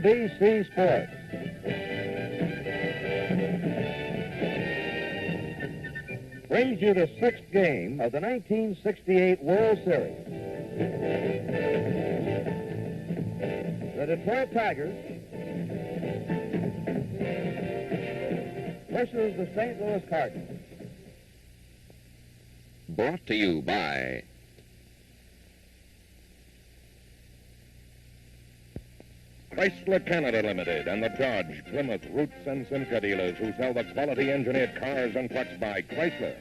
NBC Sports. Brings you the sixth game of the 1968 World Series. The Detroit Tigers versus the St. Louis Cardinals. Brought to you by Chrysler Canada Limited and the Dodge, Plymouth, Roots, and Simca dealers who sell the quality engineered cars and trucks by Chrysler.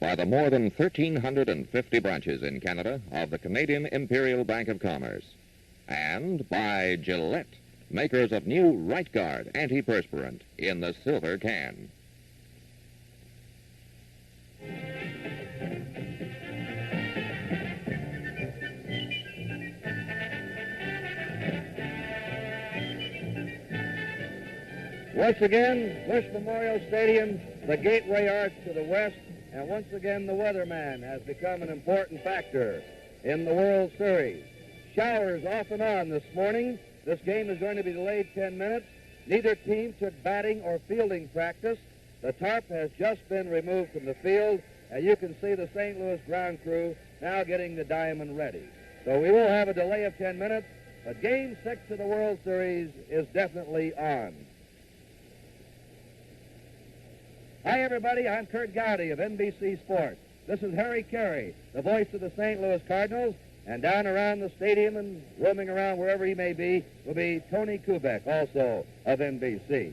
By the more than 1,350 branches in Canada of the Canadian Imperial Bank of Commerce. And by Gillette, makers of new Right Guard antiperspirant in the silver can. Once again, Bush Memorial Stadium, the Gateway Arch to the west, and once again the weatherman has become an important factor in the World Series. Showers off and on this morning. This game is going to be delayed 10 minutes. Neither team took batting or fielding practice. The tarp has just been removed from the field, and you can see the St. Louis ground crew now getting the diamond ready. So we will have a delay of 10 minutes, but Game 6 of the World Series is definitely on. Hi, everybody. I'm Kurt Gowdy of NBC Sports. This is Harry Carey, the voice of the St. Louis Cardinals, and down around the stadium and roaming around wherever he may be will be Tony Kubek, also of NBC.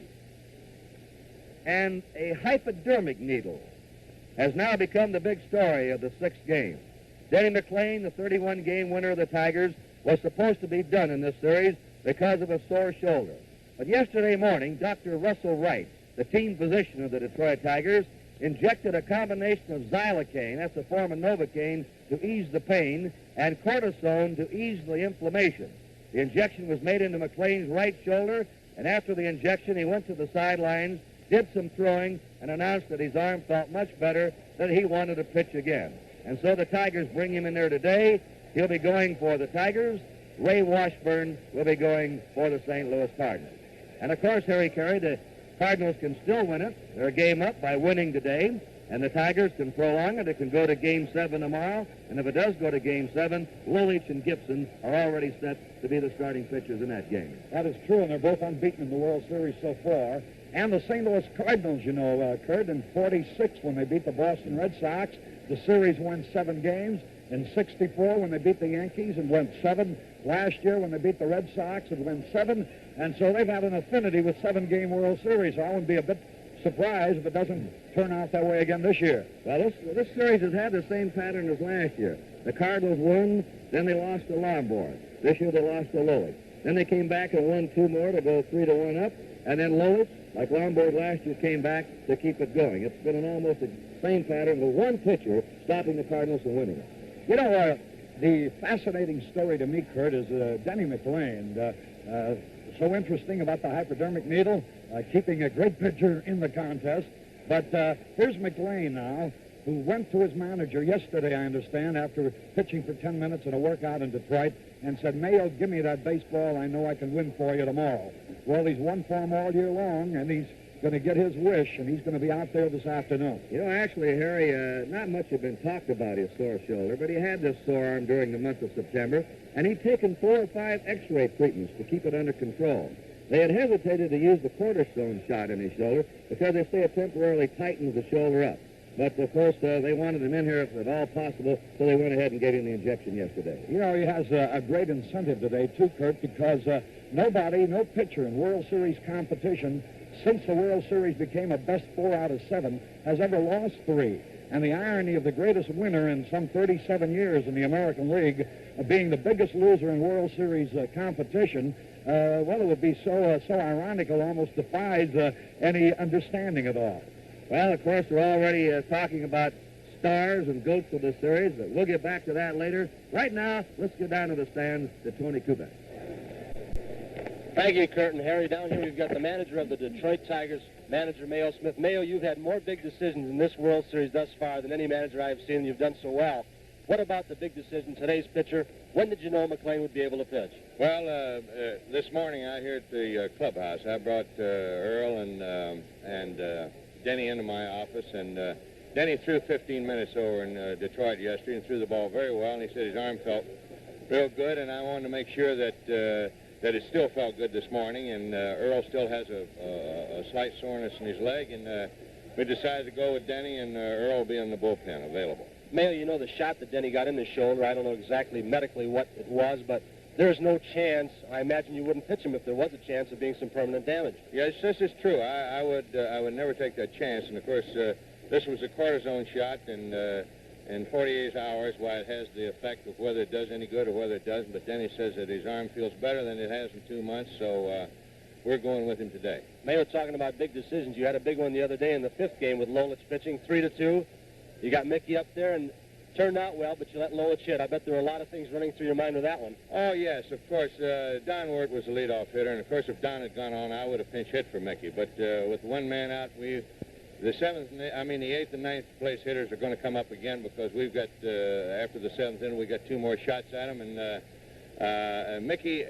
And a hypodermic needle has now become the big story of the sixth game. Denny McLain, the 31-game winner of the Tigers, was supposed to be done in this series because of a sore shoulder. But yesterday morning, Dr. Russell Wright, the team physician of the Detroit Tigers, injected a combination of xylocaine, that's a form of Novocaine, to ease the pain, and cortisone to ease the inflammation. The injection was made into McLain's right shoulder, and after the injection, he went to the sidelines, did some throwing, and announced that his arm felt much better, that he wanted to pitch again. And so the Tigers bring him in there today. He'll be going for the Tigers. Ray Washburn will be going for the St. Louis Cardinals. And, of course, Harry Carey, the Cardinals can still win it. They're a game up by winning today, and the Tigers can prolong it. It can go to Game 7 tomorrow, and if it does go to Game 7, Lulich and Gibson are already set to be the starting pitchers in that game. That is true, and they're both unbeaten in the World Series so far. And the St. Louis Cardinals, you know, Kurt, in 46 when they beat the Boston Red Sox, the series won 7 games. In 64 when they beat the Yankees and went 7. Last year when they beat the Red Sox and went 7. And so they've had an affinity with 7-game World Series. So I wouldn't be a bit surprised if it doesn't turn out that way again this year. Well, this series has had the same pattern as last year. The Cardinals won, then they lost to Lombard. This year they lost to Lulich. Then they came back and won 2 more to go 3-1 up. And then Lulich, like Lombard last year, came back to keep it going. It's been an almost the same pattern with one pitcher stopping the Cardinals from winning it. You know, the fascinating story to me, Kurt, is Denny McLain. So interesting about the hypodermic needle, keeping a great pitcher in the contest. But here's McLain now, who went to his manager yesterday, I understand, after pitching for 10 minutes in a workout in Detroit, and said, Mayo, give me that baseball. I know I can win for you tomorrow. Well, he's won for him all year long, and he's going to get his wish, and he's going to be out there this afternoon. You know, actually, Harry, not much had been talked about his sore shoulder, but he had this sore arm during the month of September, and he'd taken 4 or 5 x-ray treatments to keep it under control. They had hesitated to use the cortisone shot in his shoulder because they say it temporarily tightens the shoulder up. But, of course, they wanted him in here if at all possible, so they went ahead and gave him the injection yesterday. You know, he has a great incentive today, too, Kurt, because no pitcher in World Series competition since the World Series became a best 4 out of 7 has ever lost 3. And the irony of the greatest winner in some 37 years in the American League being the biggest loser in World Series competition, well, it would be so ironic it almost defies any understanding at all. Well, of course, we're already talking about stars and goats of this series, but we'll get back to that later. Right now, let's get down to the stands to Tony Kubek. Thank you, Kurt and Harry. Down here we've got the manager of the Detroit Tigers, manager Mayo Smith. Mayo, you've had more big decisions in this World Series thus far than any manager I have seen. You've done so well. What about the big decision, today's pitcher, When did you know McLean would be able to pitch? Well, this morning out here at the clubhouse, I brought Earl and Denny into my office, and Denny threw 15 minutes over in Detroit yesterday and threw the ball very well, and he said his arm felt real good, and I wanted to make sure that that it still felt good this morning, and Earl still has a slight soreness in his leg, and we decided to go with Denny, and Earl will be in the bullpen available. Mayo, you know the shot that Denny got in the shoulder. I don't know exactly medically what it was, but there's no chance. I imagine you wouldn't pitch him if there was a chance of being some permanent damage. Yes, this is true. I would never take that chance, and of course this was a cortisone shot, and in 48 hours, why it has the effect of whether it does any good or whether it doesn't. But Denny says that his arm feels better than it has in 2 months, so we're going with him today. Mayo, talking about big decisions, you had a big one the other day in the 5th game with Lolich pitching 3-2. You got Mickey up there and turned out well, but you let Lolich hit. I bet there were a lot of things running through your mind with that one. Oh, yes, of course. Don Wirt was the leadoff hitter, and of course if Don had gone on, I would have pinch hit for Mickey. But with one man out, the 8th and 9th place hitters are going to come up again because we've got, after the 7th inning, we got 2 more shots at him. And Mickey,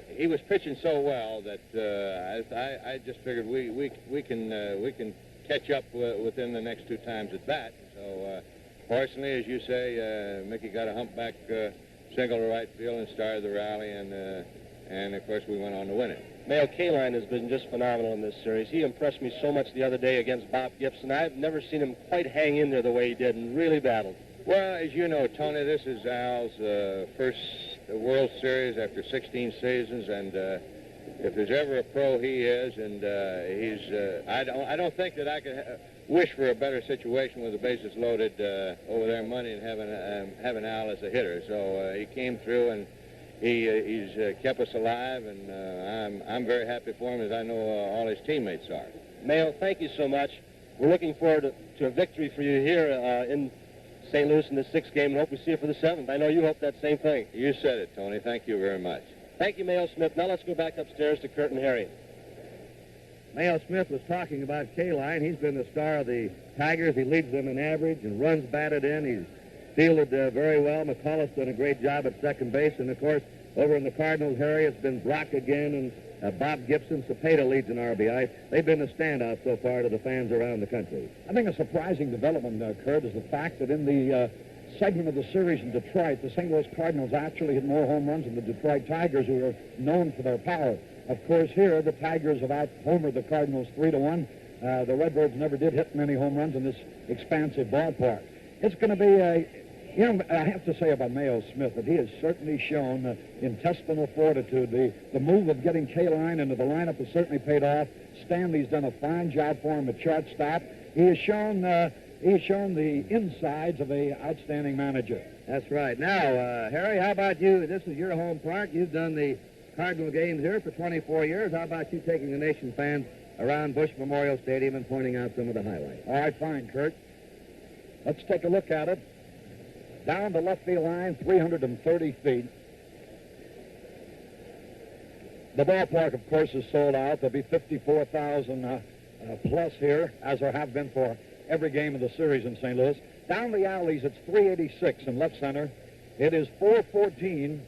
he was pitching so well that I just figured we can catch up within the next 2 times at bat. So, fortunately, as you say, Mickey got a humpback single to right field and started the rally, and of course we went on to win it. Mayo, Kaline has been just phenomenal in this series. He impressed me so much the other day against Bob Gibson. I've never seen him quite hang in there the way he did and really battled. Well, as you know, Tony, this is Al's first World Series after 16 seasons, and if there's ever a pro, he is, and I don't think that I could wish for a better situation with the bases loaded over there, money, and having Al as a hitter. So he came through, and he's kept us alive, and I'm very happy for him, as I know all his teammates are. Mayo, thank you so much. We're looking forward to a victory for you here in St. Louis in the 6th game, and hope we see you for the 7th. I know you hope that same thing. You said it, Tony. Thank you very much. Thank you, Mayo Smith. Now let's go back upstairs to Kurt and Harry. Mayo Smith was talking about Kaline. He's been the star of the Tigers. He leads them in average and runs batted in. He's fielded very well. McCullough's done a great job at second base. And, of course, over in the Cardinals, Harry, it's been Brock again and Bob Gibson. Cepeda leads in RBI. They've been the standouts so far to the fans around the country. I think a surprising development, Kurt, is the fact that in the segment of the series in Detroit, the St. Louis Cardinals actually hit more home runs than the Detroit Tigers, who are known for their power. Of course, here, the Tigers have out-homered the Cardinals 3-1. The Redbirds never did hit many home runs in this expansive ballpark. It's going to be I have to say about Mayo Smith that he has certainly shown intestinal fortitude. The move of getting Kaline into the lineup has certainly paid off. Stanley's done a fine job for him at shortstop. He has shown the insides of an outstanding manager. That's right. Now, Harry, how about you? This is your home park. You've done the Cardinal games here for 24 years. How about you taking the nation fans around Bush Memorial Stadium and pointing out some of the highlights? All right, fine, Kurt. Let's take a look at it. Down the left field line, 330 feet. The ballpark, of course, is sold out. There'll be 54,000 plus here, as there have been for every game of the series in St. Louis. Down the alleys, it's 386 in left center. It is 414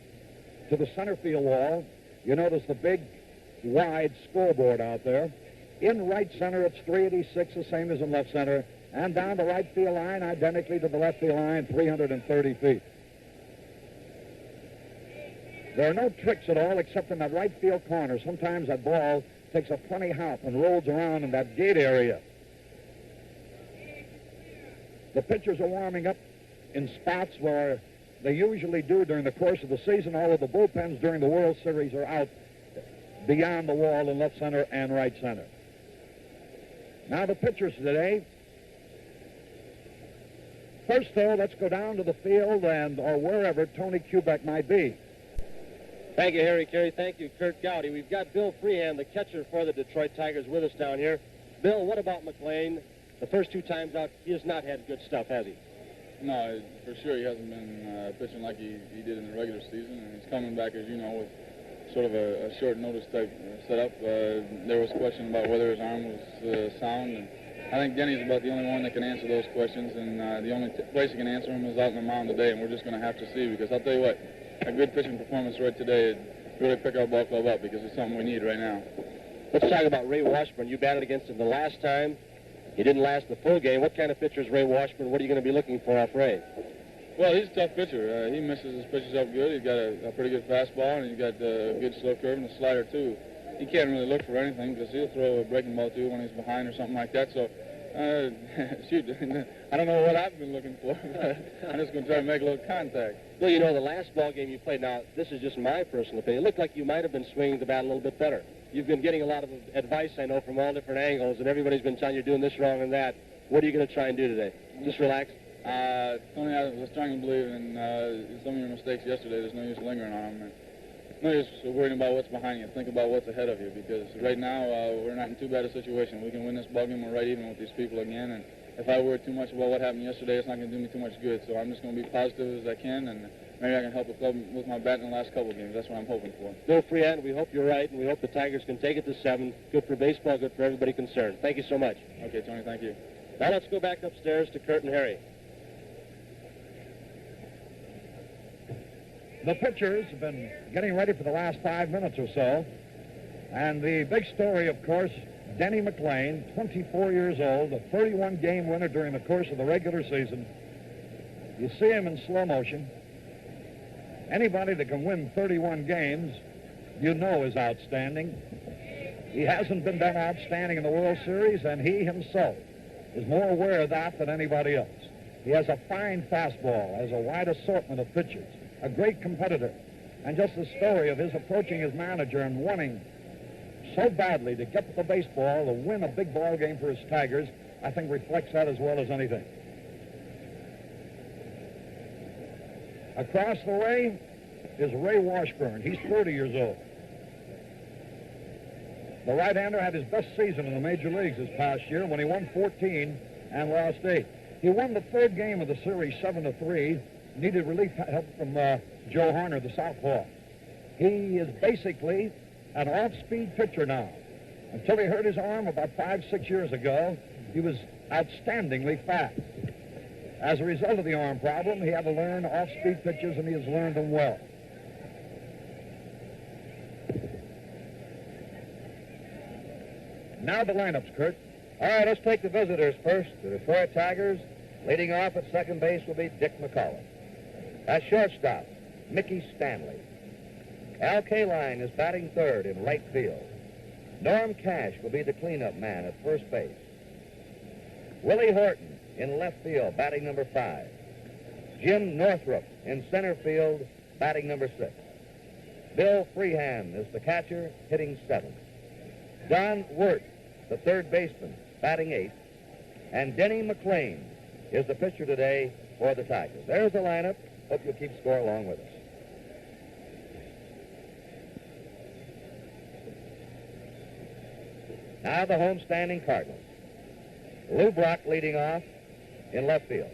to the center field wall. You notice the big, wide scoreboard out there. In right center, it's 386, the same as in left center. And down the right field line, identically to the left field line, 330 feet. There are no tricks at all except in that right field corner. Sometimes that ball takes a funny hop and rolls around in that gate area. The pitchers are warming up in spots where they usually do during the course of the season, although the bullpens during the World Series are out beyond the wall in left center and right center. Now the pitchers today. First, though, let's go down to the field or wherever Tony Kubek might be. Thank you, Harry Carey. Thank you, Kurt Gowdy. We've got Bill Freehan, the catcher for the Detroit Tigers, with us down here. Bill, what about McLean? The first 2 times out, he has not had good stuff, has he? No, for sure he hasn't been pitching like he did in the regular season, and he's coming back, as you know, with sort of a short notice type setup. There was question about whether his arm was sound, and I think Denny's about the only one that can answer those questions, and the only place he can answer them is out on the mound today, and we're just going to have to see, because I'll tell you what, a good pitching performance right today would really pick our ball club up, because it's something we need right now. Let's talk about Ray Washburn. You batted against him the last time. He didn't last the full game. What kind of pitcher is Ray Washburn? What are you going to be looking for off Ray? Well, he's a tough pitcher. He misses his pitches up good. He's got a pretty good fastball, and he's got a good slow curve and a slider, too. He can't really look for anything because he'll throw a breaking ball, too, when he's behind or something like that. So, shoot, I don't know what I've been looking for. I'm just going to try to make a little contact. Well, you know, the last ball game you played, now, this is just my personal opinion. It looked like you might have been swinging the bat a little bit better. You've been getting a lot of advice, I know, from all different angles, and everybody's been telling you you're doing this wrong and that. What are you going to try and do today? Just relax? Tony, I was trying to believe in some of your mistakes yesterday. There's no use lingering on them. No use worrying about what's behind you. Think about what's ahead of you, because right now we're not in too bad a situation. We can win this ballgame. We're right even with these people again, and if I worry too much about what happened yesterday, it's not going to do me too much good. So I'm just going to be positive as I can, and maybe I can help the club with my bat in the last couple of games. That's what I'm hoping for. Bill Freehan, we hope you're right, and we hope the Tigers can take it to 7. Good for baseball, good for everybody concerned. Thank you so much. Okay, Tony, thank you. Now let's go back upstairs to Kurt and Harry. The pitchers have been getting ready for the last 5 minutes or so. And the big story, of course, Denny McLain, 24 years old, a 31-game winner during the course of the regular season. You see him in slow motion. Anybody that can win 31 games, you know is outstanding. He hasn't been done outstanding in the World Series, and he himself is more aware of that than anybody else. He has a fine fastball, has a wide assortment of pitches, a great competitor. And just the story of his approaching his manager and wanting so badly to get the baseball, to win a big ball game for his Tigers, I think reflects that as well as anything. Across the way is Ray Washburn. He's 30 years old. The right-hander had his best season in the major leagues this past year when he won 14 and lost 8. He won the third game of the series 7-3, needed relief help from Joe Harner, the southpaw. He is basically an off-speed pitcher now. Until he hurt his arm about 5-6 years ago, he was outstandingly fast. As a result of the arm problem, he had to learn off-speed pitches, and he has learned them well. Now the lineups, Kurt. All right, let's take the visitors first. The Detroit Tigers, leading off at second base, will be Dick McCullough. At shortstop, Mickey Stanley. Al Kaline is batting third in right field. Norm Cash will be the cleanup man at first base. Willie Horton in left field, batting number 5. Jim Northrup in center field, batting number 6. Bill Freehan is the catcher, hitting 7th. Don Wirt, the third baseman, batting 8th. And Denny McLain is the pitcher today for the Tigers. There's the lineup. Hope you'll keep score along with us. Now the homestanding Cardinals. Lou Brock leading off in left field.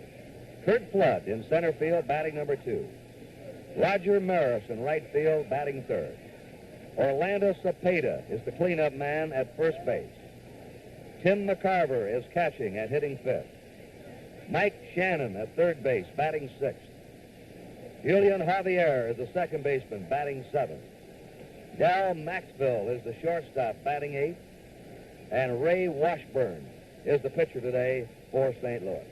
Kurt Flood in center field, batting number 2. Roger Maris in right field, batting 3rd. Orlando Cepeda is the cleanup man at first base. Tim McCarver is catching and hitting 5th. Mike Shannon at third base, batting 6th. Julian Javier is the second baseman, batting 7th. Dal Maxville is the shortstop, batting 8th. And Ray Washburn is the pitcher today for St. Louis.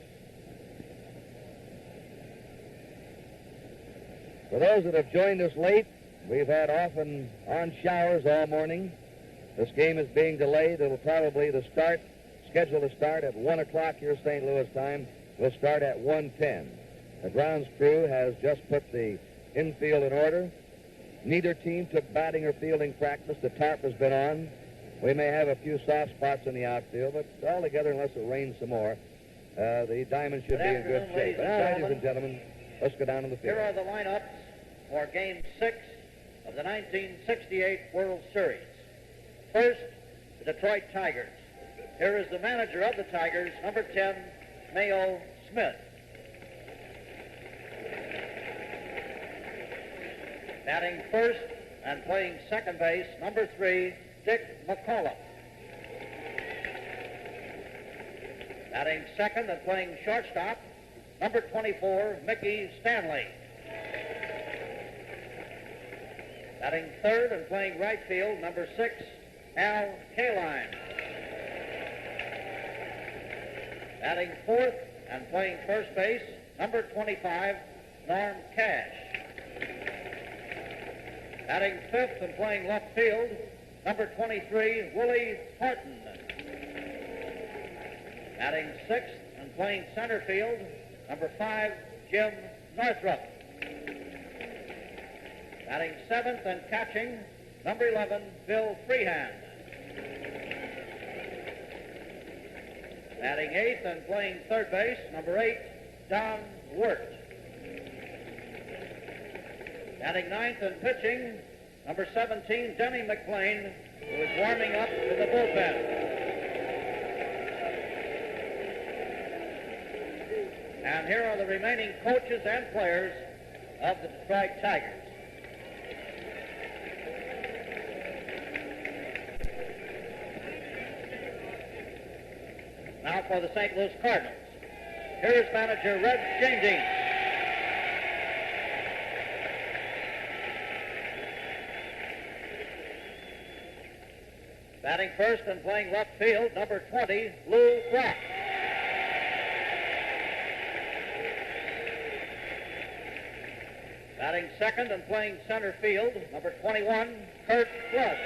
For those that have joined us late, we've had off and on showers all morning. This game is being delayed. It'll probably scheduled to start at 1 o'clock here St. Louis time. We'll start at 1:10. The grounds crew has just put the infield in order. Neither team took batting or fielding practice. The tarp has been on. We may have a few soft spots in the outfield, but altogether, unless it rains some more, the diamond should be in good shape. Now, ladies and gentlemen, let's go down to the field. Here are the lineups for Game 6 of the 1968 World Series. First, the Detroit Tigers. Here is the manager of the Tigers, number 10, Mayo Smith. Batting first and playing second base, number 3, Dick McCullough. Batting second and playing shortstop, number 24, Mickey Stanley. Batting third and playing right field, number 6, Al Kaline. Batting fourth and playing first base, number 25, Norm Cash. Batting fifth and playing left field, number 23, Willie Horton. Batting sixth and playing center field, number 5, Jim Northrup. Batting seventh and catching, number 11, Bill Freehand. Batting eighth and playing third base, number 8, Don Wirt. Batting ninth and pitching, number 17, Denny McLean, who is warming up in the bullpen. And here are the remaining coaches and players of the Detroit Tigers. Now for the St. Louis Cardinals. Here's manager Red Schoendienst. Batting first and playing left field, number 20, Lou Brock. Batting second and playing center field, number 21, Kurt Flood.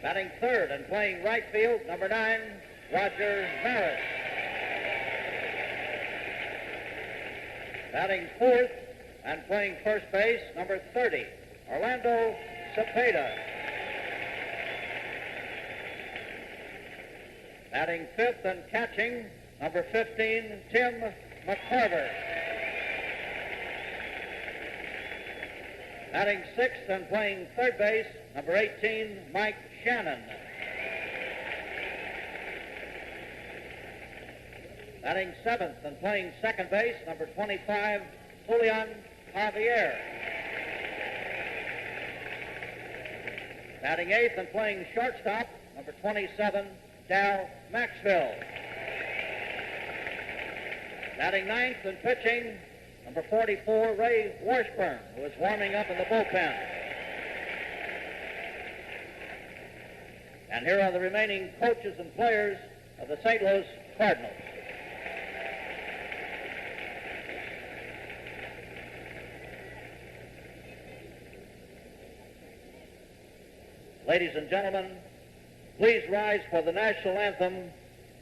Batting third and playing right field, number 9, Roger Maris. Batting fourth and playing first base, number 30, Orlando Cepeda. Batting fifth and catching, number 15, Tim McCarver. Batting sixth and playing third base, number 18, Mike Shannon. Batting seventh and playing second base, number 25, Julian Javier. Batting eighth and playing shortstop, number 27, Dal Maxwell. Batting ninth and pitching, number 44, Ray Washburn, who is warming up in the bullpen. And here are the remaining coaches and players of the St. Louis Cardinals. Ladies and gentlemen, please rise for the national anthem,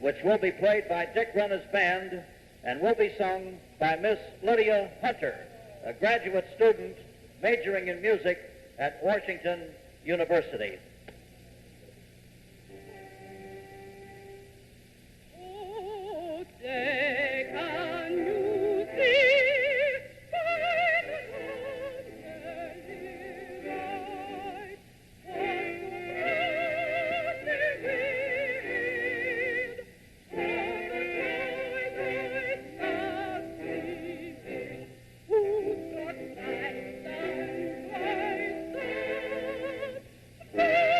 which will be played by Dick Renna's band and will be sung by Miss Lydia Hunter, a graduate student majoring in music at Washington University. Oh, day can you see by the light, who's got lights and bright sun,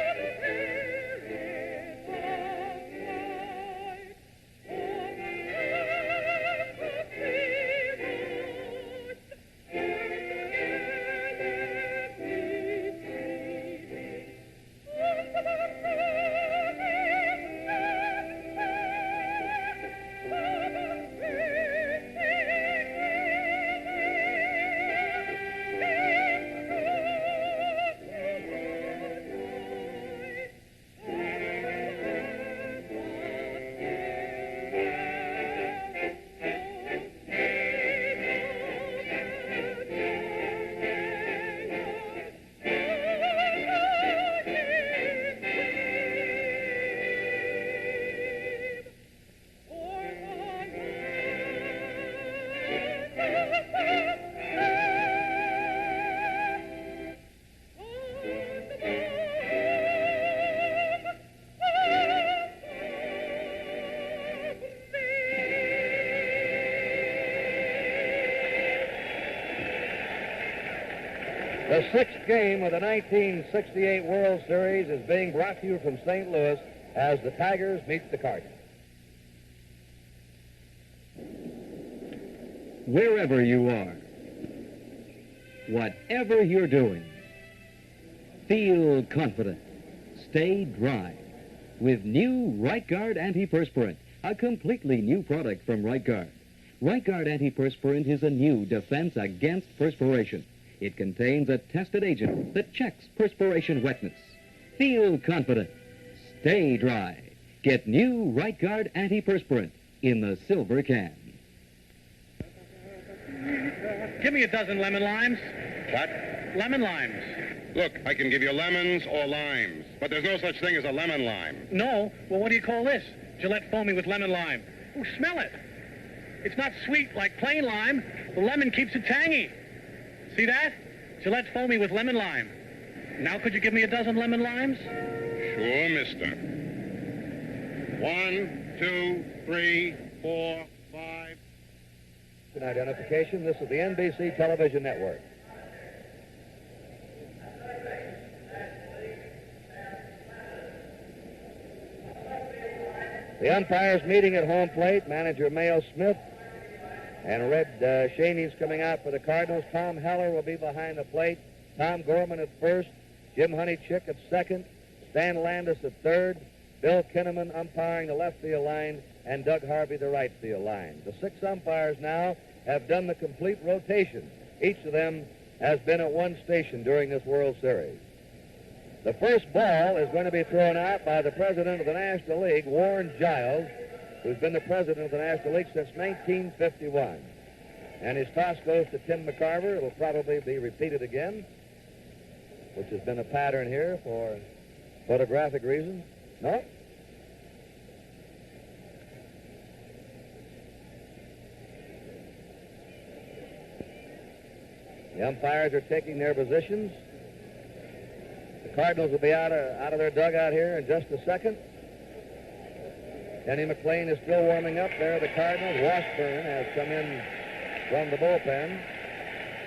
The sixth game of the 1968 World Series is being brought to you from St. Louis as the Tigers meet the Cardinals. Wherever you are, whatever you're doing, feel confident. Stay dry with new Right Guard Antiperspirant, a completely new product from Right Guard. Right Guard Antiperspirant is a new defense against perspiration. It contains a tested agent that checks perspiration wetness. Feel confident. Stay dry. Get new Right Guard Antiperspirant in the silver can. Give me a dozen lemon limes. What? Lemon limes. Look, I can give you lemons or limes, but there's no such thing as a lemon lime. No? Well, what do you call this? Gillette Foamy with lemon lime. Oh, smell it. It's not sweet like plain lime. The lemon keeps it tangy. See that? Gillette Foamy with lemon lime. Now could you give me a dozen lemon limes? Sure, mister. 1, 2, 3, 4, 5. Identification. This is the NBC television network. The umpires meeting at home plate. Manager Mayo Smith and Red Shaney's coming out for the Cardinals. Tom Heller will be behind the plate. Tom Gorman at first. Jim Honeychick at second. Stan Landis at third. Bill Kinnaman umpiring the left field line, and Doug Harvey the right field line. The 6 umpires now have done the complete rotation. Each of them has been at one station during this World Series. The first ball is going to be thrown out by the president of the National League, Warren Giles, who's been the president of the National League since 1951. And his toss goes to Tim McCarver. It'll probably be repeated again, which has been a pattern here for photographic reasons. No? The umpires are taking their positions. The Cardinals will be out of their dugout here in just a second. Denny McLean is still warming up there. The Cardinals. Washburn has come in from the bullpen.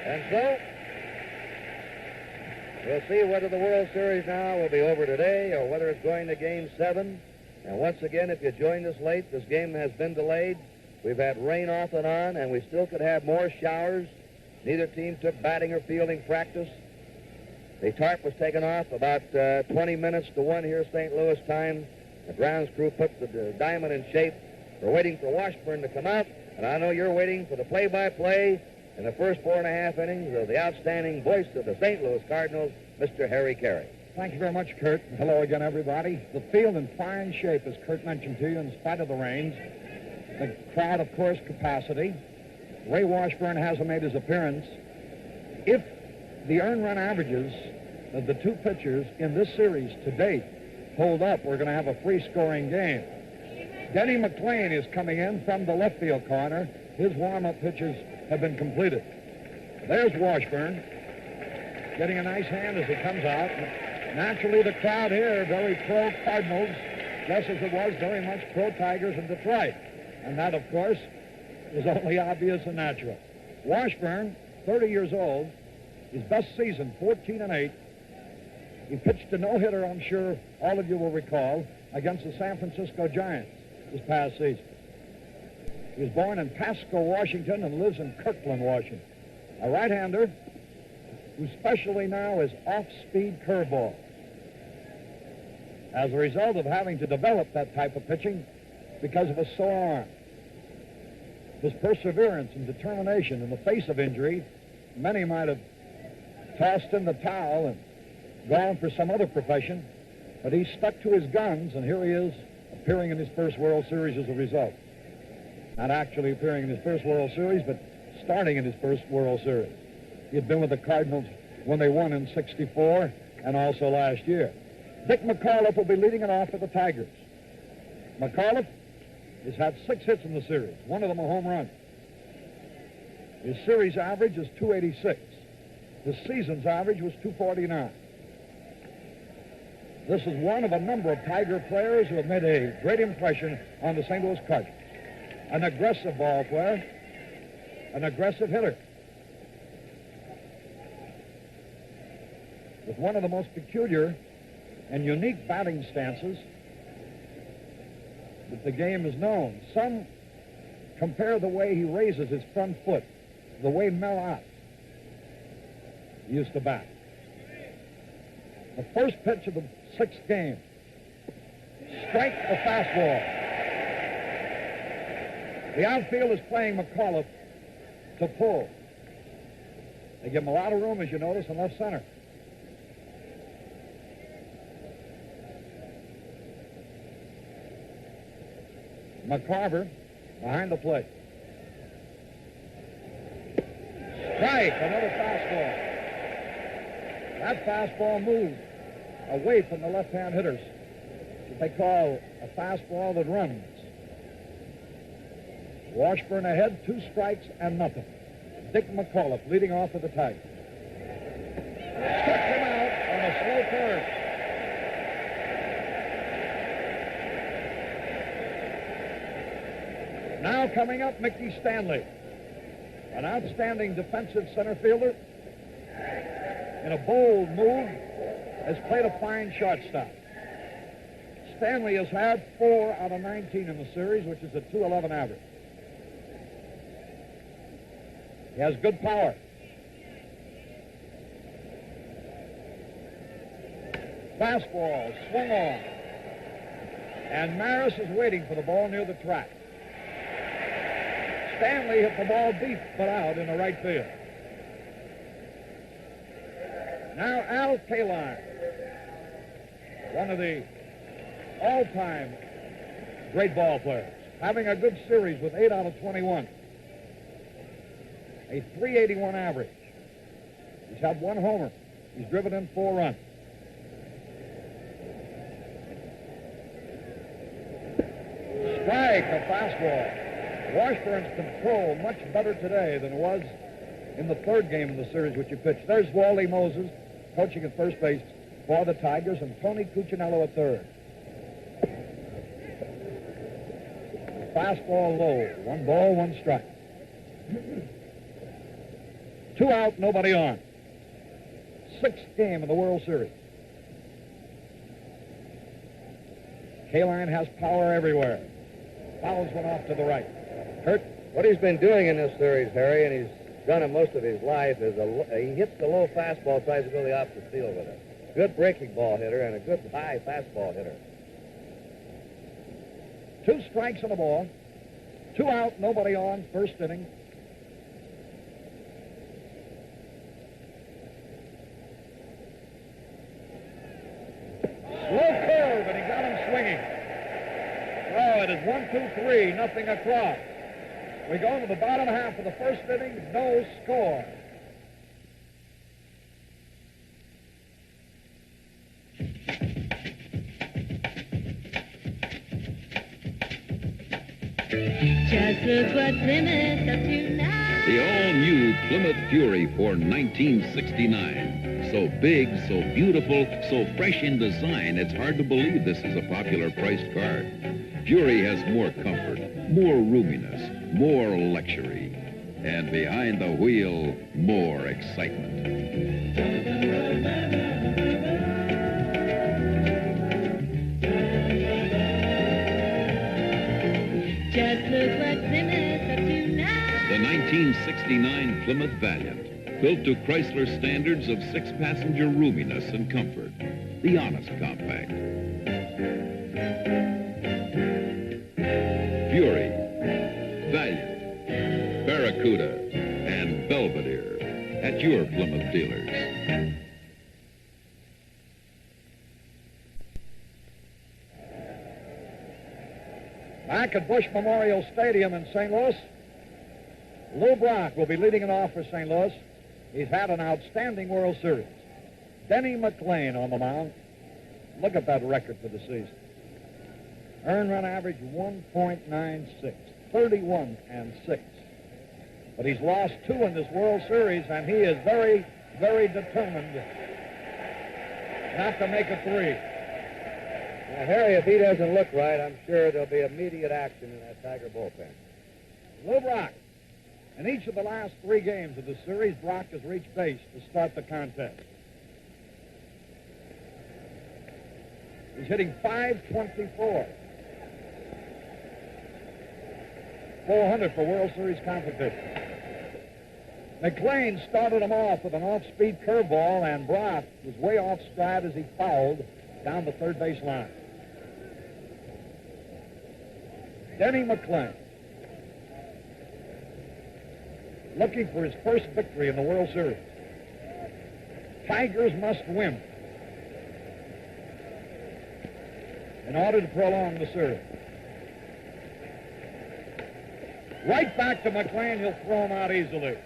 And so, we'll see whether the World Series now will be over today or whether it's going to Game 7. And once again, if you joined us late, this game has been delayed. We've had rain off and on, and we still could have more showers. Neither team took batting or fielding practice. The tarp was taken off about 20 minutes to 1 here, St. Louis time. The grounds crew put the diamond in shape. We're waiting for Washburn to come out, and I know you're waiting for the play-by-play in the first 4.5 innings of the outstanding voice of the St. Louis Cardinals, Mr. Harry Carey. Thank you very much, Kurt. Hello again, everybody. The field in fine shape, as Kurt mentioned to you, in spite of the rains. The crowd, of course, capacity. Ray Washburn hasn't made his appearance. If the earned run averages of the 2 pitchers in this series to date hold up, we're going to have a free-scoring game. Denny McLean is coming in from the left field corner. His warm-up pitches have been completed. There's Washburn getting a nice hand as he comes out. Naturally, the crowd here, very pro-Cardinals, just as it was very much pro-Tigers in Detroit. And that, of course, is only obvious and natural. Washburn, 30 years old, his best season, 14-8. He pitched a no-hitter, I'm sure all of you will recall, against the San Francisco Giants this past season. He was born in Pasco, Washington, and lives in Kirkland, Washington. A right-hander whose specialty now is off-speed curveball. As a result of having to develop that type of pitching because of a sore arm. His perseverance and determination in the face of injury, many might have tossed in the towel and gone for some other profession, but he stuck to his guns, and here he is appearing in his first World Series as a result. Not actually appearing in his first World Series, but starting in his first World Series. He had been with the Cardinals when they won in '64 and also last year. Dick McAuliffe will be leading it off for the Tigers. McAuliffe has had 6 hits in the series, one of them a home run. His series average is .286. His season's average was .249. This is one of a number of Tiger players who have made a great impression on the St. Louis Cardinals. An aggressive ball player, an aggressive hitter. one of the most peculiar and unique batting stances that the game is known. Some compare the way he raises his front foot to the way Mel Ott used to bat. The first pitch of the sixth game. Strike the fastball. The outfield is playing McAuliffe to pull. They give him a lot of room, as you notice, in left center. McCarver behind the plate. Strike, another fastball. That fastball moved away from the left-hand hitters. What they call a fastball that runs. Washburn ahead, 2 strikes and nothing. Dick McAuliffe leading off for the Tigers. Struck him out on a slow curve. Now coming up, Mickey Stanley, an outstanding defensive center fielder. In a bold move, has played a fine shortstop. Stanley has had 4 out of 19 in the series, which is a .211 average. He has good power. Fastball, swung on. And Maris is waiting for the ball near the track. Stanley hit the ball deep, but out in the right field. Now Al Kaline, one of the all-time great ball players, having a good series with 8 out of 21. A .381 average. He's had 1 homer. He's driven in 4 runs. Strike, a fastball. Washburn's control much better today than it was in the 3rd game of the series which he pitched. There's Wally Moses coaching at first base for the Tigers, and Tony Cuccinello at third. Fastball low. 1 ball, 1 strike. 2 out, nobody on. 6th game of the World Series. Kaline has power everywhere. Fouls one off to the right. Kurt, what he's been doing in this series, Harry, and he's done it most of his life, is he hits the low fastball, tries to go the opposite field with it. Good breaking ball hitter and a good high fastball hitter. 2 strikes on the ball. 2 out, nobody on, 1st inning. Slow curve, and he got him swinging. Oh, it is 1-2-3, nothing across. We go to the bottom half of the 1st inning, no score. Just look what Plymouth up to now. The all-new Plymouth Fury for 1969. So big, so beautiful, so fresh in design, it's hard to believe this is a popular priced car. Fury has more comfort, more roominess, more luxury, and behind the wheel, more excitement. Just look what Plymouth up to now. The 1969 Plymouth Valiant, built to Chrysler standards of 6-passenger roominess and comfort. The honest compact. Fury, Valiant, Barracuda, and Belvedere at your Plymouth dealers. Back at Bush Memorial Stadium in St. Louis, Lou Brock will be leading it off for St. Louis. He's had an outstanding World Series. Denny McLain on the mound. Look at that record for the season. Earned run average 1.96, 31-6. But he's lost 2 in this World Series, and he is very, very determined not to make a 3. Now, Harry, if he doesn't look right, I'm sure there'll be immediate action in that Tiger bullpen. Lou Brock. In each of the last 3 games of the series, Brock has reached base to start the contest. He's hitting .524. 400 for World Series competition. McLean started him off with an off-speed curveball, and Brock was way off stride as he fouled down the third base line. Denny McLean, looking for his first victory in the World Series. Tigers must win in order to prolong the series. Right back to McLean. He'll throw him out easily.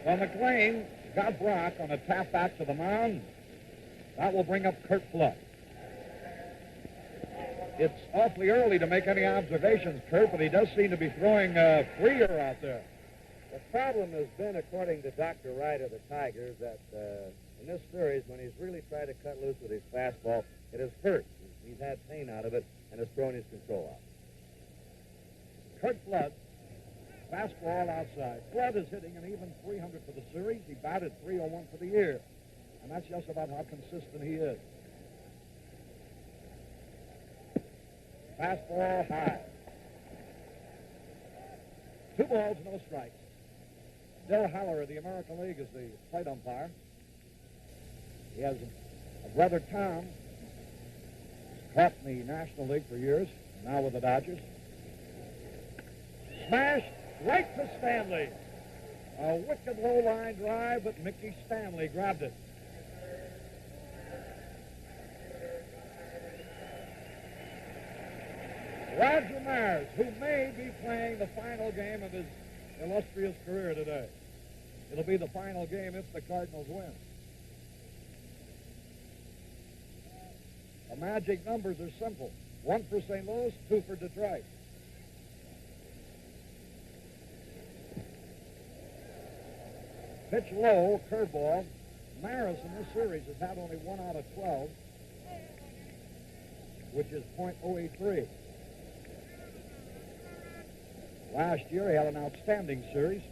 Well, McLean got Brock on a tap back to the mound. That will bring up Curt Flood. It's awfully early to make any observations, Curt, but he does seem to be throwing freer out there. The problem has been, according to Dr. Wright of the Tigers, that in this series, when he's really tried to cut loose with his fastball, it has hurt. He's had pain out of it and has thrown his control out. Curt Flood, fastball outside. Flood is hitting an even .300 for the series. He batted .301 for the year. And that's just about how consistent he is. Fastball high. 2 balls, no strikes. Bill Haller of the American League is the plate umpire. He has a brother, Tom, who's caught in the National League for years, now with the Dodgers. Smash right to Stanley. A wicked low-line drive, but Mickey Stanley grabbed it. Roger Maris, who may be playing the final game of his illustrious career today. It'll be the final game if the Cardinals win. The magic numbers are simple. 1 for St. Louis, 2 for Detroit. Pitch low, curveball. Maris in this series has had only 1 out of 12, which is .083. Last year, he had an outstanding series.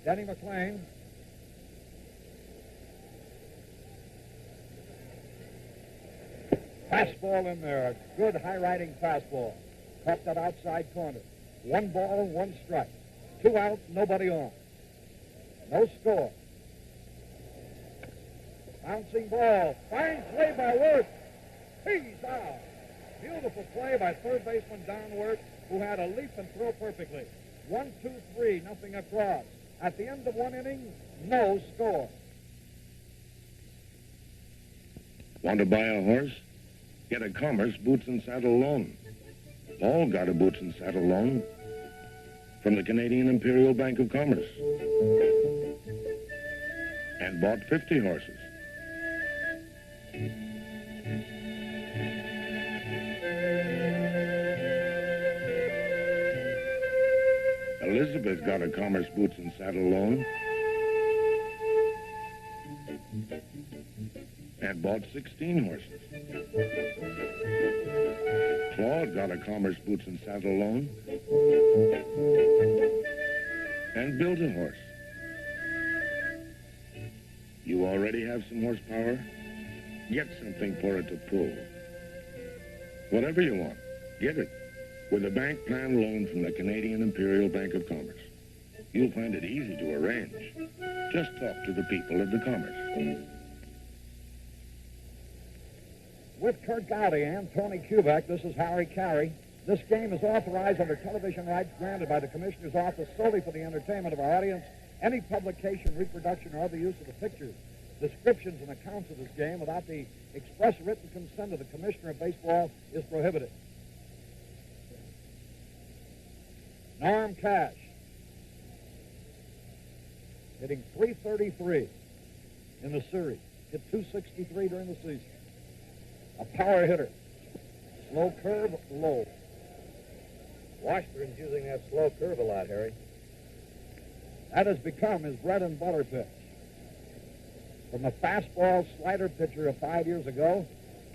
Denny McLean. Fastball in there. A good high-riding fastball. Caught that outside corner. 1 ball, 1 strike. 2 out, nobody on. No score. Bouncing ball. Fine play by Wirth. He's out. Beautiful play by third baseman Don Wirth, who had a leap and throw perfectly. 1, 2, 3, nothing across. At the end of 1 inning, no score. Want to buy a horse? Get a Commerce Boots and Saddle loan. Paul got a Boots and Saddle loan from the Canadian Imperial Bank of Commerce and bought 50 horses. Elizabeth got a Commerce Boots and Saddle loan and bought 16 horses. Claude got a Commerce Boots and Saddle loan and built a horse. You already have some horsepower? Get something for it to pull. Whatever you want, get it with a bank plan loan from the Canadian Imperial Bank of Commerce. You'll find it easy to arrange. Just talk to the people at the Commerce. With Curt Gowdy and Tony Kubek, this is Harry Carey. This game is authorized under television rights granted by the Commissioner's Office solely for the entertainment of our audience. Any publication, reproduction, or other use of the pictures, descriptions, and accounts of this game without the express written consent of the Commissioner of Baseball is prohibited. Norm Cash, hitting .333 in the series. Hit .263 during the season. A power hitter. Slow curve, low. Washburn's using that slow curve a lot, Harry. That has become his bread and butter pitch. From a fastball slider pitcher of 5 years ago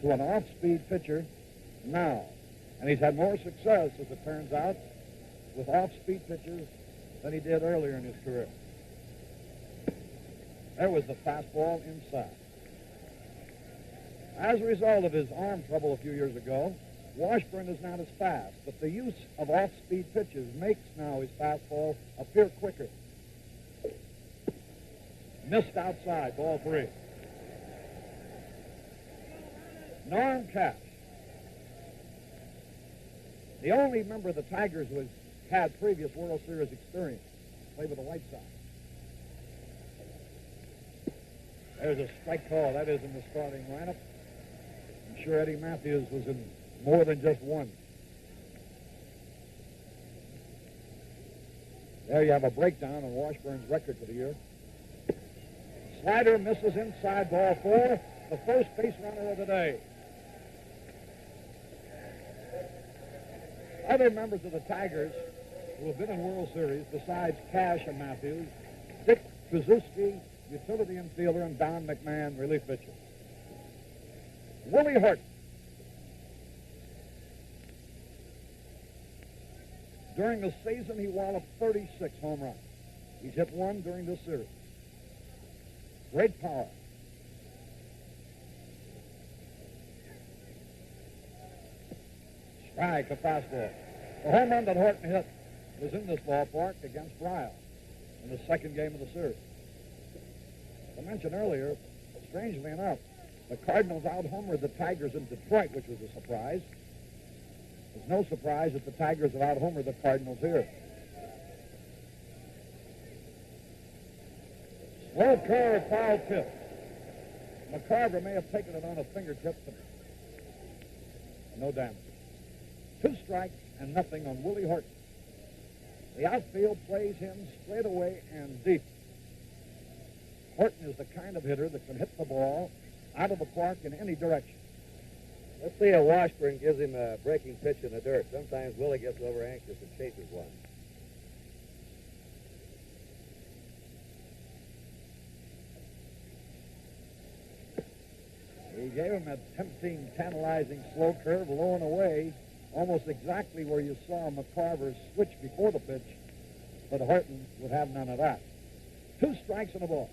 to an off-speed pitcher now. And he's had more success, as it turns out, with off-speed pitchers than he did earlier in his career. There was the fastball inside. As a result of his arm trouble a few years ago, Washburn is not as fast, but the use of off-speed pitches makes now his fastball appear quicker. Missed outside, ball 3. Norm Cash, the only member of the Tigers who has had previous World Series experience, played with the White Sox. There's a strike call. That is in the starting lineup. I'm sure Eddie Matthews was in more than just one. There you have a breakdown on Washburn's record for the year. Slider misses inside, ball 4, the first base runner of the day. Other members of the Tigers who have been in World Series, besides Cash and Matthews, Dick Trzaskowski, utility infielder, and Don McMahon, relief pitcher. Willie Horton. During the season, he walloped 36 home runs. He's hit 1 during this series. Great power. Strike, a fastball. The home run that Horton hit was in this ballpark against Ryle in the second game of the series. I mentioned earlier, strangely enough, the Cardinals out-homered the Tigers in Detroit, which was a surprise. There's no surprise that the Tigers have out-homered the Cardinals here. Slow curve, foul tip. McCarver may have taken it on a fingertip, but no damage. 2 strikes and nothing on Willie Horton. The outfield plays him straight away and deep. Horton is the kind of hitter that can hit the ball out of the park in any direction. Let's see if Washburn gives him a breaking pitch in the dirt. Sometimes Willie gets over anxious and chases one. He gave him a tempting, tantalizing slow curve, low and away, almost exactly where you saw McCarver switch before the pitch, but Horton would have none of that. 2 strikes and a ball.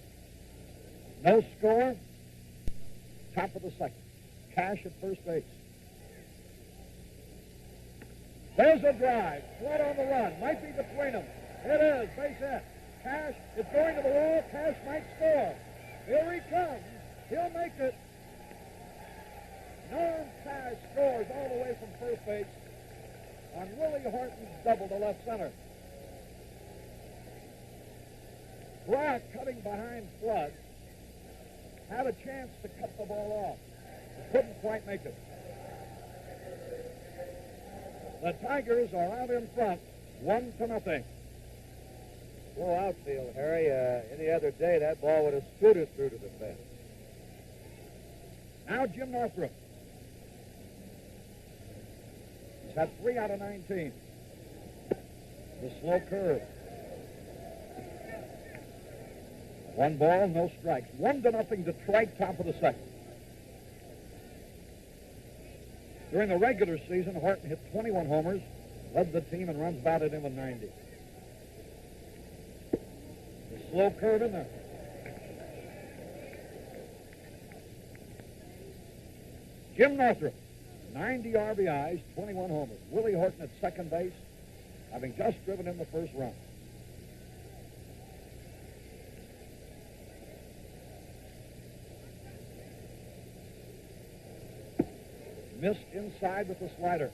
No score. Top of the second. Cash at first base. There's a drive. Flood on the run. Might be between them. It is. Base hit. Cash is going to the wall. Cash might score. Here he comes. He'll make it. Norm Cash scores all the way from first base on Willie Horton's double to left center. Brock, cutting behind Flood, had a chance to cut the ball off. He couldn't quite make it. The Tigers are out in front, 1-0. Slow outfield, Harry. Any other day, that ball would have scooted through to the fence. Now Jim Northrup. He's had 3 out of 19. The slow curve. 1 ball, no strikes. 1-0 Detroit, top of the second. During the regular season, Horton hit 21 homers, led the team in runs batted in with 90. The slow curve in there. Jim Northrup, 90 RBIs, 21 homers. Willie Horton at second base, having just driven in the first run. Missed inside with the slider.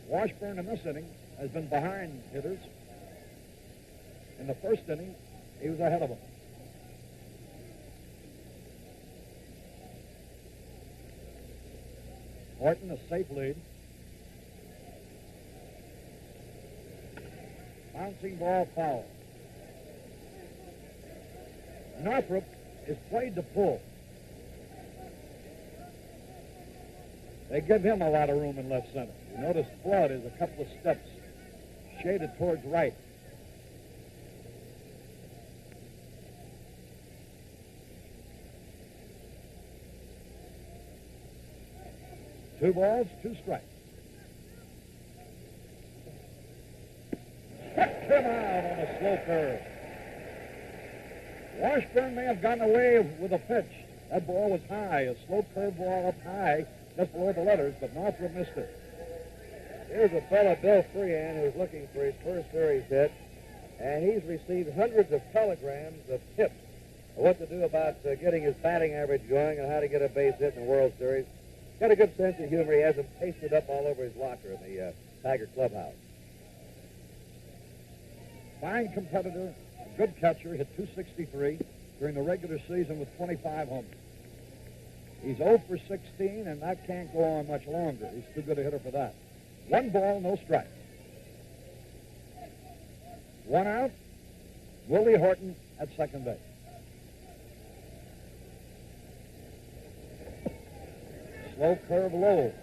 Washburn in this inning has been behind hitters. In the first inning, he was ahead of them. Horton, a safe lead. Bouncing ball foul. Northrup is played to pull. They give him a lot of room in left center. You notice Flood is a couple of steps shaded towards right. Two balls, 2 strikes. him out on a slow curve. Washburn may have gotten away with a pitch. That ball was high, a slow curve ball up high, just below the letters, but Northrup missed it. Here's a fellow, Bill Freehan, who's looking for his first series hit, and he's received hundreds of telegrams of tips of what to do about getting his batting average going and how to get a base hit in the World Series. Got a good sense of humor. He has them pasted up all over his locker in the Tiger clubhouse. Fine competitor, a good catcher, hit .263 during the regular season with 25 homers. He's 0 for 16, and that can't go on much longer. He's too good a hitter for that. 1 ball, no strike. 1 out, Willie Horton at second base. Slow curve low.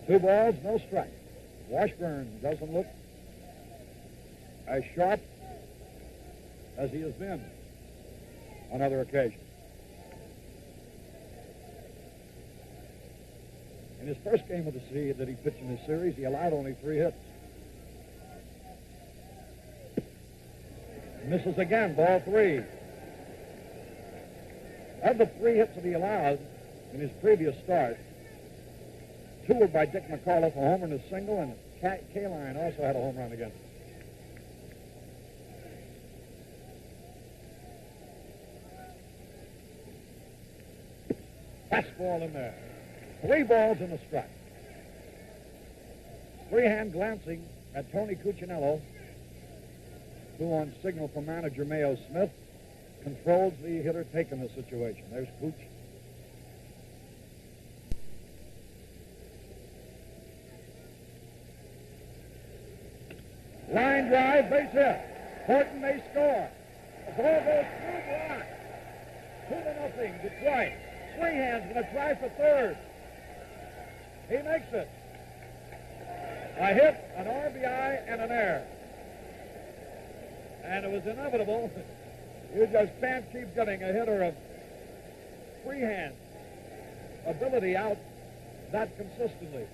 2 balls, no strike. Washburn doesn't look as sharp as he has been on other occasions. In his first game of the season that he pitched in this series, he allowed only 3 hits. Misses again, ball 3. Of the 3 hits that he allowed in his previous start, 2 were by Dick McAuliffe, a homer and a single, and Kaline also had a home run against him. Fastball in there. 3 balls and a strike. Freehan glancing at Tony Cuccinello, who on signal from manager Mayo Smith controls the hitter taking the situation. There's Cooch. Line drive, base hit. Horton may score. The ball goes through block. 2-0, Detroit. Freehan's going to try for third. He makes it. A hit, an RBI, and an error. And it was inevitable. You just can't keep getting a hitter of Freehan's ability out that consistently.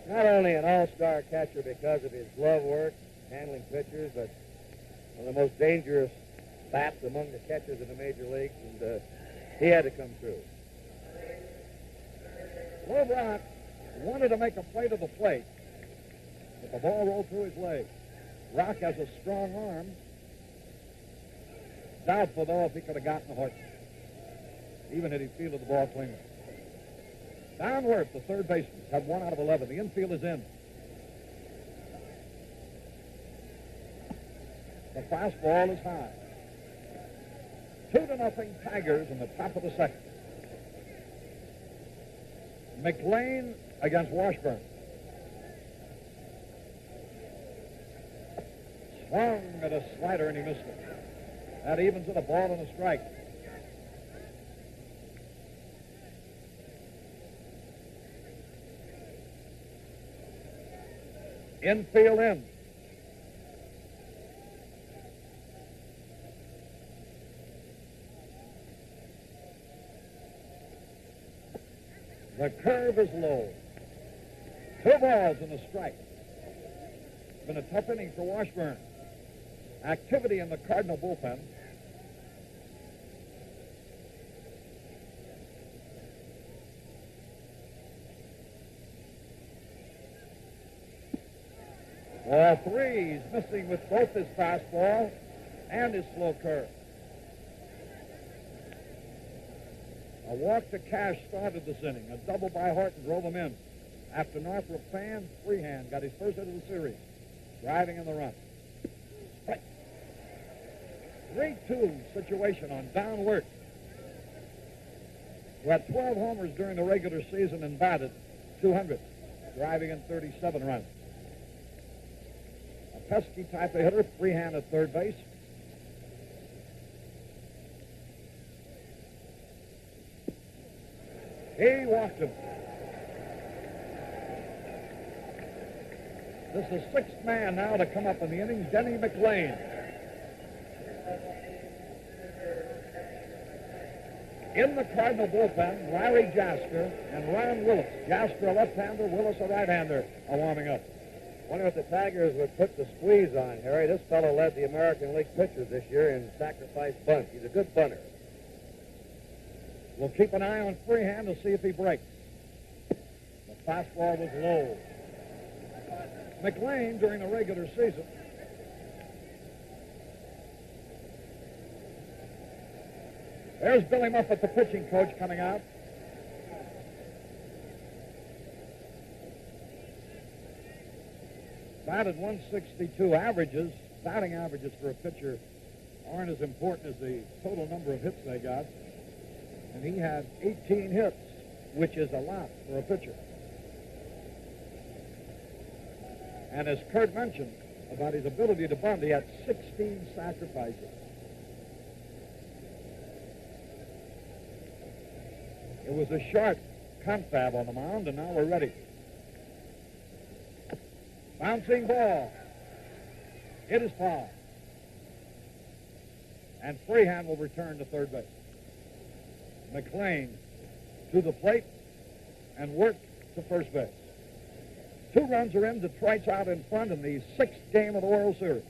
Not only an all-star catcher because of his glove work, handling pitchers, but one of the most dangerous bats among the catchers in the major leagues, and he had to come through. Lou Brock wanted to make a play to the plate, but the ball rolled through his leg. Rock has a strong arm. Doubtful, though, if he could have gotten the Horton, even had he fielded the ball cleanly. Downworth, the third baseman, had 1 out of 11. The infield is in. The fastball is high. 2-0 Tigers in the top of the second. McLean against Washburn. Swung at a slider and he missed it. That evens it, a ball and a strike. Infield in. The curve is low. 2 balls and a strike. It's been a tough inning for Washburn. Activity in the Cardinal bullpen. Ball 3, he's missing with both his fastball and his slow curve. A walk to Cash started this inning. A double by Horton drove him in. After Northrup fanned, Freehan got his first hit of the series, driving in the run. 3-2 situation on Don Wirt, who had 12 homers during the regular season and batted 200, driving in 37 runs. A pesky type of hitter, Freehan at third base. He walked him. This is 6th man now to come up in the inning, Denny McLean. In the Cardinal bullpen, Larry Jasper and Ron Willis. Jasper a left-hander, Willis a right-hander are warming up. Wonder if the Tigers would put the squeeze on, Harry. This fellow led the American League pitchers this year in sacrifice bunts. He's a good bunter. We'll keep an eye on Freehand to see if he breaks. The fastball was low. McLean, during the regular season, there's Billy Muffet, the pitching coach, coming out. Batted 162. Averages, batting averages for a pitcher aren't as important as the total number of hits they got. And he had 18 hits, which is a lot for a pitcher. And as Kurt mentioned about his ability to bunt, he had 16 sacrifices. It was a sharp confab on the mound, and now we're ready. Bouncing ball. It is foul. And Freehand will return to third base. McLean to the plate and work to first base. 2 runs are in. Detroit's out in front in the 6th game of the World Series.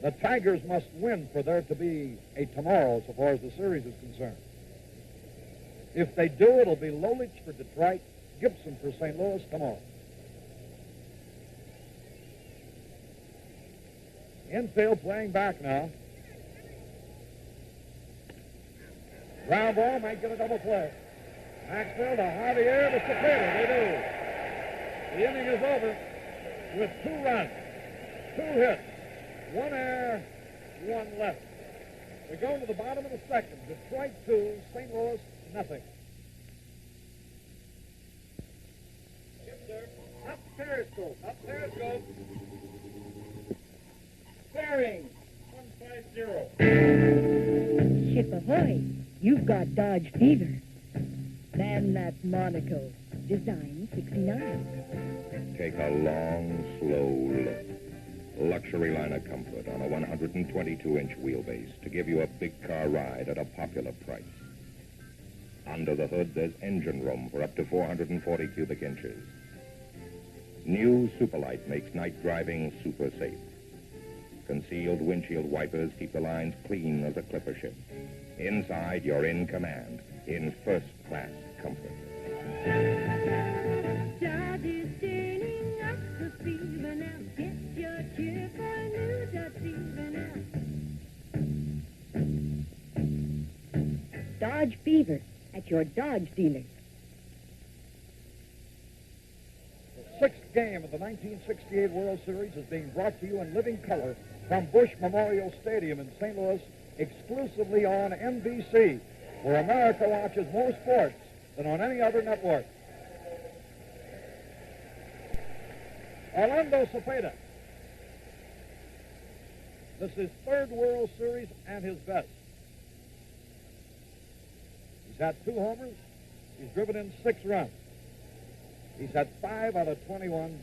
The Tigers must win for there to be a tomorrow so far as the series is concerned. If they do, it'll be Lolich for Detroit, Gibson for St. Louis tomorrow. Infield playing back now. Ground ball might get a double play. Maxfield to Javier to Cepeda. They do. The inning is over with 2 runs, 2 hits, 1 error, 1 left. We go to the bottom of the second. Detroit 2, St. Louis nothing. Up Periscope. Up Periscope. Bearing 150. Ship ahoy. You've got Dodge Fever. Then that's Monaco. Design 69. Take a long, slow look. Luxury line of comfort on a 122-inch wheelbase to give you a big car ride at a popular price. Under the hood, there's engine room for up to 440 cubic inches. New Superlight makes night driving super safe. Concealed windshield wipers keep the lines clean as a clipper ship. Inside, you're in command, in first-class comfort. Dodge is turning up the fever now. Get your cheer for a new Dodge Fever now. Dodge Fever at your Dodge dealer. The 6th game of the 1968 World Series is being brought to you in living color from Bush Memorial Stadium in St. Louis, exclusively on NBC, where America watches more sports than on any other network. Orlando Cepeda. This is 3rd World Series and his best. He's had 2 homers. He's driven in 6 runs. He's had 5 out of 21.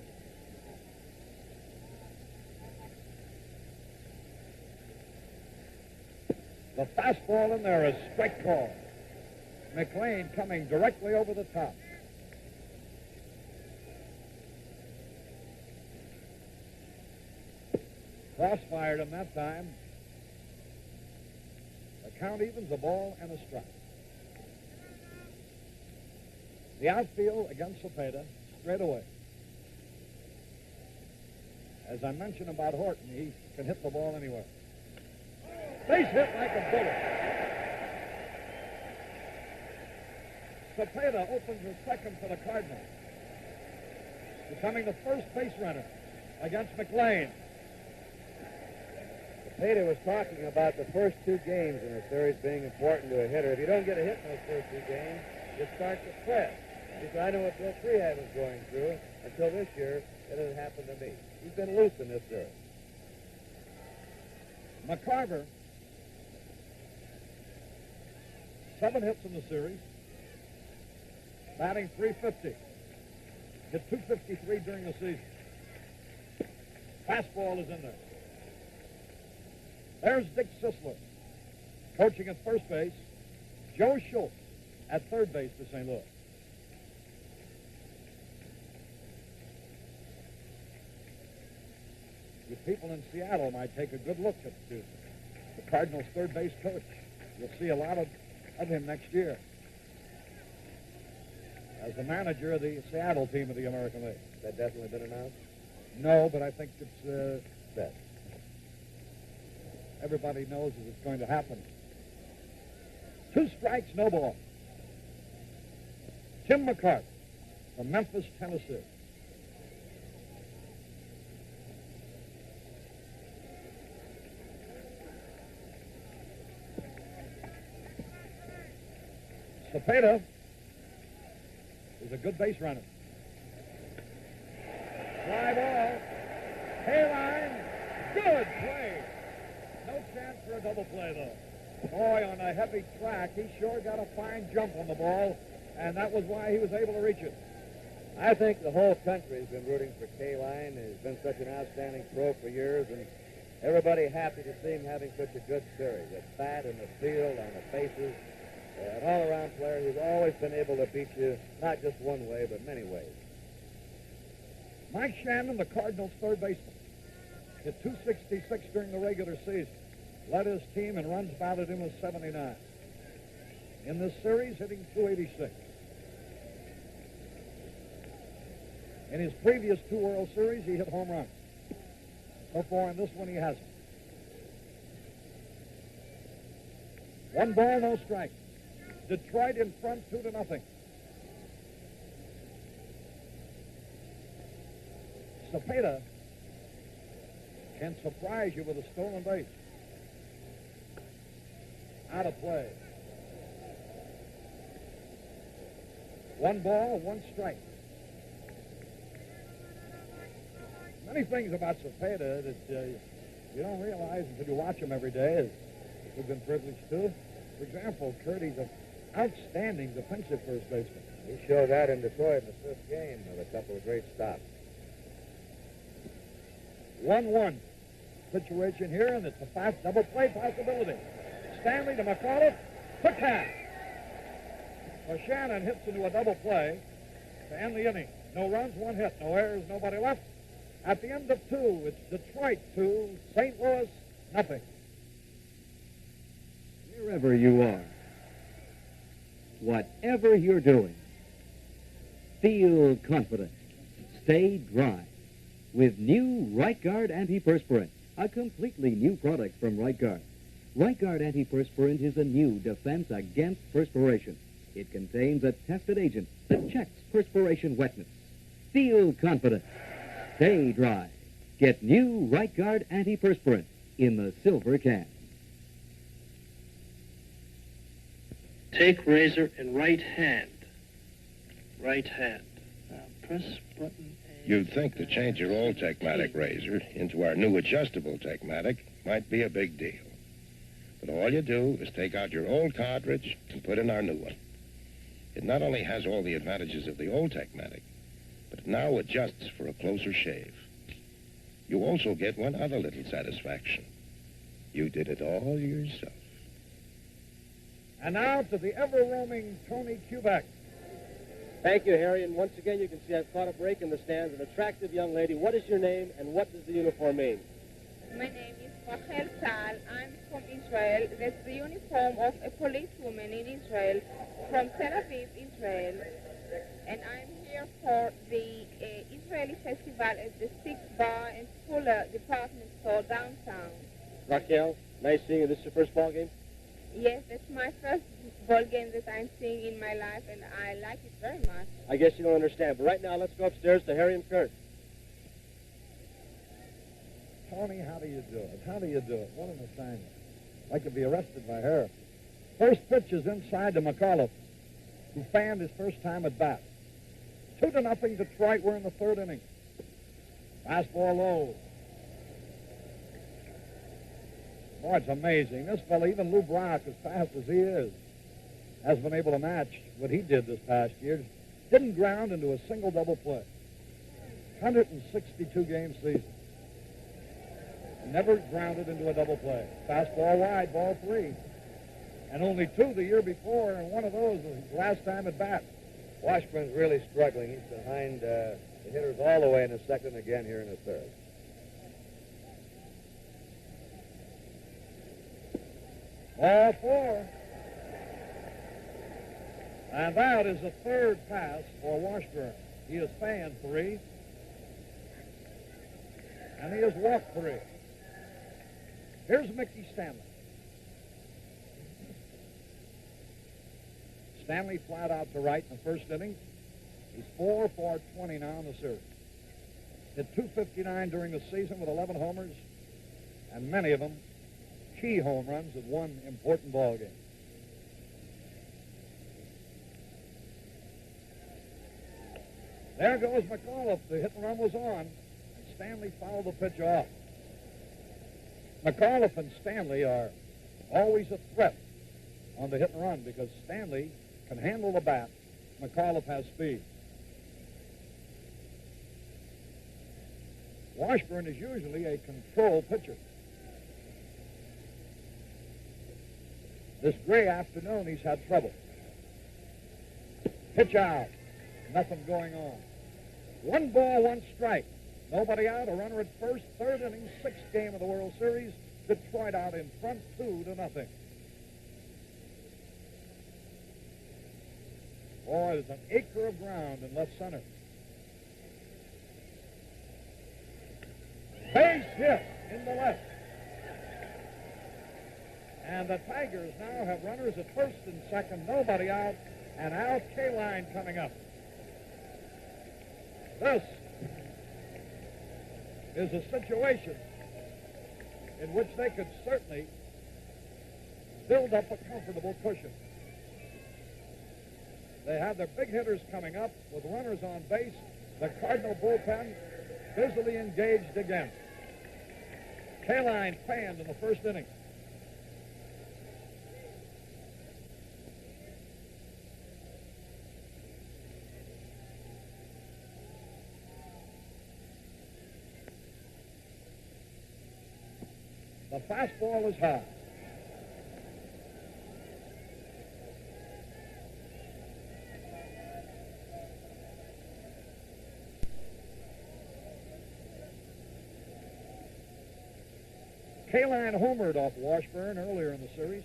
The fastball in there is strike call. McLean coming directly over the top. Cross-fired him that time. The count evens, a ball and a strike. The outfield against Cepeda straight away. As I mentioned about Horton, he can hit the ball anywhere. Base hit like a bullet. Cepeda opens the second for the Cardinals, becoming the first base runner against McLean. Cepeda was talking about the first 2 games in the series being important to a hitter. If you don't get a hit in those first 2 games, you start to press. He said, I know what Bill Freehand was going through until this year. It hasn't happened to me. He's been loose in this series. McCarver, 7 hits in the series, batting .350. Hit .253 during the season. Fastball is in there. There's Dick Sisler, coaching at first base. Joe Schultz at third base for St. Louis. people in Seattle might take a good look at the Cardinals' third base coach. You'll see a lot of him next year as the manager of the Seattle team of the American League. That definitely been announced? No, but I think it's set. Everybody knows that it's going to happen. 2 strikes, no ball. Tim McCarthy from Memphis, Tennessee. Cepeda is a good base runner. Fly ball. Hayline. Good play. No chance for a double play, though. Boy, on a heavy track, he sure got a fine jump on the ball, and that was why he was able to reach it. I think the whole country has been rooting for K-Line. He's been such an outstanding pro for years, and everybody happy to see him having such a good series. At bat, in the field, on the bases. An all-around player who's always been able to beat you, not just one way, but many ways. Mike Shannon, the Cardinals' third baseman, hit .266 during the regular season. Led his team in runs batted in was 79. In this series, hitting .286. In his previous 2 World Series, he hit home runs. So far in this one, he hasn't. 1 ball, no strike. Detroit in front 2-0. Cepeda can surprise you with a stolen base. Out of play. 1 ball, 1 strike. Many things about Cepeda that you don't realize until you watch him every day, as we've been privileged to. For example, Kurt, he's an outstanding defensive first baseman. He showed that in Detroit in the 5th game with a couple of great stops. 1-1 situation here, and it's a fast double play possibility. Stanley to McAuliffe, quick pass. So Shannon hits into a double play to end the inning. No runs, 1 hit, no errors, nobody left. At the end of 2, it's Detroit 2, St. Louis nothing. Wherever you are, whatever you're doing, feel confident. Stay dry with new Right Guard Antiperspirant, a completely new product from Right Guard. Right Guard Antiperspirant is a new defense against perspiration. It contains a tested agent that checks perspiration wetness. Feel confident. Stay dry. Get new Right Guard Antiperspirant in the silver can. Take razor in right hand. Right hand. Now press button A. You'd think to change your old Techmatic razor into our new adjustable Techmatic might be a big deal. But all you do is take out your old cartridge and put in our new one. It not only has all the advantages of the old Techmatic, but it now adjusts for a closer shave. You also get one other little satisfaction. You did it all yourself. And now to the ever-roaming Tony Kubek. Thank you, Harry. And once again, you can see I've caught a break in the stands. An attractive young lady. What is your name, and what does the uniform mean? My name is Rachel Tal. I'm from Israel. That's the uniform of a policewoman in Israel, from Tel Aviv, Israel. And I'm here for the Israeli festival at the 6th Bar and Fuller department store downtown. Raquel, nice seeing you. This is your first ball game? Yes, that's my first ball game that I'm seeing in my life, and I like it very much. I guess you don't understand, but right now let's go upstairs to Harry and Kurt. Tony, how do you do it? How do you do it? What an assignment. Like to be arrested by her. First pitch is inside to McAuliffe, who fanned his first time at bat. 2-0 Detroit. We're in the 3rd inning. Fastball low. Boy, it's amazing. This fellow, even Lou Brock, as fast as he is, has been able to match what he did this past year. Didn't ground into a single double play. 162 game season. Never grounded into a double play. Fastball wide, ball 3. And only 2 the year before, and one of those was his last time at bat. Washburn's really struggling. He's behind the hitters all the way in the 2nd, again here in the 3rd. Ball 4. And that is the third pass for Washburn. He has fanned 3. And he has walked 3. Here's Mickey Stanley. Stanley flat out to right in the first inning. He's 4 for 20 now in the series. Hit .259 during the season with 11 homers, and many of them key home runs at one important ball game. There goes McAuliffe. The hit and run was on, and Stanley fouled the pitch off. McAuliffe and Stanley are always a threat on the hit and run because Stanley can handle the bat. McAuliffe has speed. Washburn is usually a control pitcher. This gray afternoon, he's had trouble. Pitch out. Nothing going on. 1 ball, 1 strike. Nobody out, a runner at first. Third inning, 6th game of the World Series. Detroit out in front, 2-0. Boy, there's an acre of ground in left center. Base hit in the left. And the Tigers now have runners at first and second, nobody out, and Al Kaline coming up. This is a situation in which they could certainly build up a comfortable cushion. They have their big hitters coming up with runners on base. The Cardinal bullpen busily engaged again. Kaline fanned in the first inning. The fastball is high. Kaline homered off Washburn earlier in the series.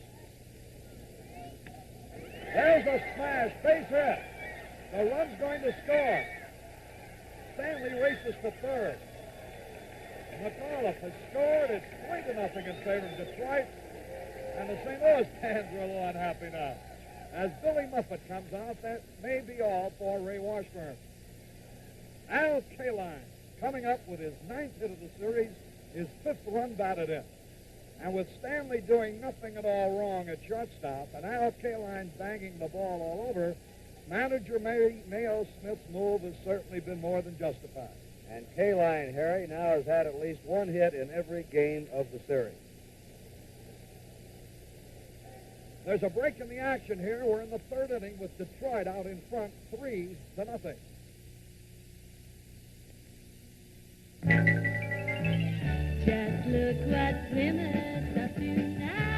There's a smash, base hit. The run's going to score. Stanley races to third. McAuliffe has scored. It's 3-0 in favor of Detroit. And the St. Louis fans are a little unhappy now. As Billy Muffet comes out, that may be all for Ray Washburn. Al Kaline coming up with his 9th hit of the series, his 5th run batted in. And with Stanley doing nothing at all wrong at shortstop and Al Kaline banging the ball all over, manager Mayo Smith's move has certainly been more than justified. And Kaline, Harry, now has had at least 1 hit in every game of the series. There's a break in the action here. We're in the 3rd inning with Detroit out in front, 3-0. Just look what swimmers are tonight.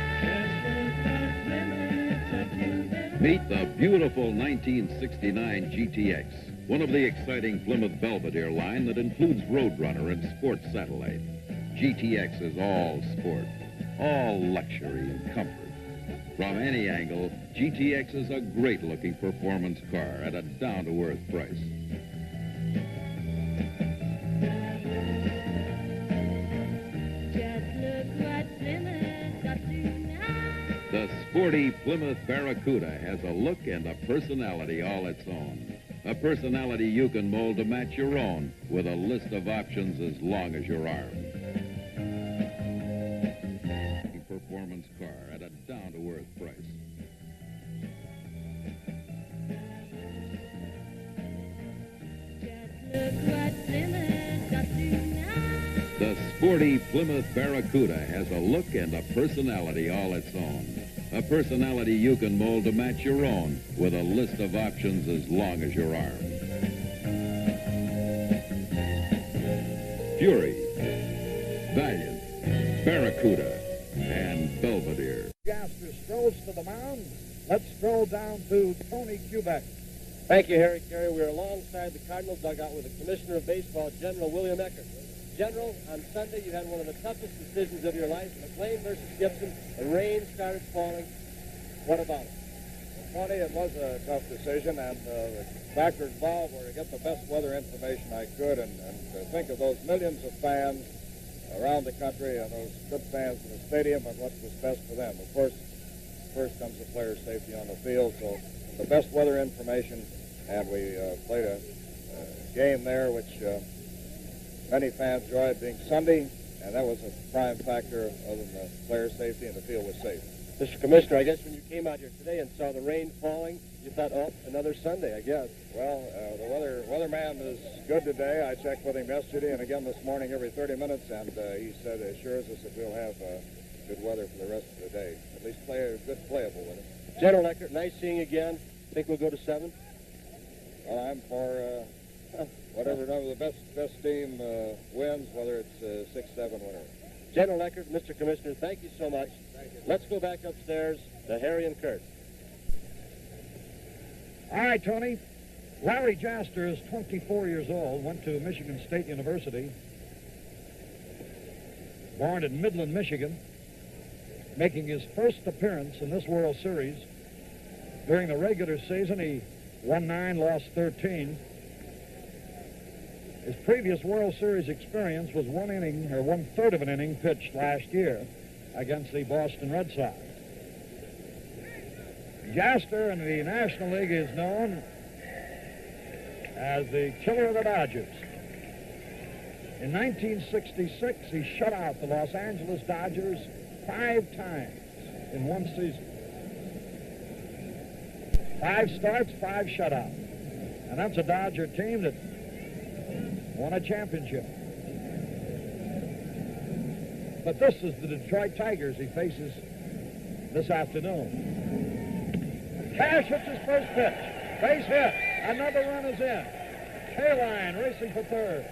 Meet the beautiful 1969 GTX, one of the exciting Plymouth Belvedere line that includes Roadrunner and Sports Satellite. GTX is all sport, all luxury and comfort. From any angle, GTX is a great-looking performance car at a down-to-earth price. The sporty Plymouth Barracuda has a look and a personality all its own. A personality you can mold to match your own with a list of options as long as your arm. Performance car at a down-to-earth price. The sporty Plymouth Barracuda has a look and a personality all its own. A personality you can mold to match your own with a list of options as long as your arm. Fury, Valiant, Barracuda, and Belvedere. Gaster strolls to the mound. Let's stroll down to Tony Kubek. Thank you, Harry Carey. We're alongside the Cardinal dugout with the Commissioner of Baseball, General William Eckert. General, on Sunday you had one of the toughest decisions of your life, McLean versus Gibson. The rain started falling. What about it? Tony, it was a tough decision, and the factor involved were to get the best weather information I could and to think of those millions of fans around the country and those good fans in the stadium and what was best for them. Of course, first comes the player safety on the field, so the best weather information, and we played a game there which many fans enjoyed, being Sunday, and that was a prime factor other than the player safety, and the field was safe. Mr. Commissioner, I guess when you came out here today and saw the rain falling, you thought, oh, another Sunday, I guess. Well, the weatherman is good today. I checked with him yesterday and again this morning every 30 minutes, and he said, assures us that we'll have good weather for the rest of the day. At least good playable weather. General Eckert, nice seeing you again. Think we'll go to 7? Well, I'm for whatever number the best team wins, whether it's 6-7, whatever. General Eckert, Mr. Commissioner, thank you so much. Let's go back upstairs to Harry and Kurt. All right, Tony. Larry Jaster is 24 years old, went to Michigan State University, born in Midland, Michigan, making his first appearance in this World Series. During the regular season, he won 9, lost 13. His previous World Series experience was 1 inning, or 1/3 of an inning, pitched last year against the Boston Red Sox. Jaster in the National League is known as the killer of the Dodgers. In 1966, he shut out the Los Angeles Dodgers 5 times in one season. 5 starts, 5 shutouts. And that's a Dodger team that won a championship. But this is the Detroit Tigers he faces this afternoon. Cash hits his first pitch. Base hit. Another run is in. K-Line racing for third.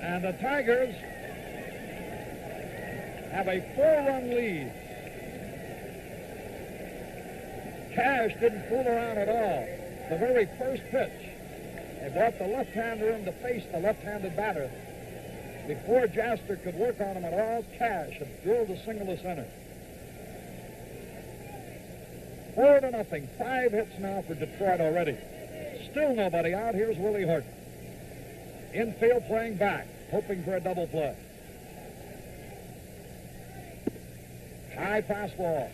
And the Tigers have a 4-run lead. Cash didn't fool around at all. The very first pitch, they brought the left-hander in to face the left-handed batter. Before Jaster could work on him at all, Cash had drilled a single to center. 4-0. 5 hits now for Detroit already. Still nobody out. Here's Willie Horton. Infield playing back, hoping for a double play. High fastball.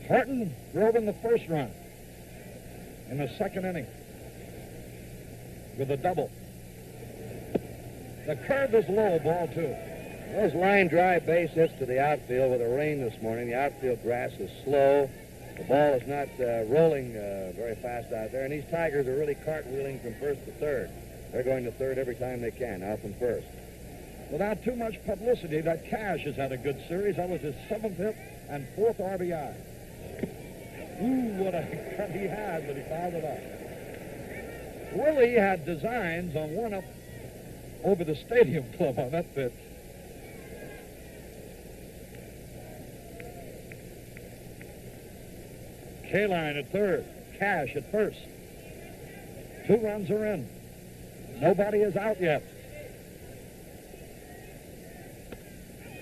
Horton drove in the first run in the second inning with a double. The curve is low, ball 2. Those line drive base hits to the outfield with the rain this morning. The outfield grass is slow. The ball is not rolling very fast out there. And these Tigers are really cartwheeling from first to third. They're going to third every time they can, out from first. Without too much publicity, that Cash has had a good series. That was his 7th hit and 4th RBI. Ooh, what a cut he had, but he fouled it off. Willie had designs on one up over the Stadium Club on that pitch. K-Line at third. Cash at first. 2 runs are in. Nobody is out yet.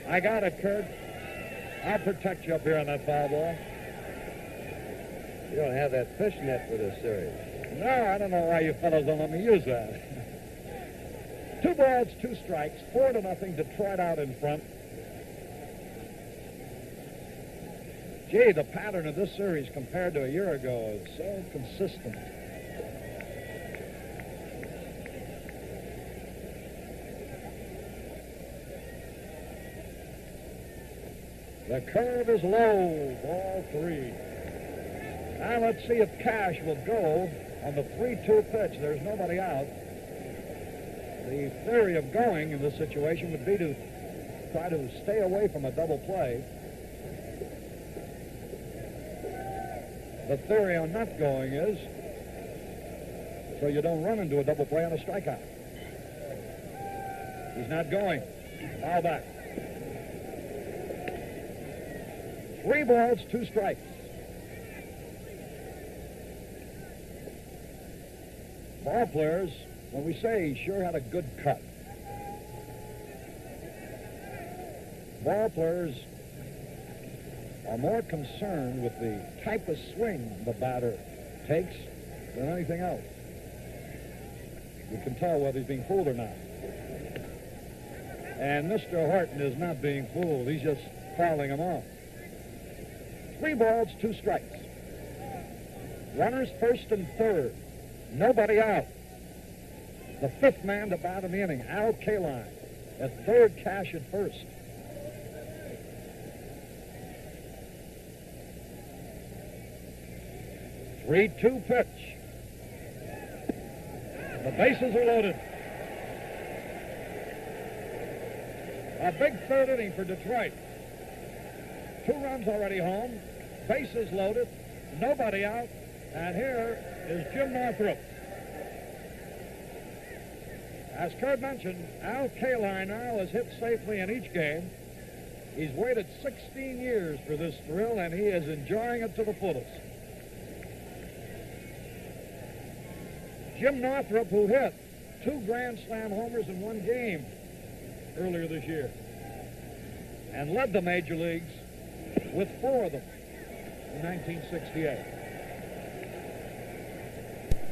I got it, Kurt. I'll protect you up here on that foul ball. You don't have that fish net for this series. No, I don't know why you fellows don't let me use that. 2 balls, 2 strikes, 4-0, Detroit out in front. Gee, the pattern of this series compared to a year ago is so consistent. The curve is low, ball 3. Now let's see if Cash will go on the 3-2 pitch. There's nobody out. The theory of going in this situation would be to try to stay away from a double play. The theory on not going is so you don't run into a double play on a strikeout. He's not going. Foul back. 3 balls, 2 strikes. Ball players, when we say he sure had a good cut, ball players are more concerned with the type of swing the batter takes than anything else. You can tell whether he's being fooled or not. And Mr. Horton is not being fooled. He's just fouling him off. 3 balls, 2 strikes. Runners first and third. Nobody out. The 5th man to bat in the inning, Al Kaline. At third, Cash at first. Three-two pitch. The bases are loaded. A big third inning for Detroit. 2 runs already home. Bases loaded. Nobody out. And here is Jim Northrup. As Kurt mentioned, Al Kaline now has hit safely in each game. He's waited 16 years for this thrill, and he is enjoying it to the fullest. Jim Northrup, who hit 2 Grand Slam homers in 1 game earlier this year, and led the major leagues with 4 of them in 1968.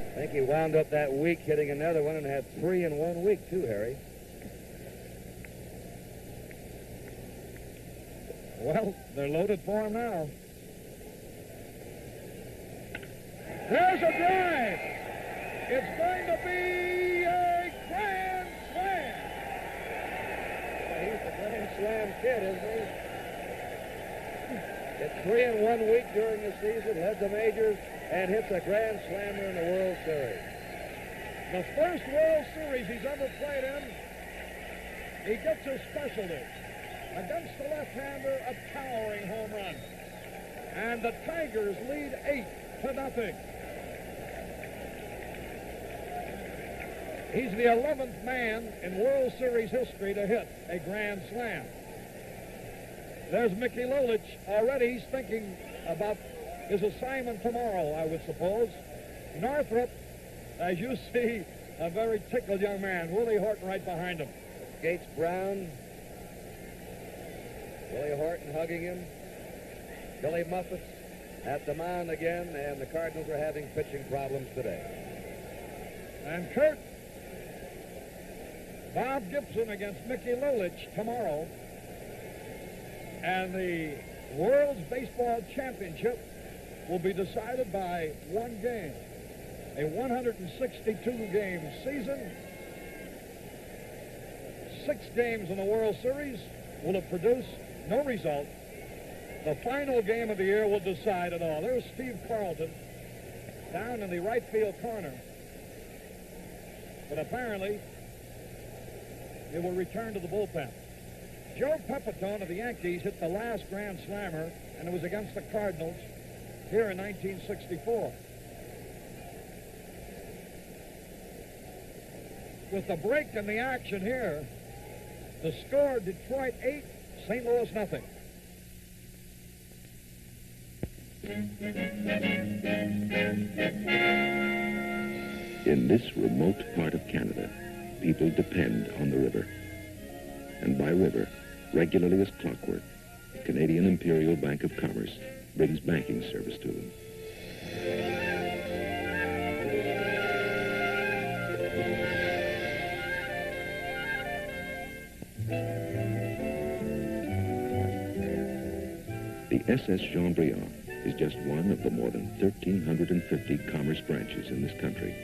I think he wound up that week hitting another one and had 3 in 1 week, too, Harry. Well, they're loaded for him now. There's a drive. It's going to be a grand slam. He's the Grand Slam kid, isn't he? Hit 3 in 1 week during the season, led the majors, and hits a Grand Slammer in the World Series. The first World Series he's ever played in, he gets his specialty. Against the left-hander, a towering home run. And the Tigers lead 8-0. He's the 11th man in World Series history to hit a Grand Slam. There's Mickey Lolich. Already he's thinking about his assignment tomorrow, I would suppose. Northrup, as you see, a very tickled young man. Willie Horton right behind him. Gates Brown. Willie Horton hugging him. Billy Muffet at the mound again, and the Cardinals are having pitching problems today. And Kurt, Bob Gibson against Mickey Lolich tomorrow. And the World's Baseball Championship will be decided by 1 game. A 162-game season. 6 games in the World Series will have produced no result. The final game of the year will decide it all. There's Steve Carlton down in the right field corner. But apparently, it will return to the bullpen. Joe Pepitone of the Yankees hit the last Grand Slammer, and it was against the Cardinals here in 1964. With the break in the action here, the score, Detroit 8, St. Louis nothing. In this remote part of Canada, people depend on the river. And by river, regularly as clockwork, Canadian Imperial Bank of Commerce brings banking service to them. The SS Jean-Briand is just one of the more than 1,350 commerce branches in this country.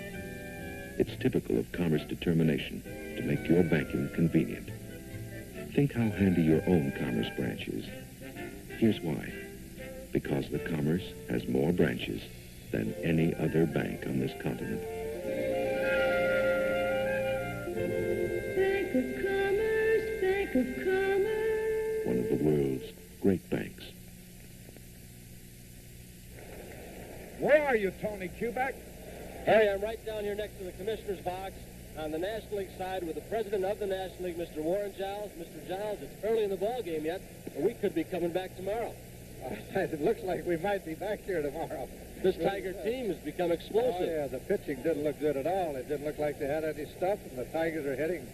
It's typical of commerce determination to make your banking convenient. Think how handy your own commerce branch is. Here's why. Because the commerce has more branches than any other bank on this continent. Bank of Commerce, Bank of Commerce. One of the world's great banks. Where are you, Tony Kubek? Harry, I'm right down here next to the commissioner's box on the National League side with the president of the National League, Mr. Warren Giles. Mr. Giles, it's early in the ball game yet, but we could be coming back tomorrow. It looks like we might be back here tomorrow. This Tiger team has become explosive. Oh, yeah, the pitching didn't look good at all. It didn't look like they had any stuff, and the Tigers are hitting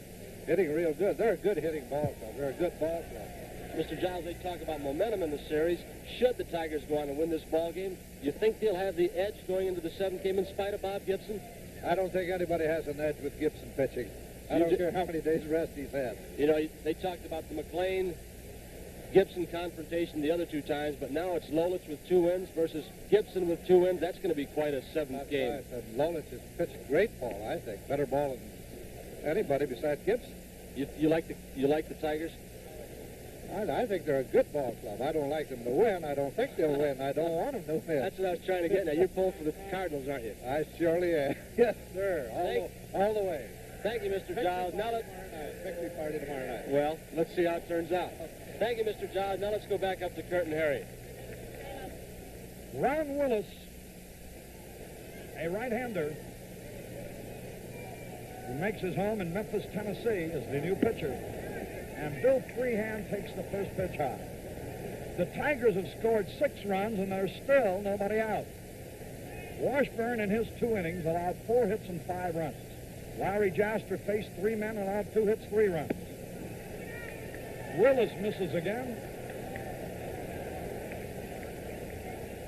real good. They're a good hitting ball club. They're a good ball club. Mr. Giles, they talk about momentum in the series. Should the Tigers go on and win this ball game, you think they'll have the edge going into the seventh game in spite of Bob Gibson? I don't think anybody has an edge with Gibson pitching. I don't care how many days rest he's had. You know, they talked about the McLean-Gibson confrontation the other two times, but now it's Lolich with 2 wins versus Gibson with 2 wins. That's going to be quite a seventh game. Right. And Lolich has pitched great ball, I think. Better ball than anybody besides Gibson. You like the Tigers? I think they're a good ball club. I don't like them to win. I don't think they'll win. I don't want them to win. That's what I was trying to get at. You're pulling for the Cardinals, aren't you? I surely am. Yes, sir. All the way. Thank you, Mr. Giles. Now Victory party tomorrow night. Well, let's see how it turns out. Thank you, Mr. Giles. Now let's go back up to Kurt and Harry. Ron Willis, a right-hander, who makes his home in Memphis, Tennessee, is the new pitcher. And Bill Freehand takes the first pitch high. The Tigers have scored 6 runs, and there's still nobody out. Washburn, in his 2 innings, allowed 4 hits and 5 runs. Larry Jasper faced 3 men and allowed 2 hits, 3 runs. Willis misses again.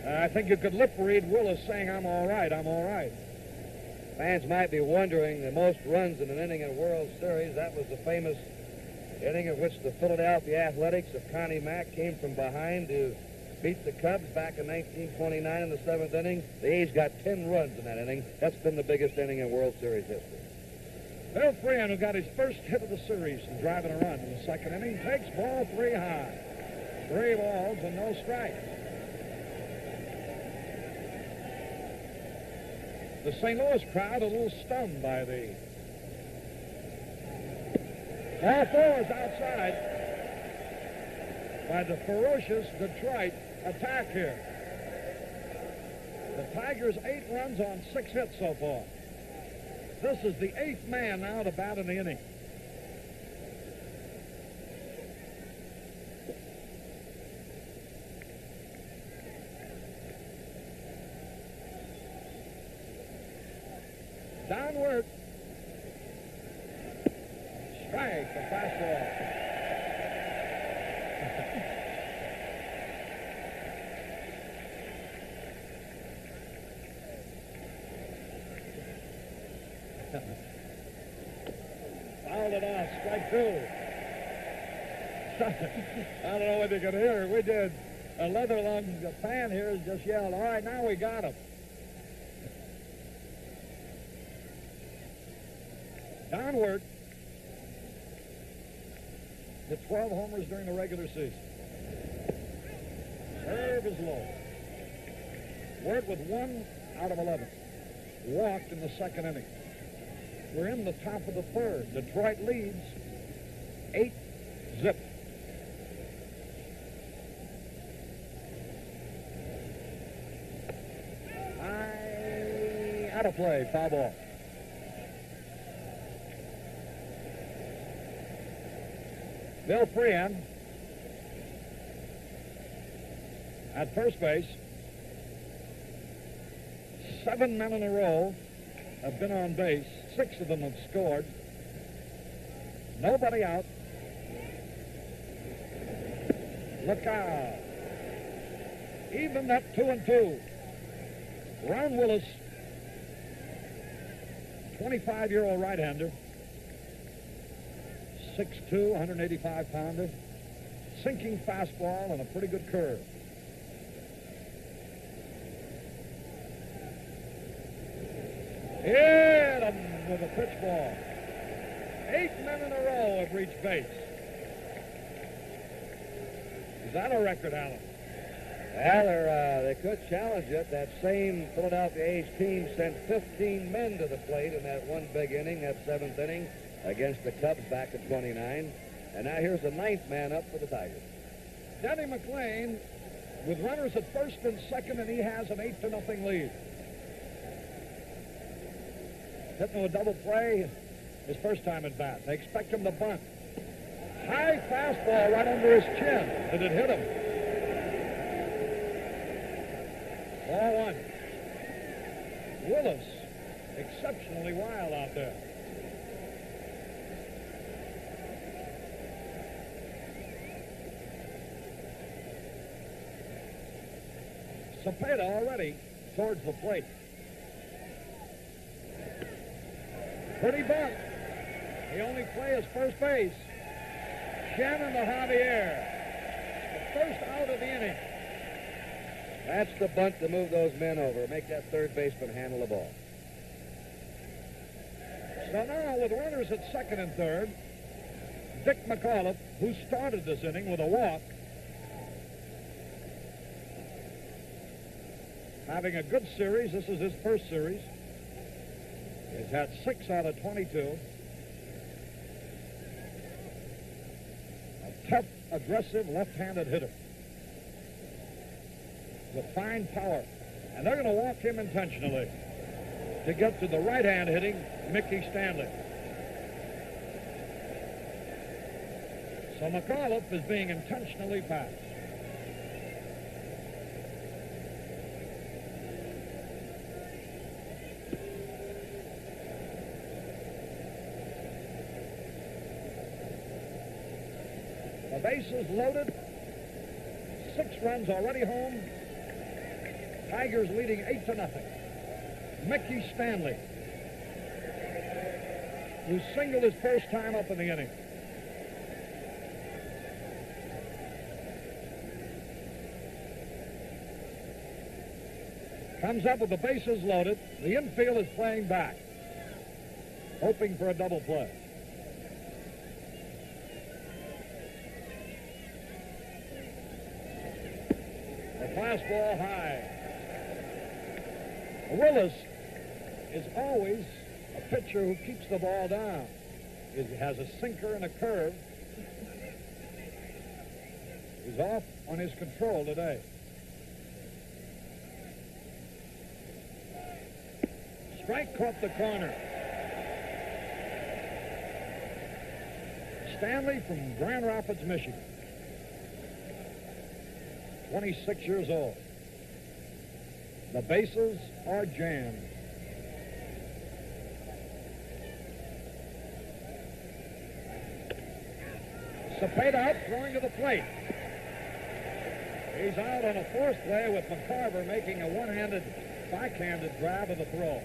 I think you could lip read Willis saying, I'm all right, I'm all right. Fans might be wondering, the most runs in an inning in a World Series, that was the famous inning in which the Philadelphia Athletics of Connie Mack came from behind to beat the Cubs back in 1929 in the 7th inning. The A's got 10 runs in that inning. That's been the biggest inning in World Series history. Bill Freehan, who got his first hit of the series from driving a run in the 2nd inning, takes ball 3 high. 3 balls and no strikes. The St. Louis crowd a little stunned by the all 4s outside by the ferocious Detroit attack here. The Tigers 8 runs on 6 hits so far. This is the 8th man now to bat in the inning. Downward. Strike, the fastball. Fouled it off, strike 2. I don't know what you could hear. We did. A leather-lung fan here has just yelled, all right, now we got him. Downward. The 12 homers during the regular season. Curve is low. Word with 1 out of 11. Walked in the 2nd inning. We're in the top of the 3rd. Detroit leads 8-0. Out of play, foul ball. Bill Freehan at first base. 7 men in a row have been on base. 6 of them have scored. Nobody out. Look out. Even at 2-2. Ron Willis, 25-year-old right-hander. 6'2", 185-pounder, sinking fastball and a pretty good curve. Hit him with a pitch ball. 8 men in a row have reached base. Is that a record, Alan? Well, they could challenge it. That same Philadelphia A's team sent 15 men to the plate in that one big inning, that 7th inning, against the Cubs back in 29. And now here's the 9th man up for the Tigers. Denny McLain with runners at first and second, and he has an 8-0 lead. Hitting a double play his first time at bat. They expect him to bunt. High fastball right under his chin. Did it hit him? Willis, exceptionally wild out there. Cepeda already towards the plate. Pretty bunt. The only play is first base. Shannon to Javier. The first out of the inning. That's the bunt to move those men over, make that third baseman handle the ball. So now with runners at second and third, Dick McAuliffe, who started this inning with a walk, having a good series. This is his first series. He's had 6 out of 22. A tough, aggressive, left-handed hitter with fine power. And they're going to walk him intentionally to get to the right-hand hitting Mickey Stanley. So McAuliffe is being intentionally passed. The bases loaded. 6 runs already home. Tigers leading 8-0. Mickey Stanley, who singled his first time up in the inning. Comes up with the bases loaded. The infield is playing back, hoping for a double play. The fastball high. Willis is always a pitcher who keeps the ball down. He has a sinker and a curve. He's off on his control today. Strike caught the corner. Stanley from Grand Rapids, Michigan. 26 years old. The bases are jammed. Cepeda up, throwing to the plate. He's out on a fourth play with McCarver making a one-handed, backhanded grab of the throw.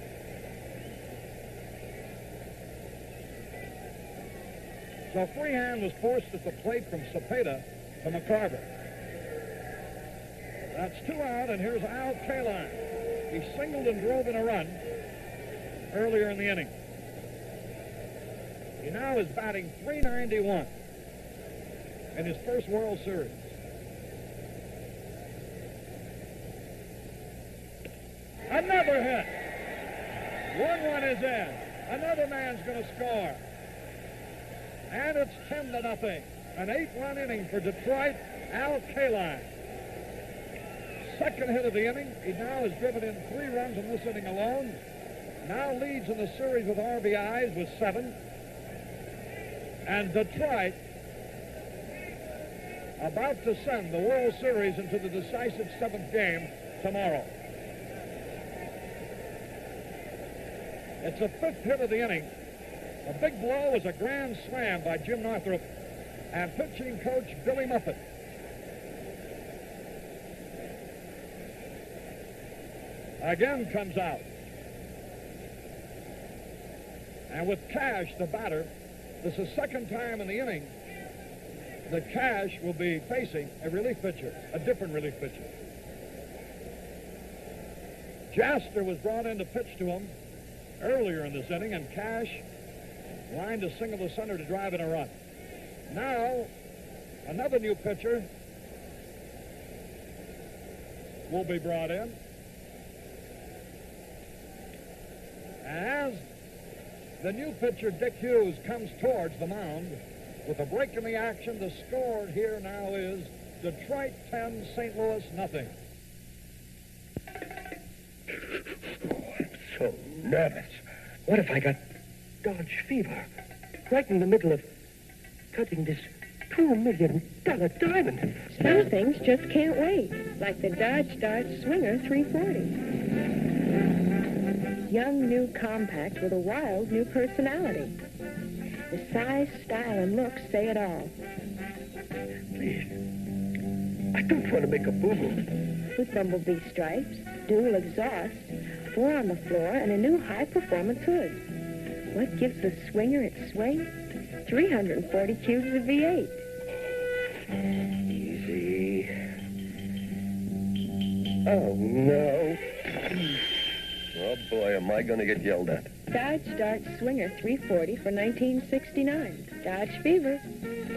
So Freehand was forced at the plate from Cepeda to McCarver. That's 2 out, and here's Al Kaline. He singled and drove in a run earlier in the inning. He now is batting .391 in his first World Series. Another hit. 1 is in. Another man's going to score. And it's 10-0. An 8-run inning for Detroit, Al Kaline. Second hit of the inning. He now has driven in 3 runs in this inning alone. Now leads in the series with RBIs with 7. And Detroit about to send the World Series into the decisive 7th game tomorrow. It's the 5th hit of the inning. A big blow was a grand slam by Jim Northrup and pitching coach Billy Muffet. Again comes out. And with Cash, the batter, this is the second time in the inning that Cash will be facing a relief pitcher, a different relief pitcher. Jaster was brought in to pitch to him earlier in this inning, and Cash lined a single to center to drive in a run. Now, another new pitcher will be brought in. As the new pitcher, Dick Hughes, comes towards the mound with a break in the action, the score here now is Detroit 10, St. Louis nothing. Oh, I'm so nervous. What if I got Dodge fever? Right in the middle of cutting this $2 million diamond. Some things just can't wait, like the Dodge Dart Swinger 340. young, new compact with a wild, new personality. The size, style, and looks say it all. Please, I don't want to make a boo-boo. With bumblebee stripes, dual exhaust, 4 on the floor, and a new high-performance hood. What gives the Swinger its swing? 340 cubes of V8. Easy. Oh, no. Oh, boy, am I going to get yelled at. Dodge Dart Swinger 340 for 1969. Dodge Fever.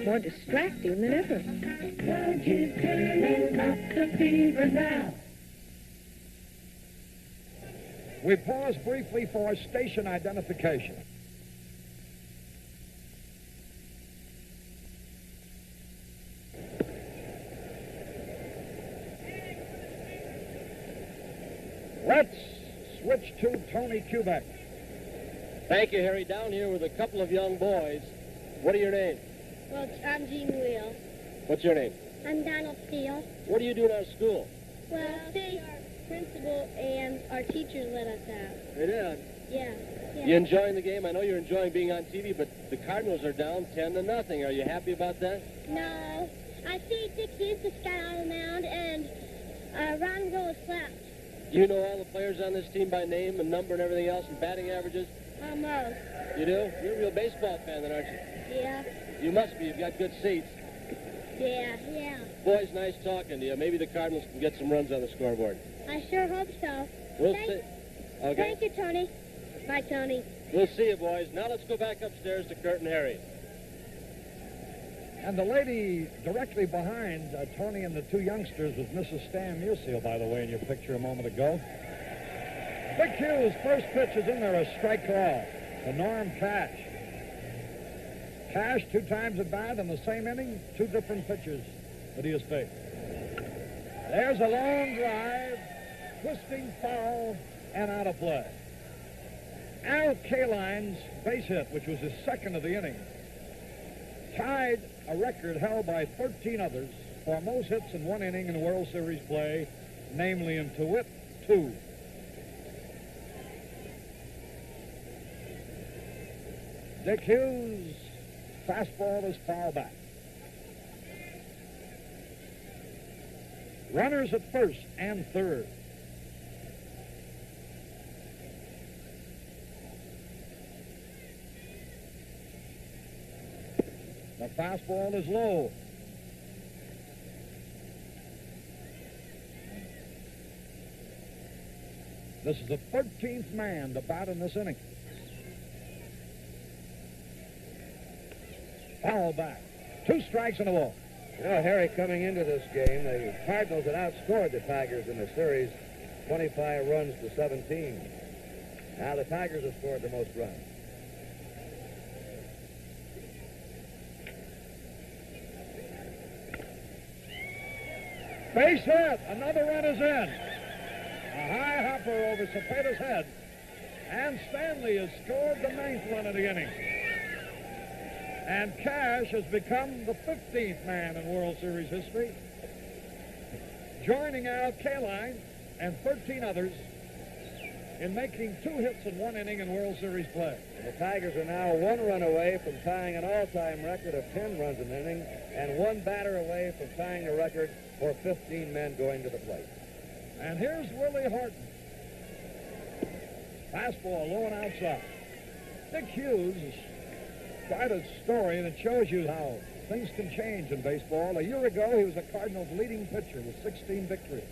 More distracting than ever. Dodge is turning up the fever now. We pause briefly for station identification. Let's switch to Tony Kubek. Thank you, Harry. Down here with a couple of young boys. What are your names? Well, I'm Jean Wheel. What's your name? I'm Donald Steele. What do you do in our school? Well, see, our principal and our teachers let us out. They did. Yeah. You enjoying the game? I know you're enjoying being on TV, but the Cardinals are down 10-0. Are you happy about that? No. I see Dick Hughes just got on the mound, and Ron Rose left. Do you know all the players on this team by name and number and everything else and batting averages? Almost. You do? You're a real baseball fan then, aren't you? Yeah. You must be. You've got good seats. Yeah. Boys, nice talking to you. Maybe the Cardinals can get some runs on the scoreboard. I sure hope so. We'll see. Okay. Thank you, Tony. Bye, Tony. We'll see you, boys. Now let's go back upstairs to Kurt and Harry. And the lady directly behind Tony and the two youngsters was Mrs. Stan Musial, by the way, in your picture a moment ago. Big Hughes' first pitch is in there, a strike call to Norm Cash. Cash 2 times at bat in the same inning, 2 different pitches that he has faced. There's a long drive, twisting foul, and out of play. Al Kaline's base hit, which was his second of the inning, tied a record held by 13 others for most hits in one inning in World Series play, namely in to wit 2. Dick Hughes' fastball is foul back. Runners at first and third. The fastball is low. This is the 13th man to bat in this inning. Foul back. 2 strikes and a ball. You know, Harry, coming into this game, the Cardinals had outscored the Tigers in the series 25 runs to 17. Now the Tigers have scored the most runs. Base hit. Another run is in. A high hopper over Cepeda's head. And Stanley has scored the 9th run of the inning. And Cash has become the 15th man in World Series history, joining Al Kaline and 13 others in making 2 hits in one inning in World Series play. The Tigers are now 1 run away from tying an all-time record of 10 runs an inning and 1 batter away from tying the record for 15 men going to the plate. And here's Willie Horton. Fastball low and outside. Dick Hughes is quite a story, and it shows you how things can change in baseball. A year ago, he was the Cardinals' leading pitcher with 16 victories.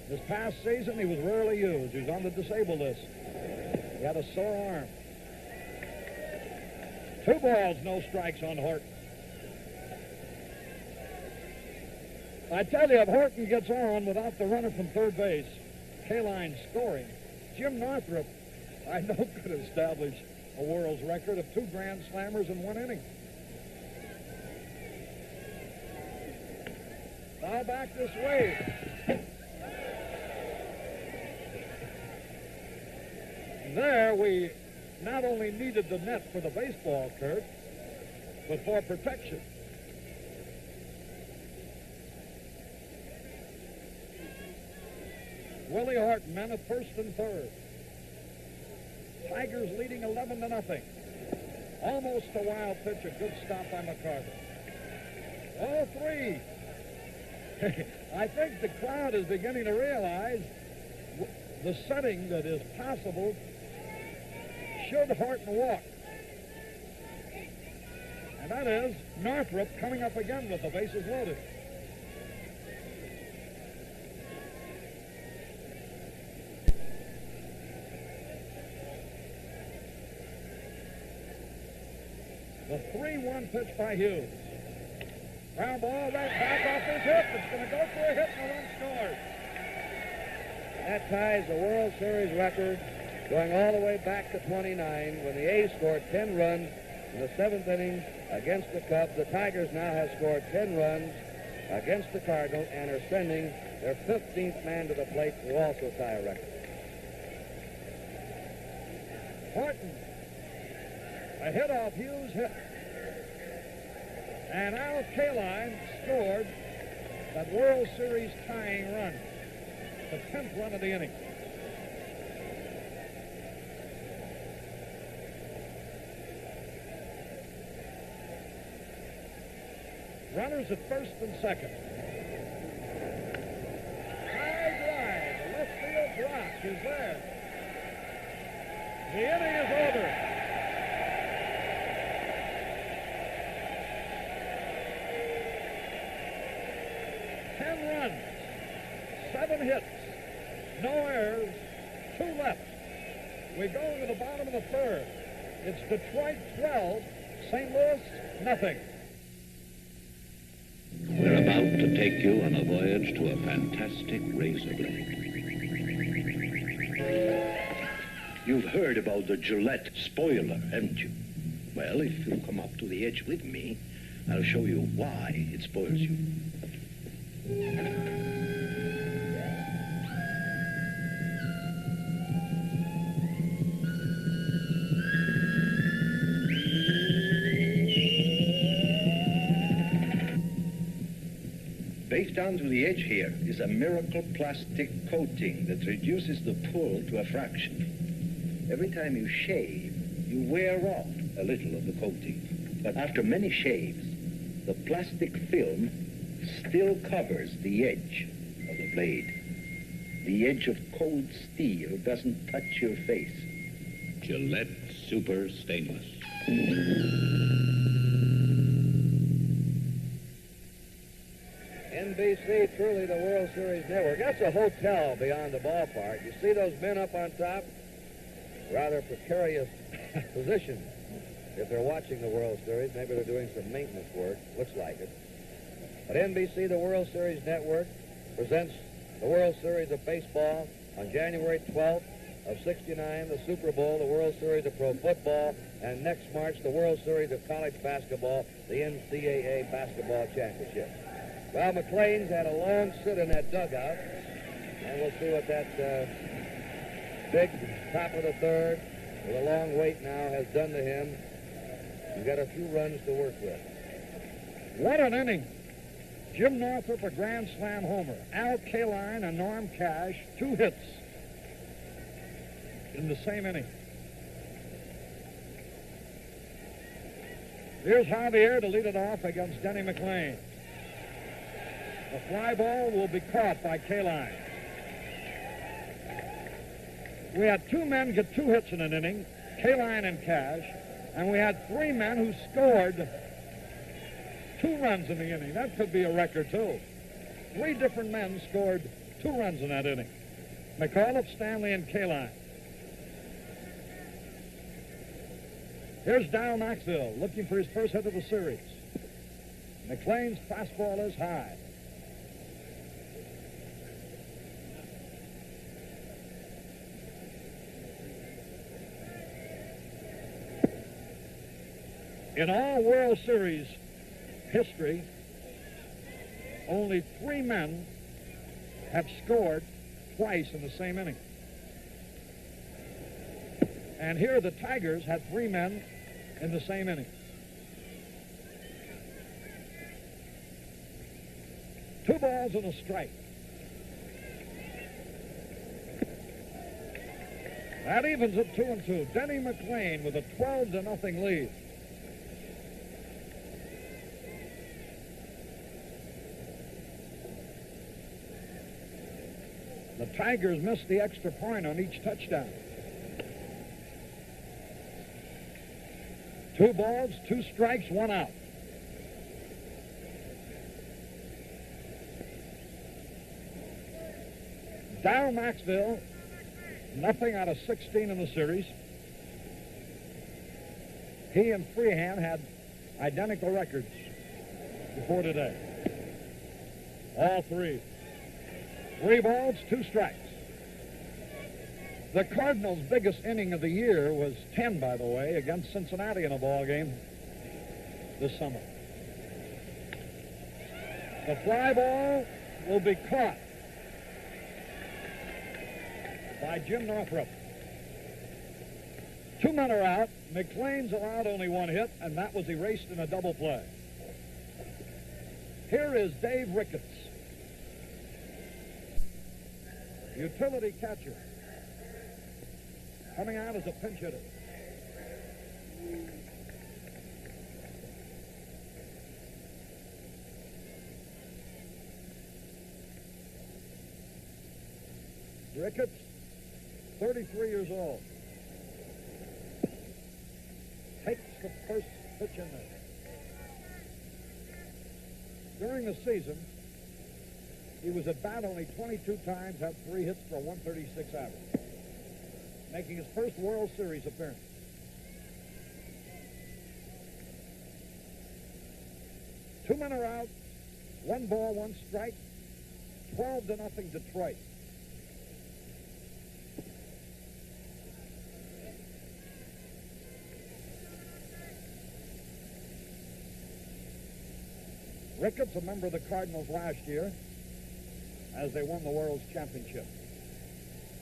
This past season, he was rarely used. He was on the disabled list. He had a sore arm. 2 balls, no strikes on Horton. I tell you, if Horton gets on without the runner from third base, Kaline scoring, Jim Northrup, I know, could establish a world's record of 2 grand slammers in one inning. Foul back this way. There, we not only needed the net for the baseball, Kurt, but for protection. Willie Horton, men at first and third. Tigers leading 11-0. Almost a wild pitch, a good stop by McCarthy. 0-3. I think the crowd is beginning to realize the setting that is possible should Horton walk. And that is Northrup coming up again with the bases loaded. The 3-1 pitch by Hughes. Ground ball right back off his hip. It's going to go for a hit and a run scores. That ties the World Series record going all the way back to 29 when the A's scored 10 runs in the 7th inning against the Cubs. The Tigers now have scored 10 runs against the Cardinals and are sending their 15th man to the plate to also tie a record. Horton, a hit off Hughes' hit. And Al Kaline scored that World Series tying run, the 10th run of the inning. Runners at first and second. High drive, the left field drop is there. The inning is over. Runs, 7 hits, no errors, 2 left. We go to the bottom of the 3rd. It's Detroit 12, St. Louis nothing. We're about to take you on a voyage to a fantastic razor blade. You've heard about the Gillette spoiler, haven't you? Well, if you'll come up to the edge with me, I'll show you why it spoils you. Baked onto the edge here is a miracle plastic coating that reduces the pull to a fraction. Every time you shave, you wear off a little of the coating. But after many shaves, the plastic film still covers the edge of the blade. The edge of cold steel doesn't touch your face. Gillette Super Stainless. NBC, truly the World Series network. That's a hotel beyond the ballpark. You see those men up on top? Rather precarious position. If they're watching the World Series, maybe they're doing some maintenance work. Looks like it. But NBC, the World Series network, presents the World Series of Baseball on January 12th of '69, the Super Bowl, the World Series of Pro Football, and next March, the World Series of College Basketball, the NCAA Basketball Championship. Well, McLean's had a long sit in that dugout, and we'll see what that big top of the 3rd, with a long wait now, has done to him. He's got a few runs to work with. What an inning. Jim Northrup, a grand slam homer. Al Kaline and Norm Cash, 2 hits in the same inning. Here's Javier to lead it off against Denny McLean. The fly ball will be caught by Kaline. We had 2 men get 2 hits in an inning, Kaline and Cash, and we had 3 men who scored 2 runs in the inning. That could be a record, too. 3 different men scored 2 runs in that inning. McAuliffe, Stanley, and Kaline. Here's Dow Knoxville looking for his first hit of the series. McLean's fastball is high. In all World Series history, only 3 men have scored twice in the same inning. And here the Tigers had 3 men in the same inning. 2 balls and a strike. That evens it 2-2. Denny McLean with a 12-0 lead. The Tigers missed the extra point on each touchdown. 2 balls, 2 strikes, 1 out. Darryl Maxville, nothing out of 16 in the series. He and Freehan had identical records before today. All 3. 3 balls, 2 strikes. The Cardinals' biggest inning of the year was 10, by the way, against Cincinnati in a ball game this summer. The fly ball will be caught by Jim Northrup. 2 men are out. McLean's allowed only 1 hit, and that was erased in a double play. Here is Dave Ricketts, utility catcher, coming out as a pinch hitter. Ricketts, 33 years old, takes the first pitch in there. During the season, he was at bat only 22 times, had 3 hits for a 136 average, making his first World Series appearance. Two men are out, 1 ball, 1 strike, 12-0 Detroit. Ricketts, a member of the Cardinals last year, as they won the World Championship,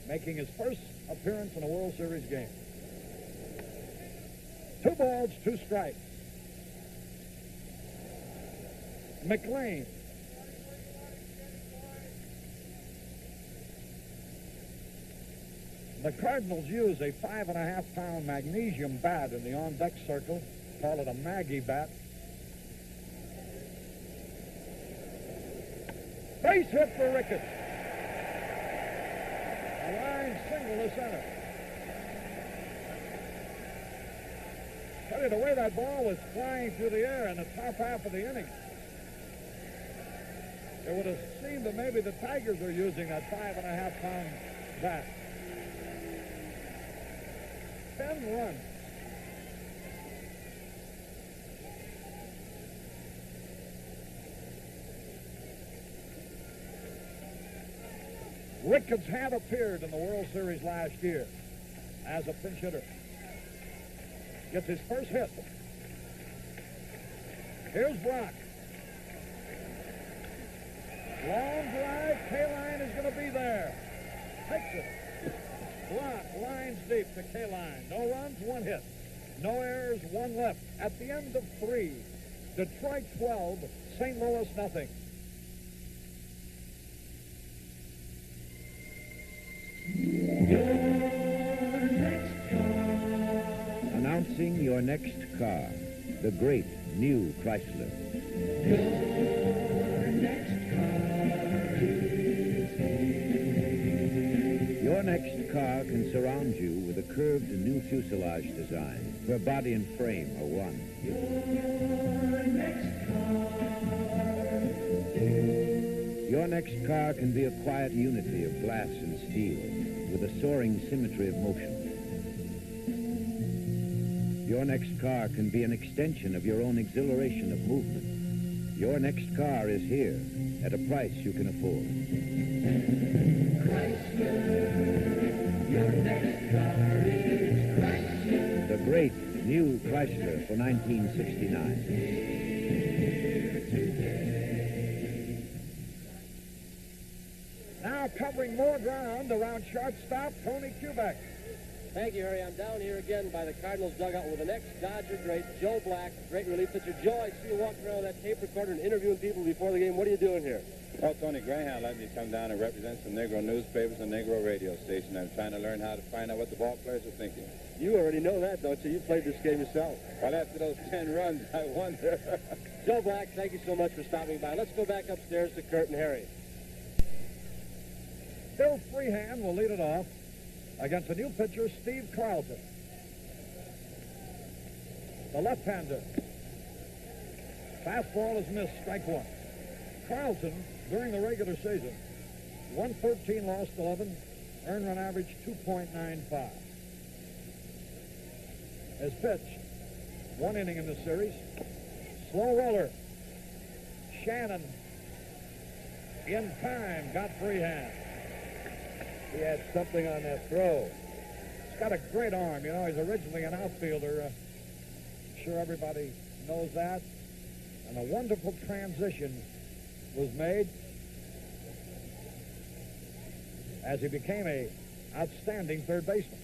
making his first appearance in a World Series game. 2 balls, 2 strikes. McLean. The Cardinals use a 5.5-pound magnesium bat in the on-deck circle, call it a Maggie bat. Base hit for Ricketts. A line single to center. Tell you, the way that ball was flying through the air in the top half of the inning, it would have seemed that maybe the Tigers are using that 5.5-pound bat. 10 runs. Ricketts had appeared in the World Series last year as a pinch hitter. Gets his first hit. Here's Brock. Long drive. K-line is going to be there. Takes it. Brock lines deep to K-line. No runs, 1 hit. No errors, 1 left. At the end of 3, Detroit 12, St. Louis nothing. Announcing your next car, the great new Chrysler. Your next car can surround you with a curved new fuselage design where body and frame are one. Your next car can be a quiet unity of glass and steel with a soaring symmetry of motion. Your next car can be an extension of your own exhilaration of movement. Your next car is here at a price you can afford. Chrysler, your next car is Chrysler. The great new Chrysler for 1969. Now covering more ground around shortstop, Tony Kubek. Thank you, Harry. I'm down here again by the Cardinals dugout with the next Dodger great, Joe Black, great relief pitcher. Joe, I see you walking around with that tape recorder and interviewing people before the game. What are you doing here? Well, Tony Greyhound let me come down and represent some Negro newspapers and Negro radio stations. I'm trying to learn how to find out what the ball players are thinking. You already know that, don't you? You played this game yourself. Well, after those 10 runs, I wonder. Joe Black, thank you so much for stopping by. Let's go back upstairs to Kurt and Harry. Bill Freehand will lead it off against a new pitcher, Steve Carlton. The left-hander. Fastball is missed, strike one. Carlton, during the regular season, 113, lost 11, earned run average 2.95. As pitched, one inning in the series. Slow roller. Shannon, in time, got Freehand. He had something on that throw. He's got a great arm. You know, he's originally an outfielder. I'm sure everybody knows that. And a wonderful transition was made as he became a outstanding third baseman.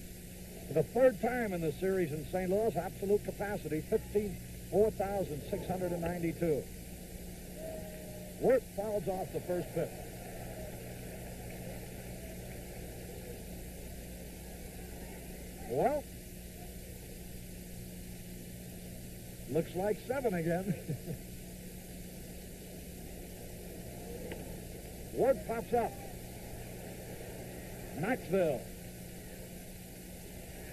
For the third time in the series in St. Louis, absolute capacity, 54,692. Wirt fouls off the first pitch. Well, looks like 7 again. Wirt pops up. Knoxville.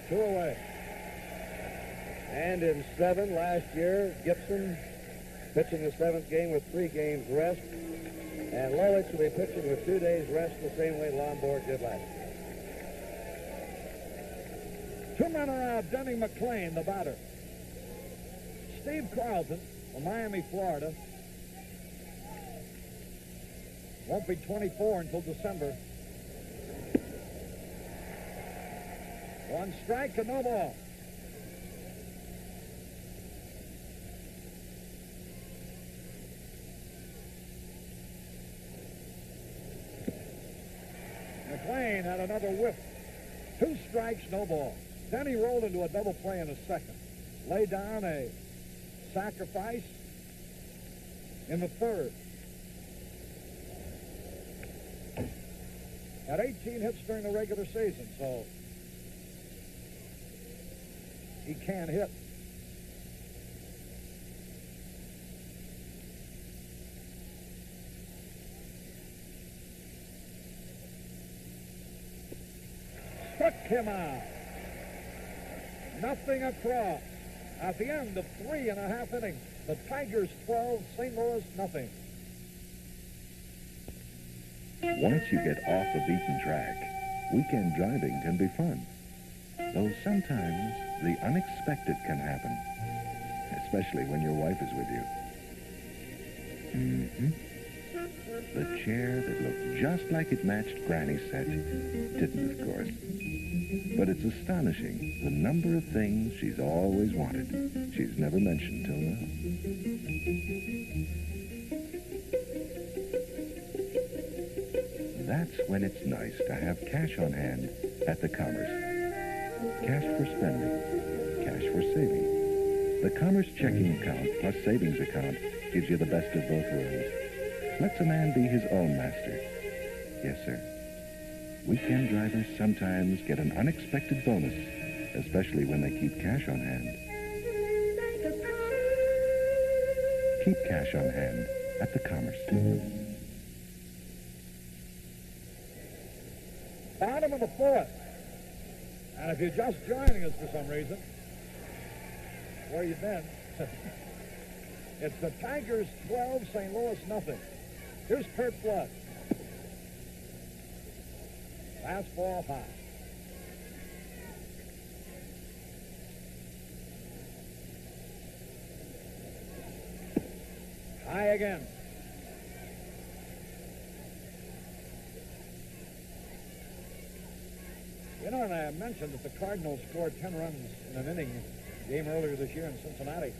2 away. And in 7 last year, Gibson pitching the 7th game with 3 games rest. And Lolich will be pitching with 2 days rest the same way Lombard did last year. 2 men are out. Denny McClain, the batter. Steve Carlton from Miami, Florida. Won't be 24 until December. 1 strike and no ball. McClain had another whiff. 2 strikes, no ball. Then he rolled into a double play in the second. Laid down a sacrifice in the third. Had 18 hits during the regular season, so he can hit. Struck him out. Nothing across. At the end of 3.5 innings, the Tigers 12, St. Louis nothing. Once you get off the beaten track, weekend driving can be fun. Though sometimes the unexpected can happen, especially when your wife is with you. The chair that looked just like it matched Granny's set didn't, of course. But it's astonishing the number of things she's always wanted. She's never mentioned till now. That's when it's nice to have cash on hand at the Commerce. Cash for spending, cash for saving. The Commerce checking account plus savings account gives you the best of both worlds. Lets a man be his own master. Yes, sir. Weekend drivers sometimes get an unexpected bonus, especially when they keep cash on hand. Keep cash on hand at the Commerce. Bottom of the 4th. And if you're just joining us for some reason, where you been? It's the Tigers 12, St. Louis nothing. Here's Curt Flood. Fastball high. High again. You know, and I mentioned that the Cardinals scored 10 runs in an inning game earlier this year in Cincinnati.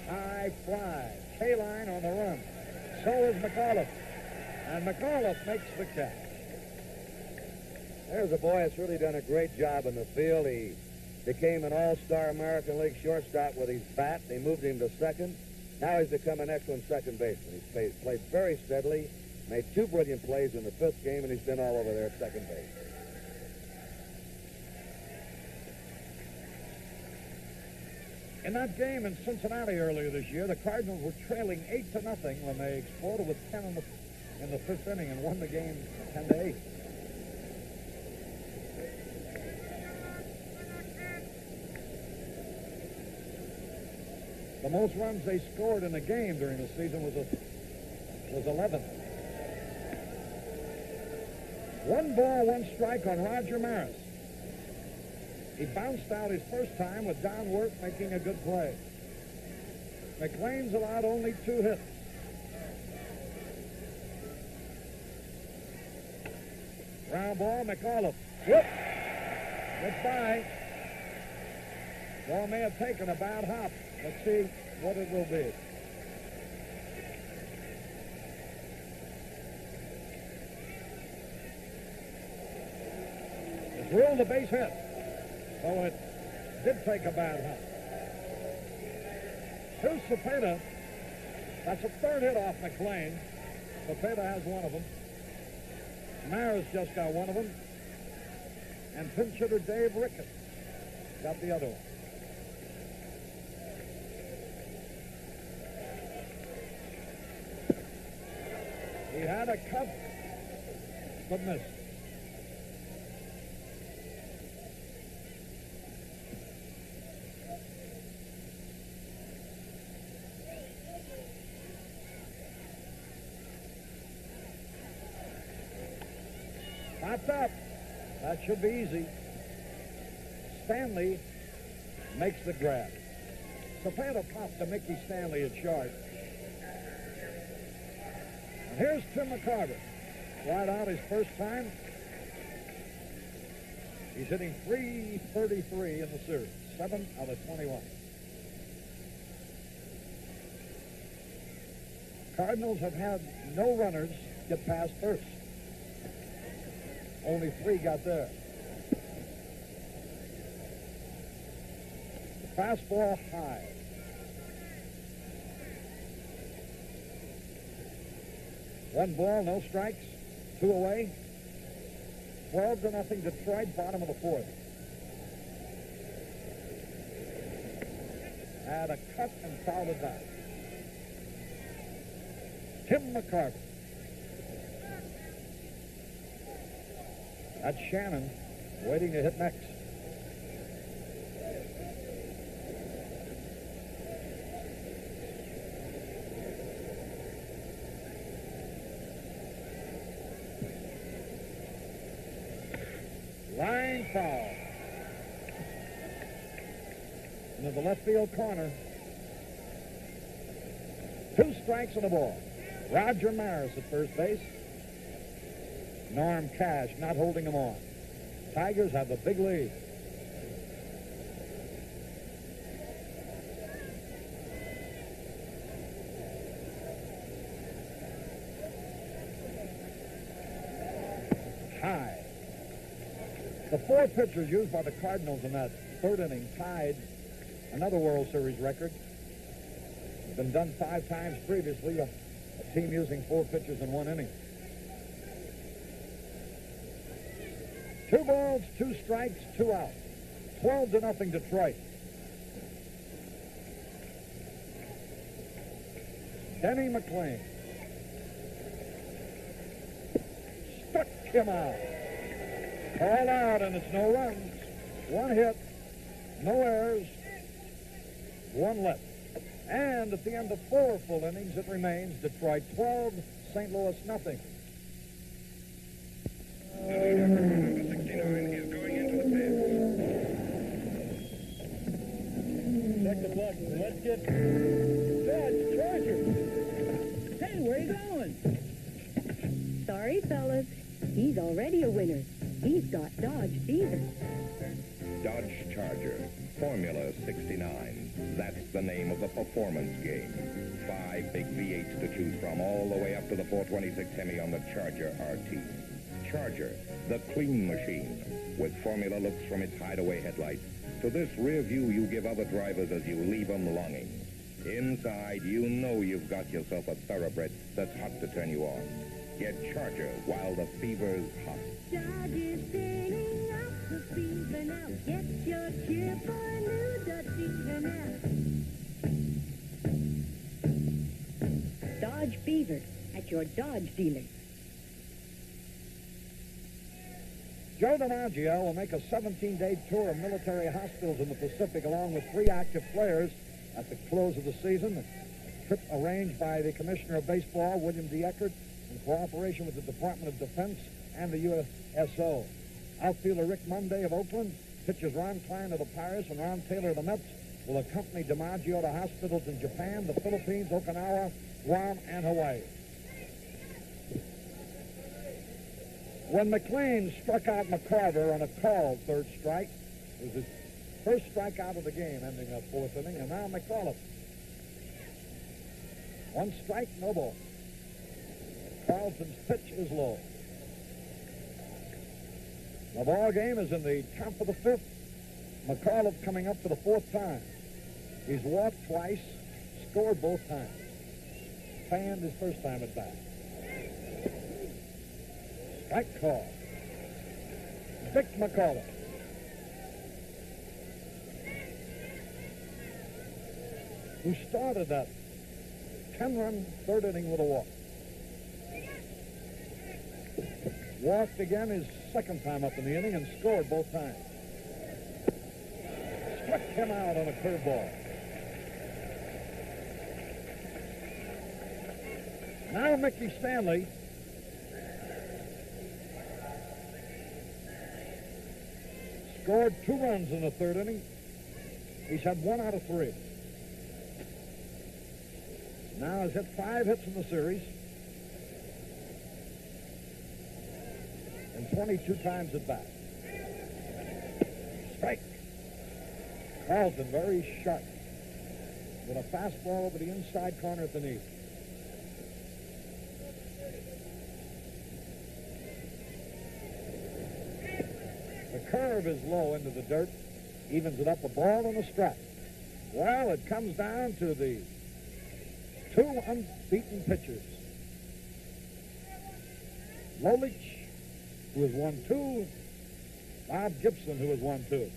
High fly. K-line on the run. So is McAuliffe. And McAuliffe makes the catch. There's a boy that's really done a great job in the field. He became an all-star American League shortstop with his bat. They moved him to second. Now he's become an excellent second baseman. He's played very steadily, made 2 brilliant plays in the 5th game, and he's been all over there at second base. In that game in Cincinnati earlier this year, the Cardinals were trailing 8-0 when they exploded with 10 in the 5th inning and won the game 10-8. The most runs they scored in a game during the season was 11. 1 ball, 1 strike on Roger Maris. He bounced out his first time with Don Wirt making a good play. McLean's allowed only 2 hits. Ground ball, McAuliffe. Whoop! Gets by. Ball may have taken a bad hop. Let's see what it will be. It's ruled a base hit. So it did take a bad hop. Here's Cepeda. That's a 3rd hit off McLean. Cepeda has 1 of them. Maris just got 1 of them. And pinch hitter Dave Ricketts got the other one. He had a cut, but missed. Popped up. That should be easy. Stanley makes the grab. Cepeda popped to Mickey Stanley at short. And here's Tim McCarver. Right out his first time. He's hitting .333 in the series. 7 out of 21. Cardinals have had no runners get past first. Only 3 got there. The fastball high. One ball, no strikes, 2 away. 12-0 Detroit, bottom of the 4th. Had a cut and fouled it back. Tim McCarver. That's Shannon waiting to hit next. Line foul. Into the left field corner. 2 strikes and a ball. Roger Maris at first base. Norm Cash not holding him on. Tigers have the big lead. High. The 4 pitchers used by the Cardinals in that 3rd inning tied another World Series record. It's been done 5 times previously, a team using 4 pitchers in 1 inning. 2 balls, 2 strikes, 2 outs. 12-0 Detroit. Denny McLean. Struck him out. All out, and it's no runs. 1 hit, no errors, 1 left. And at the end of 4 full innings, it remains Detroit 12, St. Louis nothing. Check the book. Let's get Dodge Charger. Hey, where you going? Sorry, fellas. He's already a winner. He's got Dodge fever. Dodge Charger, Formula 69. That's the name of the performance game. 5 big V8s to choose from, all the way up to the 426 Hemi on the Charger RT. Charger, the clean machine, with formula looks from its hideaway headlights to this rear view you give other drivers as you leave them longing. Inside, you know you've got yourself a thoroughbred that's hot to turn you on. Get Charger while the fever's hot. Charger's turning up the fever now. Get your cure for a new Dodge Fever now. Dodge Fever at your Dodge dealer. Joe DiMaggio will make a 17-day tour of military hospitals in the Pacific along with 3 active players at the close of the season. A trip arranged by the Commissioner of Baseball, William D. Eckert, in cooperation with the Department of Defense and the USO. Outfielder Rick Monday of Oakland, pitchers Ron Klein of the Pirates and Ron Taylor of the Mets will accompany DiMaggio to hospitals in Japan, the Philippines, Okinawa, Guam, and Hawaii. When McLean struck out McCarver on a called third strike, it was his first strikeout of the game, ending the 4th inning, and now McAuliffe. 1 strike, no ball. Carlson's pitch is low. The ball game is in the top of the 5th. McAuliffe coming up for the 4th time. He's walked twice, scored both times. Fanned his first time at bat. Strike call. Dick McAuliffe. Who started that 10-run 3rd inning with a walk. Walked again his 2nd time up in the inning and scored both times. Struck him out on a curveball. Now Mickey Stanley scored 2 runs in the 3rd inning. He's had 1 out of 3. Now has hit 5 hits in the series and 22 times at bat. Strike. Carlson very sharp with a fastball over the inside corner at the knee. The curve is low into the dirt, evens it up, a ball and a strike. Well, it comes down to the 2 unbeaten pitchers. Lolich, who has won 2, Bob Gibson, who has won 2.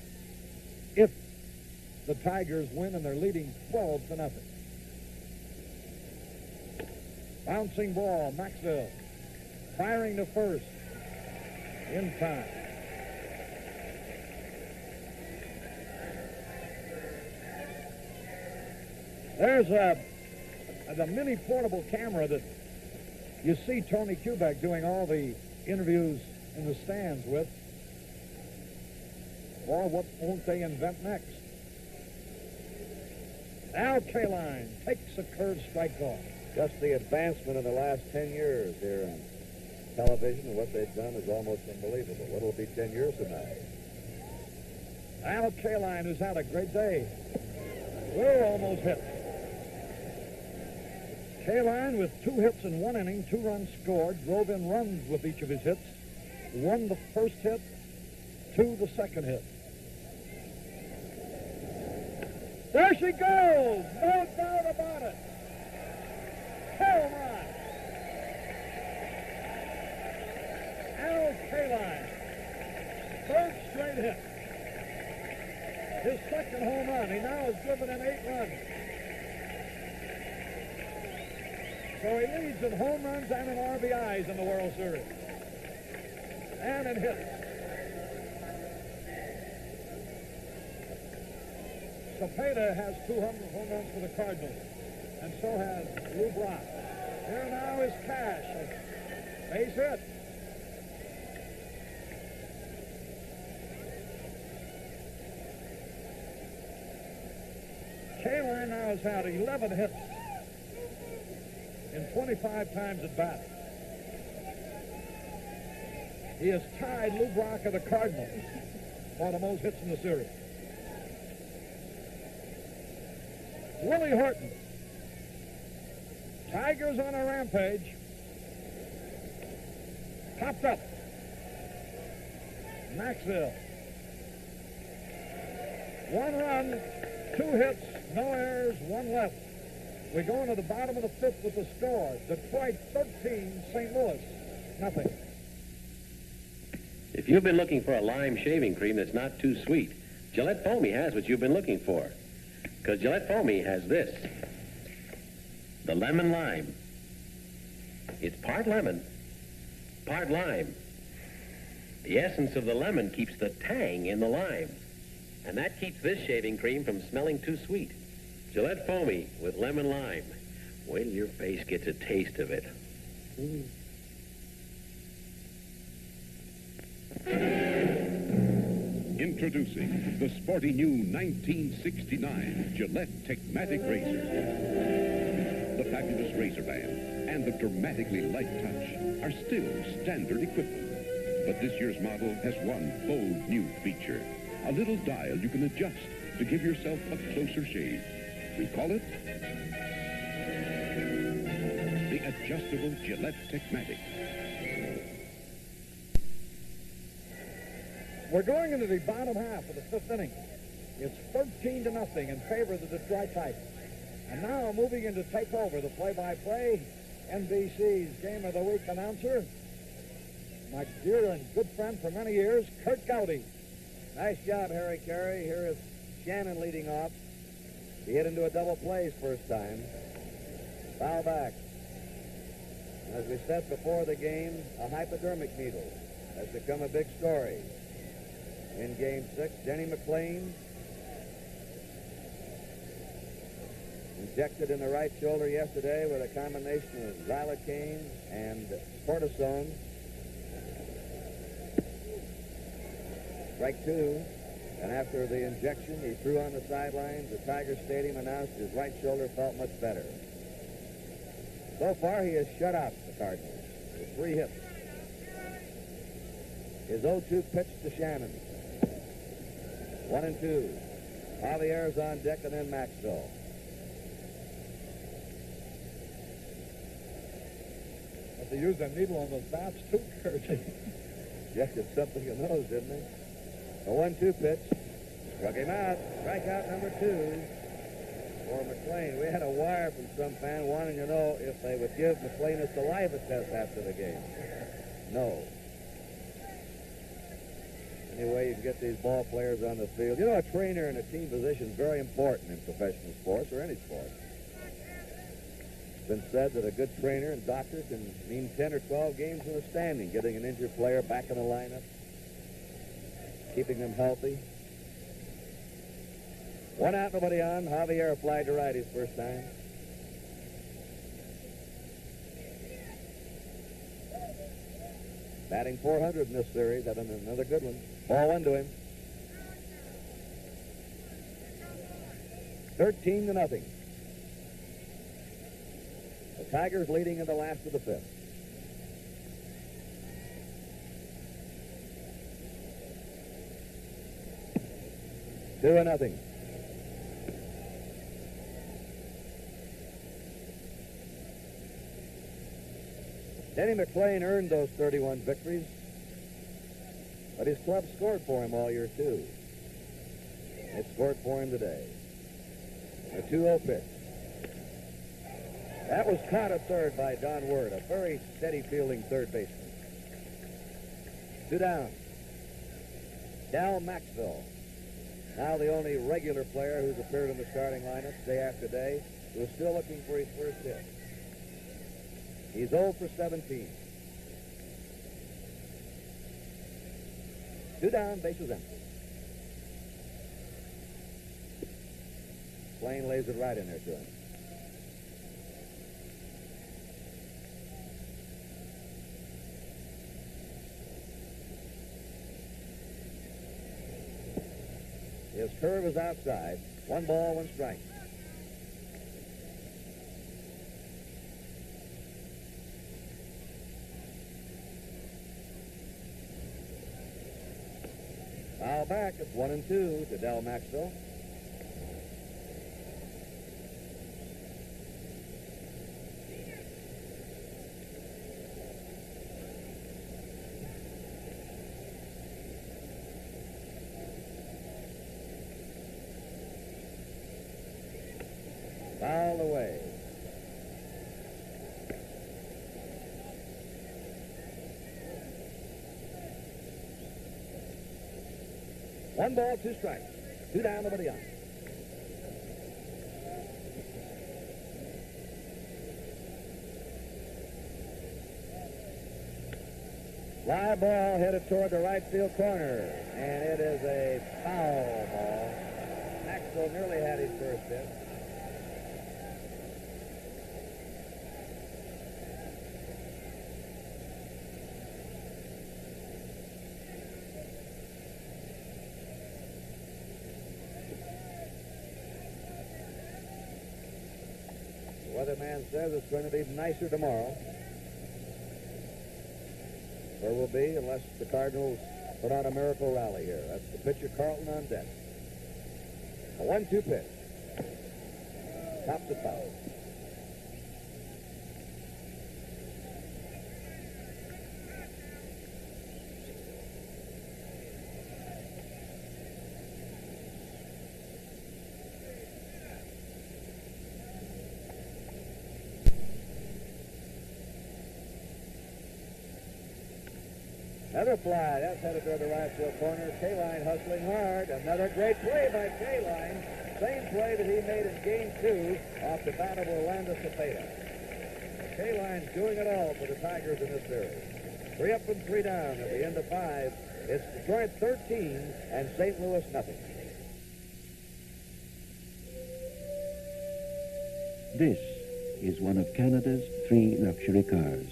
If the Tigers win and they're leading 12-0. Bouncing ball, Maxwell firing to first in time. There's a mini portable camera that you see Tony Kubek doing all the interviews in the stands with. Or what won't they invent next? Al Kaline takes a curved strike call. Just the advancement in the last 10 years here on television and what they've done is almost unbelievable. What'll it be 10 years from now? Al Kaline, who's had a great day. We're almost hit. Kaline with 2 hits in 1 inning, 2 runs scored, drove in runs with each of his hits, 1 the first hit, 2 the second hit. There she goes! No doubt about it! Home run! Al Kaline, 3rd straight hit. His 2nd home run. He now has driven in 8 runs. So he leads in home runs and in RBIs in the World Series. And in hits. Cepeda has 2 home runs for the Cardinals. And so has Lou Brock. Here now is Cash. A base hit. Kaline now has had 11 hits in 25 times at bat. He has tied Lou Brock of the Cardinals for the most hits in the series. Willie Horton. Tigers on a rampage. Popped up. Maxwell. 1 run, 2 hits, no errors, 1 left. We go into the bottom of the fifth with the score. Detroit 13, St. Louis nothing. If you've been looking for a lime shaving cream that's not too sweet, Gillette Foamy has what you've been looking for. Because Gillette Foamy has this, the lemon lime. It's part lemon, part lime. The essence of the lemon keeps the tang in the lime. And that keeps this shaving cream from smelling too sweet. Gillette Foamy with lemon lime. Wait till your face gets a taste of it. Introducing the sporty new 1969 Gillette Techmatic Razor. The fabulous razor band and the dramatically light touch are still standard equipment. But this year's model has one bold new feature. A little dial you can adjust to give yourself a closer shave. We call it the adjustable Gillette Techmatic. We're going into the bottom half of the fifth inning. It's 13-0 in favor of the Detroit Tigers. And now moving in to take over the play-by-play, NBC's Game of the Week announcer, my dear and good friend for many years, Curt Gowdy. Nice job, Harry Carey. Here is Shannon leading off. He hit into a double play his first time. Foul back. As we said before the game, a hypodermic needle has become a big story. In Game 6, Denny McLain injected in the right shoulder yesterday with a combination of xylocaine and cortisone. Strike two. And after the injection, he threw on the sidelines. The Tiger Stadium announced his right shoulder felt much better. So far, he has shut out the Cardinals with 3 hits. His 0-2 pitch to Shannon. 1-2. Javier's on deck, and then Maxwell. But they used a needle on those bats, too, Curt. Injected something in those, didn't they? A 1-2 pitch. Struck him out. Strikeout number 2 for McLain. We had a wire from some fan wanting to know if they would give McLain a saliva test after the game. No. Anyway, you can get these ball players on the field. You know, a trainer in a team position is very important in professional sports or any sport. It's been said that a good trainer and doctor can mean 10 or 12 games in a standing, getting an injured player back in the lineup, keeping them healthy. 1 out, nobody on. Javier applied to right his first time. Batting .400 in this series, having another good one. Ball 1 to him. 13-0. The Tigers leading in the last of the fifth. Two and nothing. Denny McLain earned those 31 victories, but his club scored for him all year, too. It scored for him today. A 2-0 pitch. That was caught at third by Don Word, a very steady-fielding third baseman. 2 down. Dal Maxwell, now the only regular player who's appeared in the starting lineup day after day, who is still looking for his first hit. He's 0 for 17. 2 down, bases empty. McLain lays it right in there to him. His curve is outside. 1 ball, 1 strike. Foul back. It's 1-2 to Del Maxwell. Fouled away. 1 ball, 2 strikes. 2 down, nobody on. Fly ball headed toward the right field corner, and it is a foul ball. Maxwell nearly had his first hit. The weatherman says it's going to be nicer tomorrow. There will be, unless the Cardinals put on a miracle rally here. That's the pitcher, Carlton, on deck. A 1-2 pitch. Tops it foul. Another fly. That's headed toward the right field corner. K-Line hustling hard. Another great play by K-Line. Same play that he made in Game 2 off the bat of Orlando Cepeda. K-Line's doing it all for the Tigers in this series. 3 up and 3 down at the end of 5. It's Detroit 13 and St. Louis nothing. This is one of Canada's 3 luxury cars.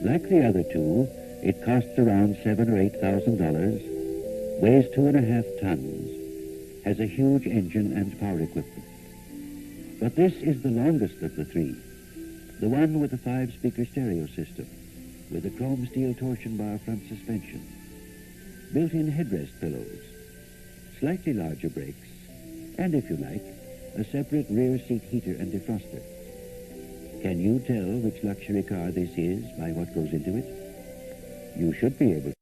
Like the other 2, it costs around $7,000 or $8,000, weighs 2.5 tons, has a huge engine and power equipment. But this is the longest of the 3, the one with the 5-speaker stereo system, with a chrome steel torsion bar front suspension, built-in headrest pillows, slightly larger brakes, and if you like, a separate rear seat heater and defroster. Can you tell which luxury car this is by what goes into it? You should be able to.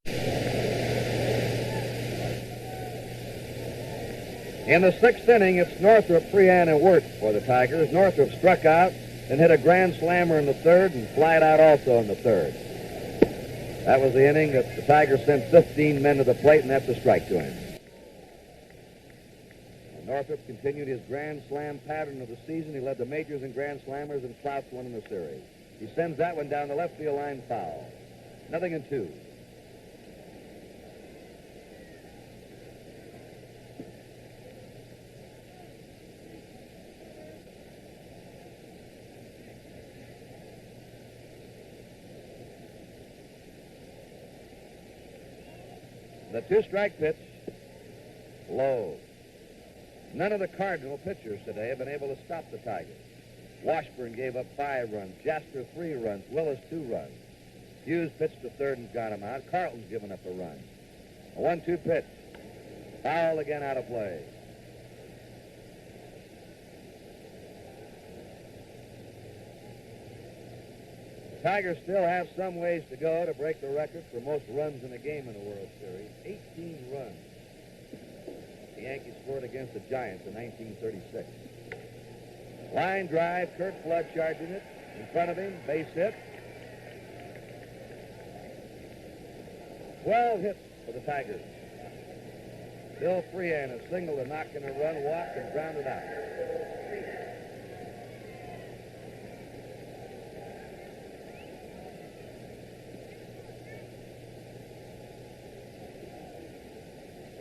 In the 6th inning, it's Northrop, Freehan, and Wirt for the Tigers. Northrop struck out and hit a grand slammer in the 3rd and flied out also in the 3rd. That was the inning that the Tigers sent 15 men to the plate, and that's a strike to him. And Northrop continued his grand slam pattern of the season. He led the majors in grand slammers and slouched one in the series. He sends that one down the left field line foul. 0-2. The 2-strike pitch, low. None of the Cardinal pitchers today have been able to stop the Tigers. Washburn gave up 5 runs, Jasper 3 runs, Willis 2 runs. Hughes pitched the 3rd and got him out. Carlton's given up a run. A 1-2 pitch. Foul again, out of play. The Tigers still have some ways to go to break the record for most runs in a game in the World Series. 18 runs. The Yankees scored against the Giants in 1936. Line drive, Kurt Flood charging it. In front of him, base hit. 12 hits for the Tigers. Bill Freehan a single to knock in a run, walk, and grounded out.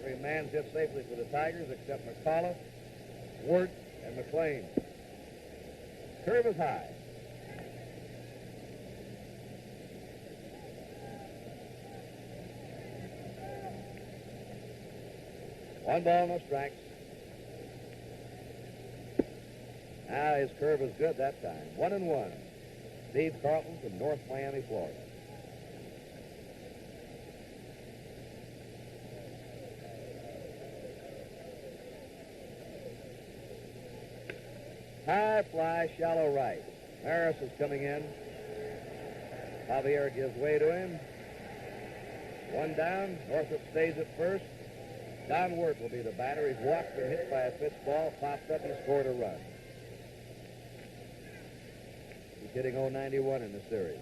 Every man's hit safely for the Tigers except McCullough, Wirt, and McLean. Curve is high. One ball, no strikes. Now his curve is good that time. 1-1. Steve Carlton from North Miami, Florida. High fly, shallow right. Harris is coming in. Javier gives way to him. 1 down. Northrop stays at first. Don Wirt will be the batter. He's walked and hit by a pitch ball, popped up, he scored a run. He's hitting 091 in the series.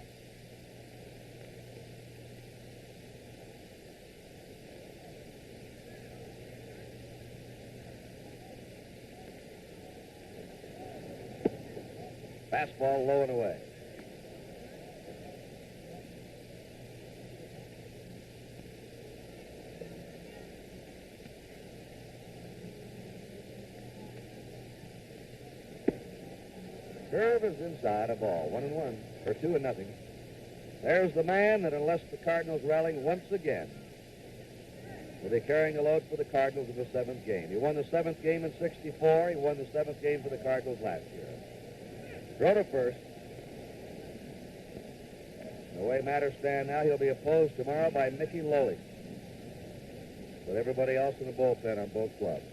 Fastball low and away. Curve is inside, a ball. 1-1, or 2-0. There's the man that, unless the Cardinals rally once again, will be carrying the load for the Cardinals in the 7th game. He won the 7th game in '64. He won the 7th game for the Cardinals last year. Throw to first. The way matters stand now, he'll be opposed tomorrow by Mickey Lolich, with everybody else in the bullpen on both clubs.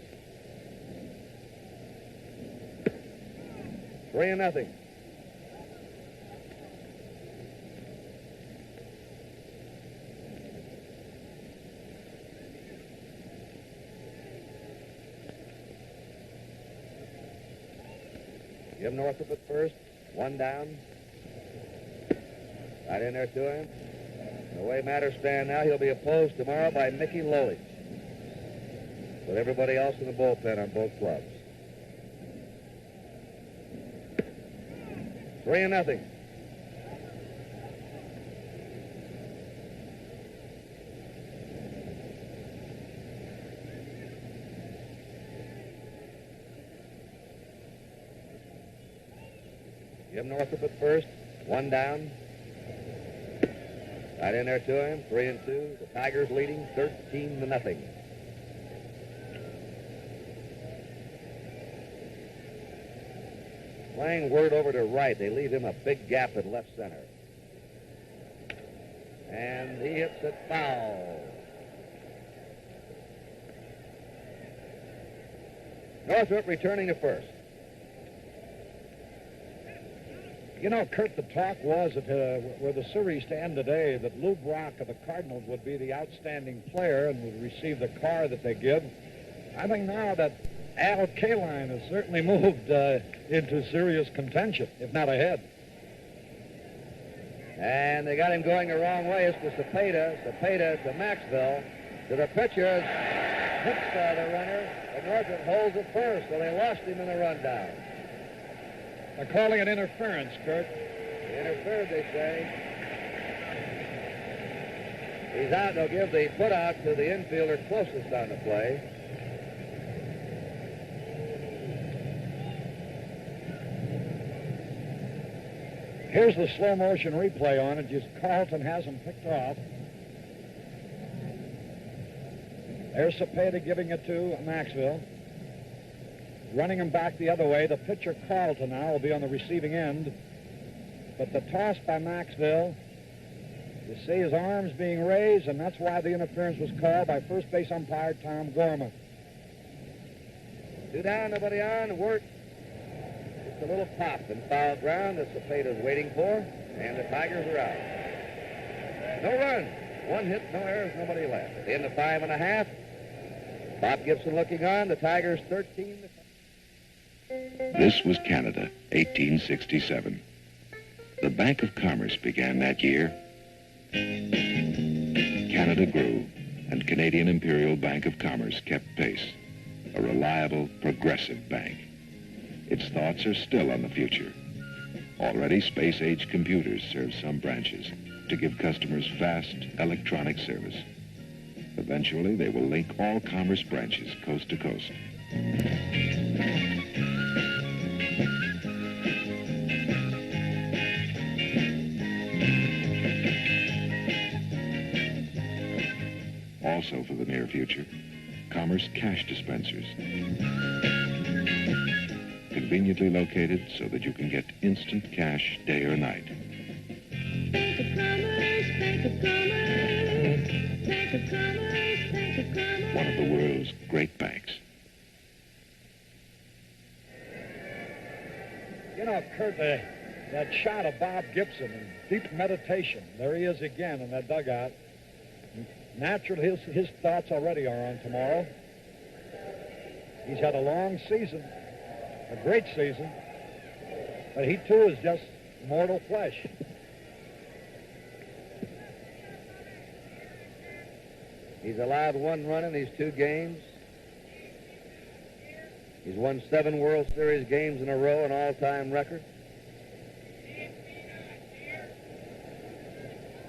3-0. Jim Northrop at first, 1 down. Right in there to him. The way matters stand now, he'll be opposed tomorrow by Mickey Lolich, with everybody else in the bullpen on both clubs. 3-0. Jim Northrop at first, 1 down. Right in there to him, 3-2. The Tigers leading 13-0. Playing Word over to right. They leave him a big gap at left center. And he hits it foul. Northrop returning to first. You know, Kurt, the talk was that were the series to end today, that Lou Brock of the Cardinals would be the outstanding player and would receive the car that they give. I think now that Al Kaline has certainly moved into serious contention, if not ahead. And they got him going the wrong way. It's to Cepeda. Cepeda to Maxwell. To the pitcher. Hits the runner. And Northrop holds it first, so they lost him in the rundown. They're calling it interference, Kurt. He interfered, they say. He's out. They'll give the put-out to the infielder closest on the play. Here's the slow-motion replay on it. Just Carlton has him picked off. There's Cepeda giving it to Maxwell. Running him back the other way. The pitcher, Carlton, now will be on the receiving end. But the toss by Maxwell, you see his arms being raised, and that's why the interference was called by first base umpire Tom Gorman. 2 down, nobody on. Work. Just a little pop in foul ground that Cepeda's waiting for, and the Tigers are out. No runs. 1 hit, no errors, nobody left. In the 5.5. Bob Gibson looking on. The Tigers 13. This was Canada, 1867. The Bank of Commerce began that year. Canada grew, and Canadian Imperial Bank of Commerce kept pace. A reliable, progressive bank. Its thoughts are still on the future. Already, space-age computers serve some branches to give customers fast electronic service. Eventually, they will link all Commerce branches coast to coast. Also for the near future, Commerce cash dispensers. Conveniently located so that you can get instant cash day or night. Bank of Commerce, Bank of Commerce, Bank of Commerce, Bank of Commerce. One of the world's great banks. You know, Kurt, that shot of Bob Gibson in deep meditation. There he is again in that dugout. Naturally, his thoughts already are on tomorrow. He's had a long season, a great season, but he too is just mortal flesh. He's allowed 1 run in these 2 games. He's won 7 World Series games in a row, an all-time record.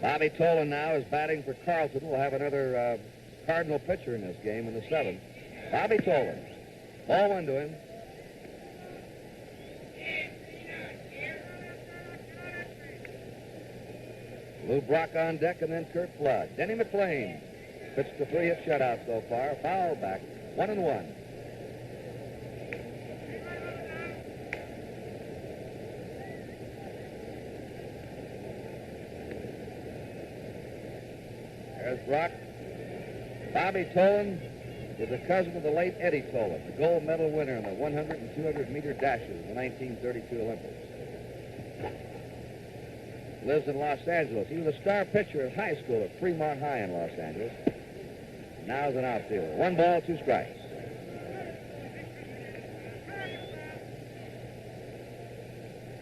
Bobby Tolan now is batting for Carlton. We'll have another Cardinal pitcher in this game in the 7th. Bobby Tolan. Ball 1 to him. Lou Brock on deck, and then Curt Flood. Denny McLain pitched the 3-hit shutout so far. Foul back. 1-1. There's Brock. Bobby Tolan is a cousin of the late Eddie Tolan, the gold medal winner in the 100 and 200-meter dashes in the 1932 Olympics. Lives in Los Angeles. He was a star pitcher at high school at Fremont High in Los Angeles. Now he's an outfielder. 1 ball, 2 strikes.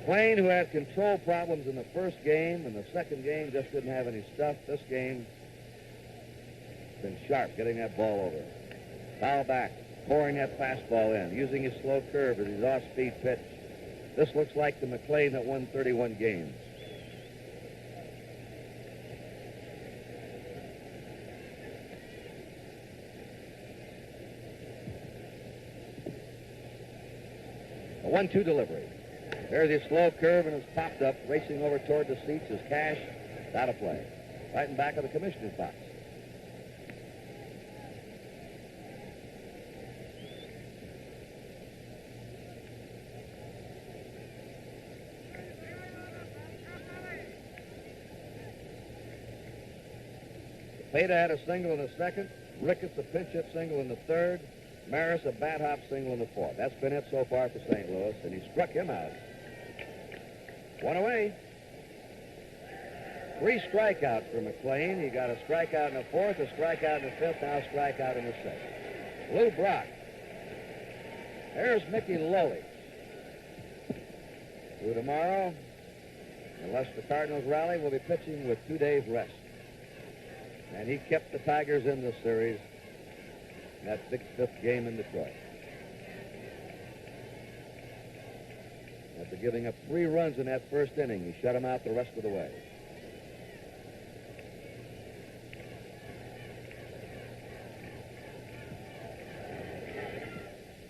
McLain, who had control problems in the first game, and the second game just didn't have any stuff. This game has been sharp, getting that ball over. Foul back, pouring that fastball in, using his slow curve as his off-speed pitch. This looks like the McLain that won 31 games. A 1-2 delivery. There's his slow curve and it's popped up, racing over toward the seats as Cash out of play. Right in back of the commissioner's box. Peta had a single in the 2nd. Ricketts a pinch hit single in the 3rd. Maris a bat hop single in the 4th. That's been it so far for St. Louis, and he struck him out. 1 away. 3 strikeouts for McLain. He got a strikeout in the 4th, a strikeout in the 5th, now a strikeout in the 6th. Lou Brock. There's Mickey Lowey. Who tomorrow, unless the Cardinals rally, will be pitching with 2 days rest. And he kept the Tigers in this series. That big 5th game in Detroit. After giving up 3 runs in that first inning, he shut them out the rest of the way.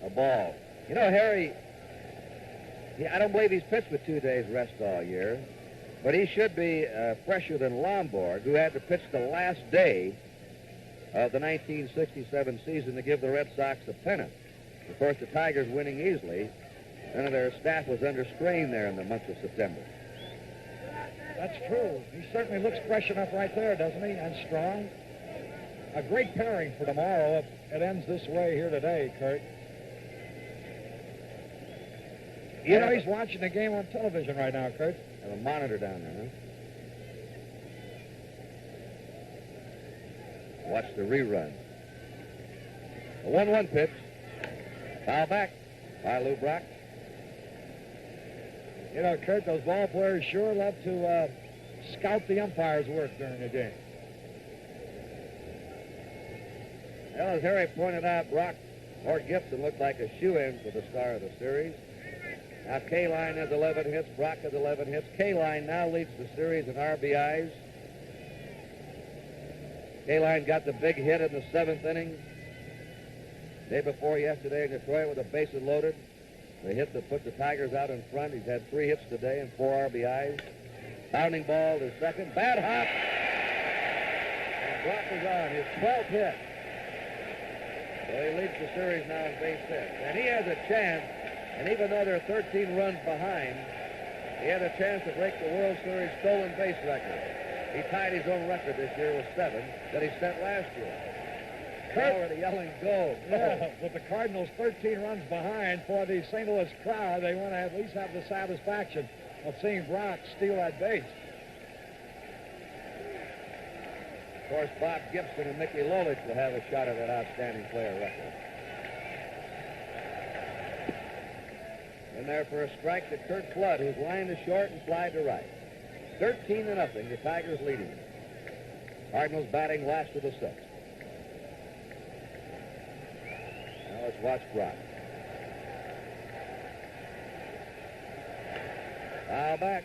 A ball. You know, Harry, I don't believe he's pitched with 2 days rest all year, but he should be fresher than Lombard, who had to pitch the last day of the 1967 season to give the Red Sox the pennant. Of course, the Tigers winning easily. None of their staff was under strain there in the month of September. That's true. He certainly looks fresh enough right there, doesn't he? And strong. A great pairing for tomorrow if it ends this way here today, Kurt. You know, he's watching the game on television right now, Kurt. Have a monitor down there, huh? Watch the rerun. A 1-1 pitch. Foul back by Lou Brock. You know, Kurt, those ball players sure love to scout the umpire's work during the game. Well, as Harry pointed out, Brock or Gibson looked like a shoe-in for the star of the series. Now, Kaline has 11 hits. Brock has 11 hits. Kaline now leads the series in RBIs. Kaline got the big hit in the 7th inning. Day before yesterday in Detroit with the bases loaded. The hit that put the Tigers out in front. He's had 3 hits today and 4 RBIs. Bounding ball to second. Bad hop. And Brock is on his 12th hit. So he leads the series now in base hits. And he has a chance, and even though they're 13 runs behind, he had a chance to break the World Series stolen base record. He tied his own record this year with 7 that he set last year. They're already yelling, go, go. Yeah, with the Cardinals 13 runs behind, for the St. Louis crowd, they want to at least have the satisfaction of seeing Brock steal that base. Of course, Bob Gibson and Mickey Lolich will have a shot at that outstanding player record. In there for a strike to Curt Flood, who's lined to short and fly to right. 13-0, the Tigers leading. Cardinals batting last of the 6th. Now let's watch Brock. Foul back.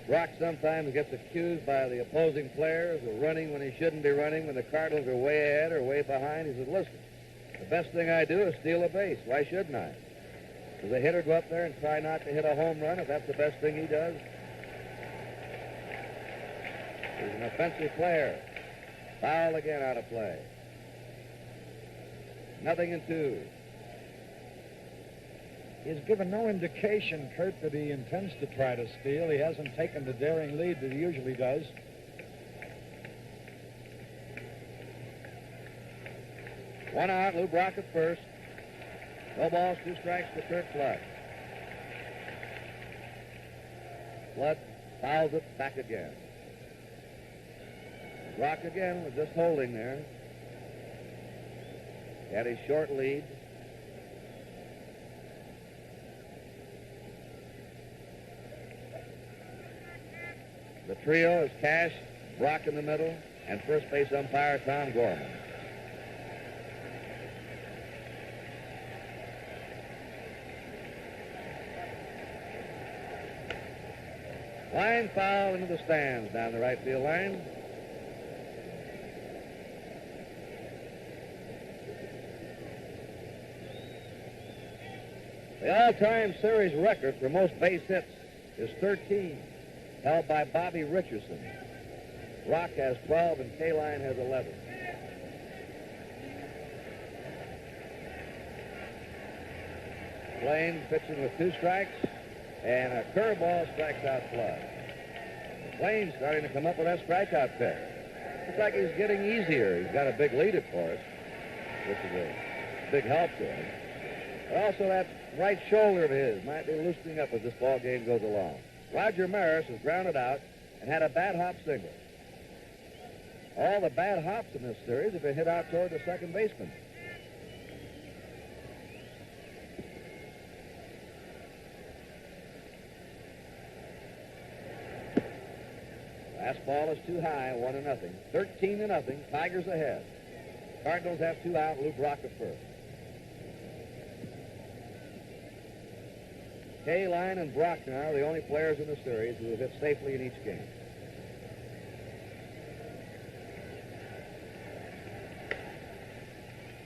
Brock sometimes gets accused by the opposing players of running when he shouldn't be running, when the Cardinals are way ahead or way behind. He says, listen, the best thing I do is steal a base. Why shouldn't I? Does a hitter go up there and try not to hit a home run if that's the best thing he does? He's an offensive player. Foul again, out of play. 0-2. He's given no indication, Kurt, that he intends to try to steal. He hasn't taken the daring lead that he usually does. One out, Lou Brock at first. No balls, 2 strikes to Kurt Flood. Flood fouls it back again. Brock again was just holding there. Had his short lead. The trio is Cash, Brock in the middle, and first base umpire Tom Gorman. Line foul into the stands down the right field line. The all-time series record for most base hits is 13, held by Bobby Richardson. Rock has 12 and K-Line has 11. Blaine pitching with 2 strikes, and a curveball strikes out Flood. Blaine's starting to come up with that strikeout pick. Looks like he's getting easier. He's got a big lead, of course, which is a big help to him. But also that right shoulder of his might be loosening up as this ball game goes along. Roger Maris has grounded out and had a bad hop single. All the bad hops in this series have been hit out toward the second baseman. Last ball is too high, 1-0. 13-0, Tigers ahead. Cardinals have 2 out, Lou Brock at first. K-Line and Brock now are the only players in the series who have hit safely in each game.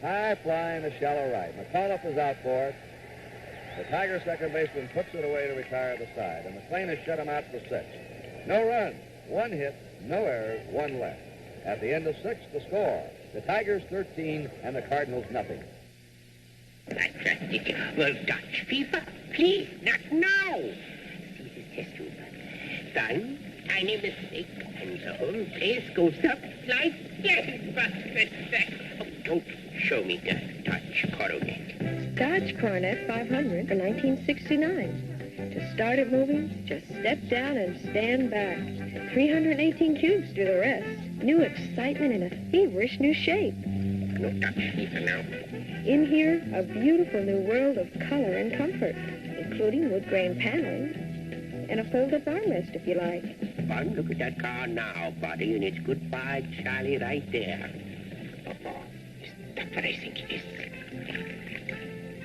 High fly in the shallow right. McAuliffe is out for it. The Tiger second baseman puts it away to retire the side, and McLean has shut him out for 6. No runs, 1 hit, no errors, 1 left. At the end of 6, the score. The Tigers 13 and the Cardinals nothing. Fantastic. Well, Dutch fever, please, not now. See this test tube. Son, tiny mistake, and the whole place goes up like gangbusters. Oh, don't show me the Dutch coronet. Dodge Coronet 500 for 1969. To start it moving, just step down and stand back. 318 cubes do the rest. New excitement in a feverish new shape. No Dutch fever now. In here, a beautiful new world of color and comfort, including wood grain paneling and a fold-up armrest if you like. Fun, look at that car now, buddy, and it's goodbye, Charlie, right there. Oh, is that what I think it is?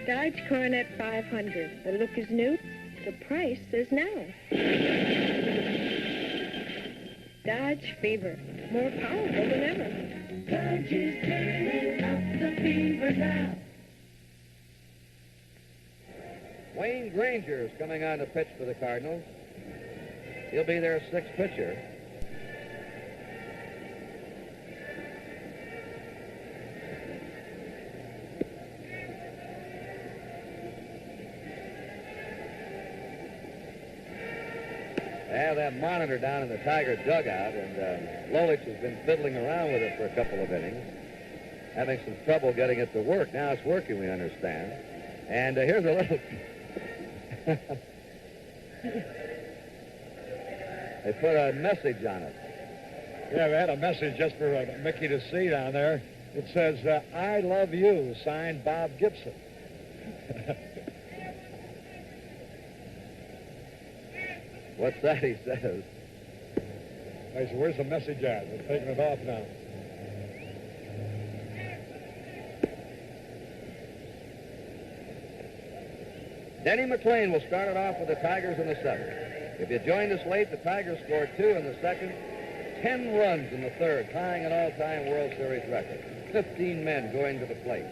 Dodge Coronet 500. The look is new. The price is now. Dodge Fever. More powerful than ever. Dodge is turning up the fever now. Wayne Granger is coming on to pitch for the Cardinals. He'll be their 6th pitcher. They have that monitor down in the Tiger dugout, and Lolich has been fiddling around with it for a couple of innings, having some trouble getting it to work. Now it's working, we understand. And here's a little... They put a message on it. Yeah, we had a message just for Mickey to see down there. It says, I love you, signed Bob Gibson. What's that he says? I said, where's the message at? They're taking it off now. Denny McLean will start it off with the Tigers in the seventh. If you joined us late, the Tigers scored 2 in the second, 10 runs in the third, tying an all-time World Series record. 15 men going to the plate.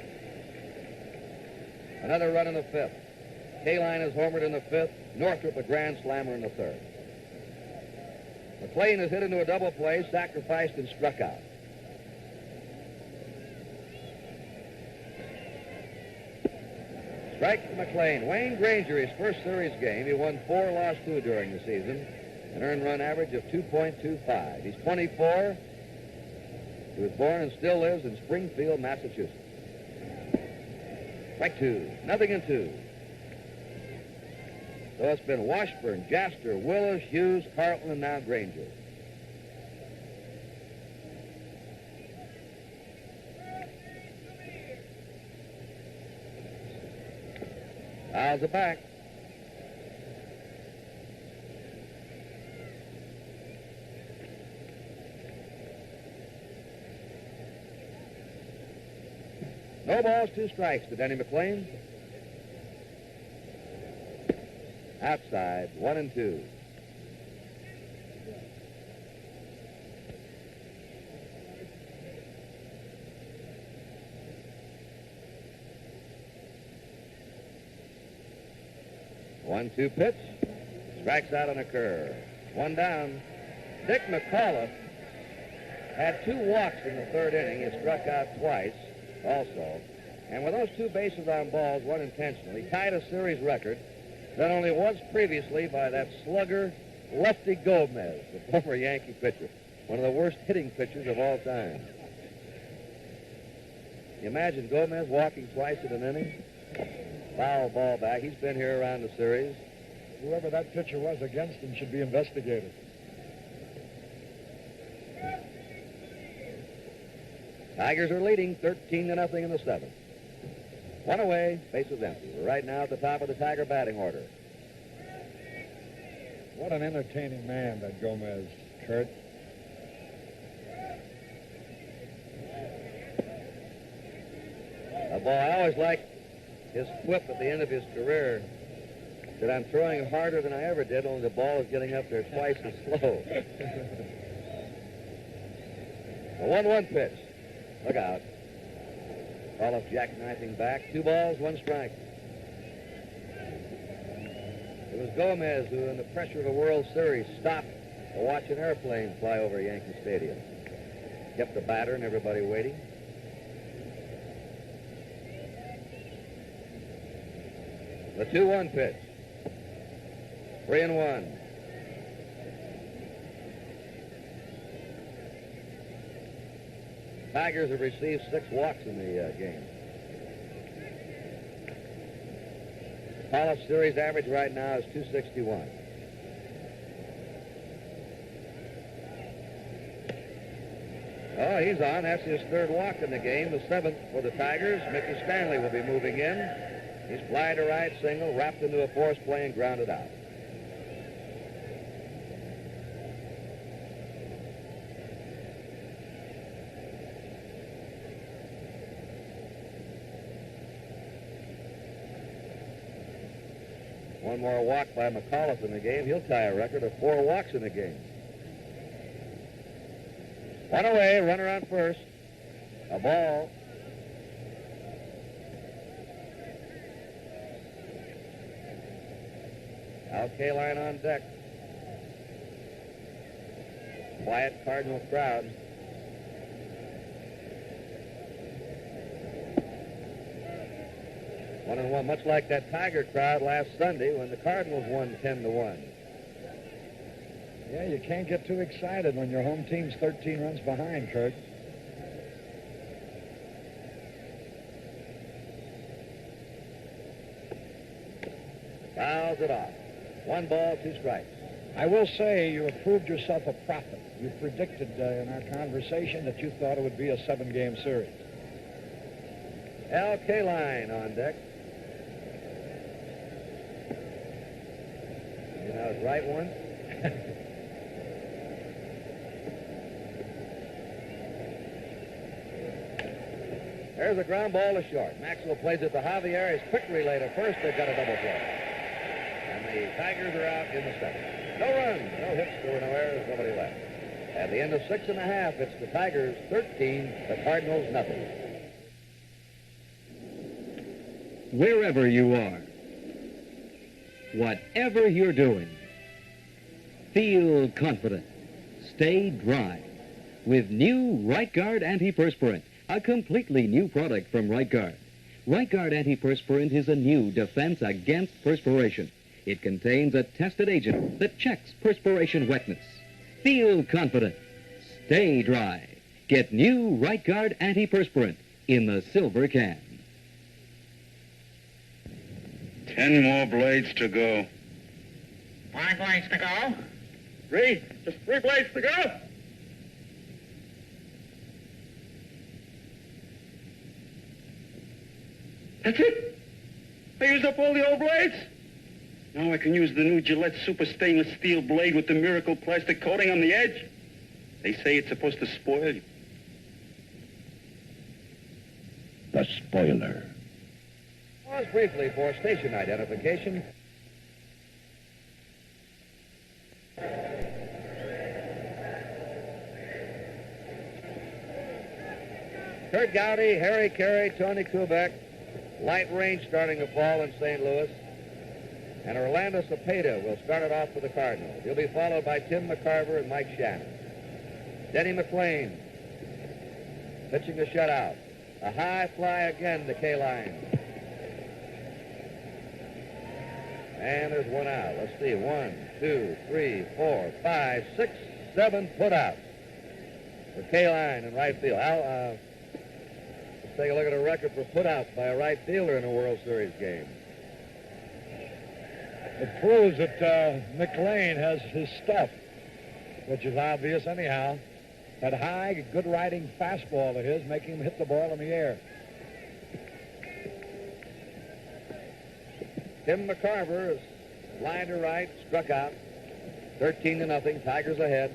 Another run in the fifth. Kaline is homered in the fifth. Northrup a grand slammer in the third. McLean is hit into a double play, sacrificed and struck out. Strike to McLean. Wayne Granger, his first series game, he won 4, lost 2 during the season, an earned run average of 2.25. He's 24. He was born and still lives in Springfield, Massachusetts. Strike 2. 0-2. So it's been Washburn, Jaster, Willis, Hughes, Carlton, and now Granger. Fouls it back. No balls, 2 strikes to Denny McLean. Outside, 1-2. One-two pitch. Strikes out on a curve. 1 down. Dick McAuliffe had 2 walks in the third inning. He struck out twice also. And with those 2 bases on balls, 1 intentional, he tied a series record done only once previously by that slugger, Lefty Gomez, the former Yankee pitcher. One of the worst hitting pitchers of all time. You imagine Gomez walking twice in an inning? Foul ball back. He's been here around the series. Whoever that pitcher was against him should be investigated. Tigers are leading 13-0 in the seventh. 1 away, bases empty. We're right now at the top of the Tiger batting order. What an entertaining man, that Gomez, Kurt. Boy, I always liked his quip at the end of his career that I'm throwing harder than I ever did, only the ball is getting up there twice as slow. A 1-1 pitch. Look out. Olive jackknifing back. 2 balls, 1 strike. It was Gomez who, in the pressure of the World Series, stopped to watch an airplane fly over Yankee Stadium. Kept the batter and everybody waiting. The 2-1 pitch. 3-1. Tigers have received 6 walks in the game. Pollock's series average right now is 261. Oh, he's on. That's his 3rd walk in the game, the 7th for the Tigers. Mickey Stanley will be moving in. He's fly to right single, wrapped into a force play and grounded out. One more walk by McAuliffe in the game. He'll tie a record of 4 walks in the game. 1 away, runner on first. A ball. Al Kaline on deck. Quiet Cardinal crowd. One and one, much like that Tiger crowd last Sunday when the Cardinals won 10-1. Yeah, you can't get too excited when your home team's 13 runs behind, Kurt. Fouls it off. 1 ball, 2 strikes. I will say you have proved yourself a prophet. You predicted in our conversation that you thought it would be a 7-game series. Al Kaline on deck. You know, his right one. There's a ground ball to short. Maxwell plays it to Javier. His quick relay to first. They've got a double play. the Tigers are out in the seventh. No runs, no hits, there were no errors, nobody left. At the end of 6 1/2, it's the Tigers 13, the Cardinals nothing. Wherever you are, whatever you're doing, feel confident. Stay dry with new Right Guard Antiperspirant, a completely new product from Right Guard. Right Guard Antiperspirant is a new defense against perspiration. It contains a tested agent that checks perspiration wetness. Feel confident. Stay dry. Get new Right Guard Antiperspirant in the silver can. 10 more blades to go. 5 blades to go. 3. Just 3 blades to go. That's it? I used up all the old blades? Now I can use the new Gillette Super Stainless Steel blade with the miracle plastic coating on the edge. They say it's supposed to spoil you. The spoiler. Pause briefly for station identification. Kurt Gowdy, Harry Carey, Tony Kubek. Light rain starting to fall in St. Louis. And Orlando Cepeda will start it off for the Cardinals. He'll be followed by Tim McCarver and Mike Shannon. Denny McClain pitching a shutout. A high fly again to K-Line. And there's one out. Let's see. 1, 2, 3, 4, 5, 6, 7 putouts for K-Line in right field. Let's take a look at a record for putouts by a right fielder in a World Series game. It proves that McLean has his stuff, which is obvious anyhow. That high, good riding fastball of his, making him hit the ball in the air. Tim McCarver is lined to right, struck out. 13-0, Tigers ahead.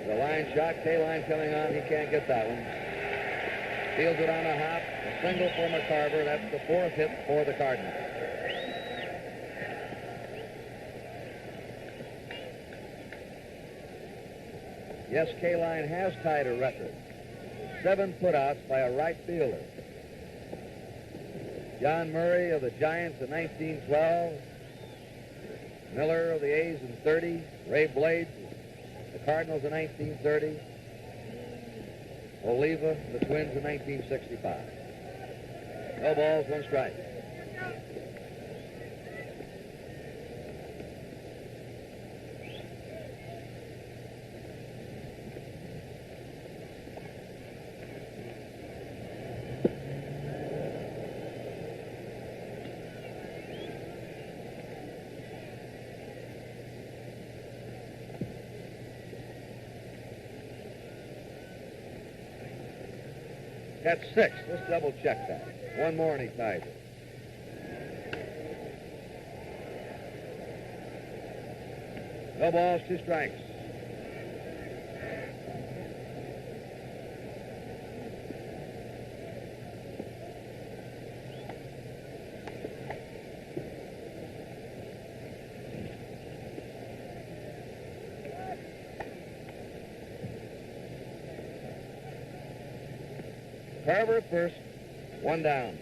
The line shot, K-Line coming on, he can't get that one. Fields it on a hop, a single for McCarver. That's the 4th hit for the Cardinals. Yes, K-Line has tied a record. 7 putouts by a right fielder. John Murray of the Giants in 1912. Miller of the A's in 30. Ray Blades, the Cardinals in 1930. Oliva, the Twins in 1965. No balls, 1 strike. That's 6. Let's double check that. 1 more and he ties it. No balls, 2 strikes. Carver at first, 1 down.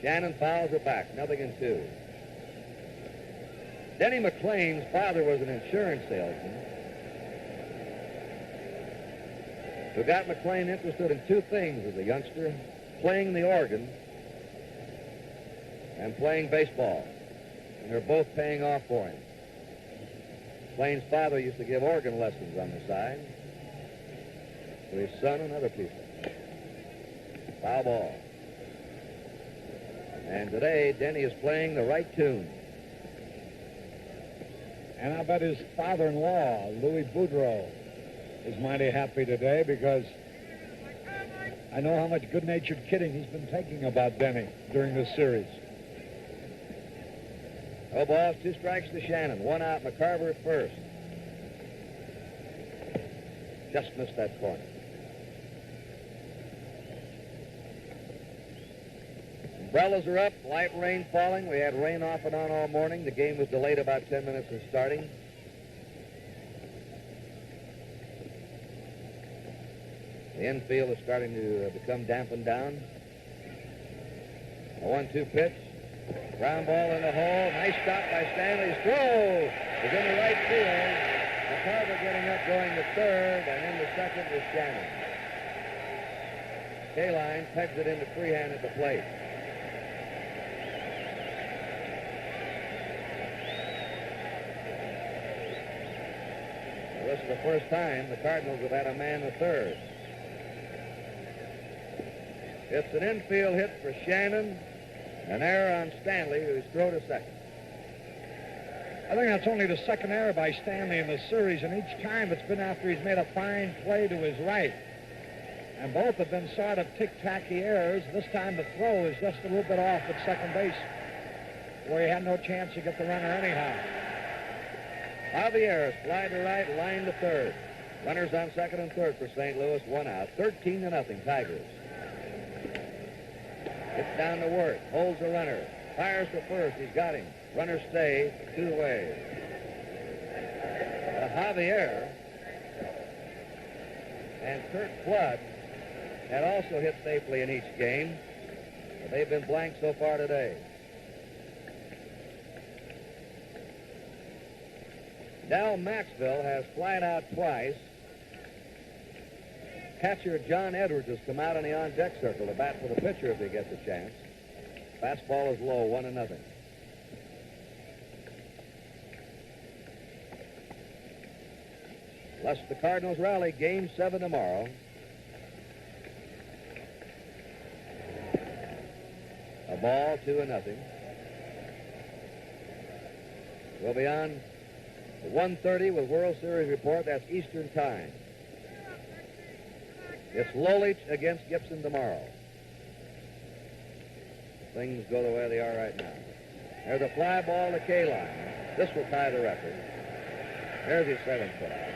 Shannon fouls it back, 0-2. Denny McClain's father was an insurance salesman who got McClain interested in 2 things as a youngster: playing the organ and playing baseball. And they're both paying off for him. McClain's father used to give organ lessons on the side to his son and other people. Foul ball. And today, Denny is playing the right tune. And I bet his father-in-law, Louis Boudreau, is mighty happy today because I know how much good-natured kidding he's been taking about Denny during this series. No balls, 2 strikes to Shannon. 1 out, McCarver at first. Just missed that corner. Umbrellas are up, light rain falling. We had rain off and on all morning. The game was delayed about 10 minutes in starting. The infield is starting to become dampened down. A 1-2 pitch. Ground ball in the hole. Nice stop by Stanley's throw is in the right field. McCarver getting up, going to third, and in the second is Shannon. Kaline pegs it into Freehan at the plate. Well, this is the first time the Cardinals have had a man at third. It's an infield hit for Shannon. An error on Stanley, who's thrown to second. I think that's only the second error by Stanley in the series, and each time it's been after he's made a fine play to his right. And both have been sort of tick-tacky errors. This time the throw is just a little bit off at second base, where he had no chance to get the runner anyhow. Javier, slide to right, line to third. Runners on second and third for St. Louis, 1 out. 13-0, Tigers. Gets down to work, holds the runner, fires for first, he's got him. Runners stay, 2 away. Javier and Kurt Flood had also hit safely in each game, but they've been blank so far today. Dal Maxville has flied out twice. Catcher John Edwards has come out on the on-deck circle to bat for the pitcher if he gets a chance. Fastball is low, 1-0. Lest the Cardinals rally, Game 7 tomorrow. A ball, 2-0. We'll be on at 1:30 with World Series report. That's Eastern Time. It's Lolich against Gibson tomorrow. Things go the way they are right now. There's a fly ball to Kaline. This will tie the record. There's his 7th fly.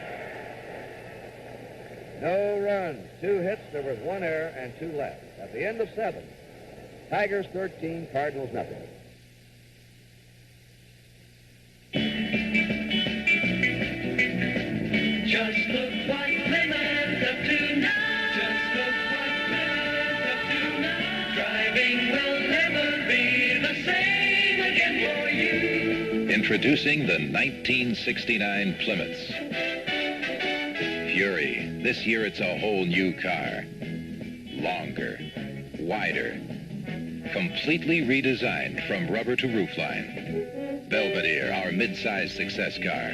No runs, 2 hits. There was 1 error and 2 left. At the end of 7, Tigers 13, Cardinals nothing. Just look what Plymouth up to now. Just look what Plymouth up to now. Driving will never be the same again for you. Introducing the 1969 Plymouths. Fury. This year it's a whole new car. Longer, wider, completely redesigned from rubber to roofline. Belvedere, our mid-size success car.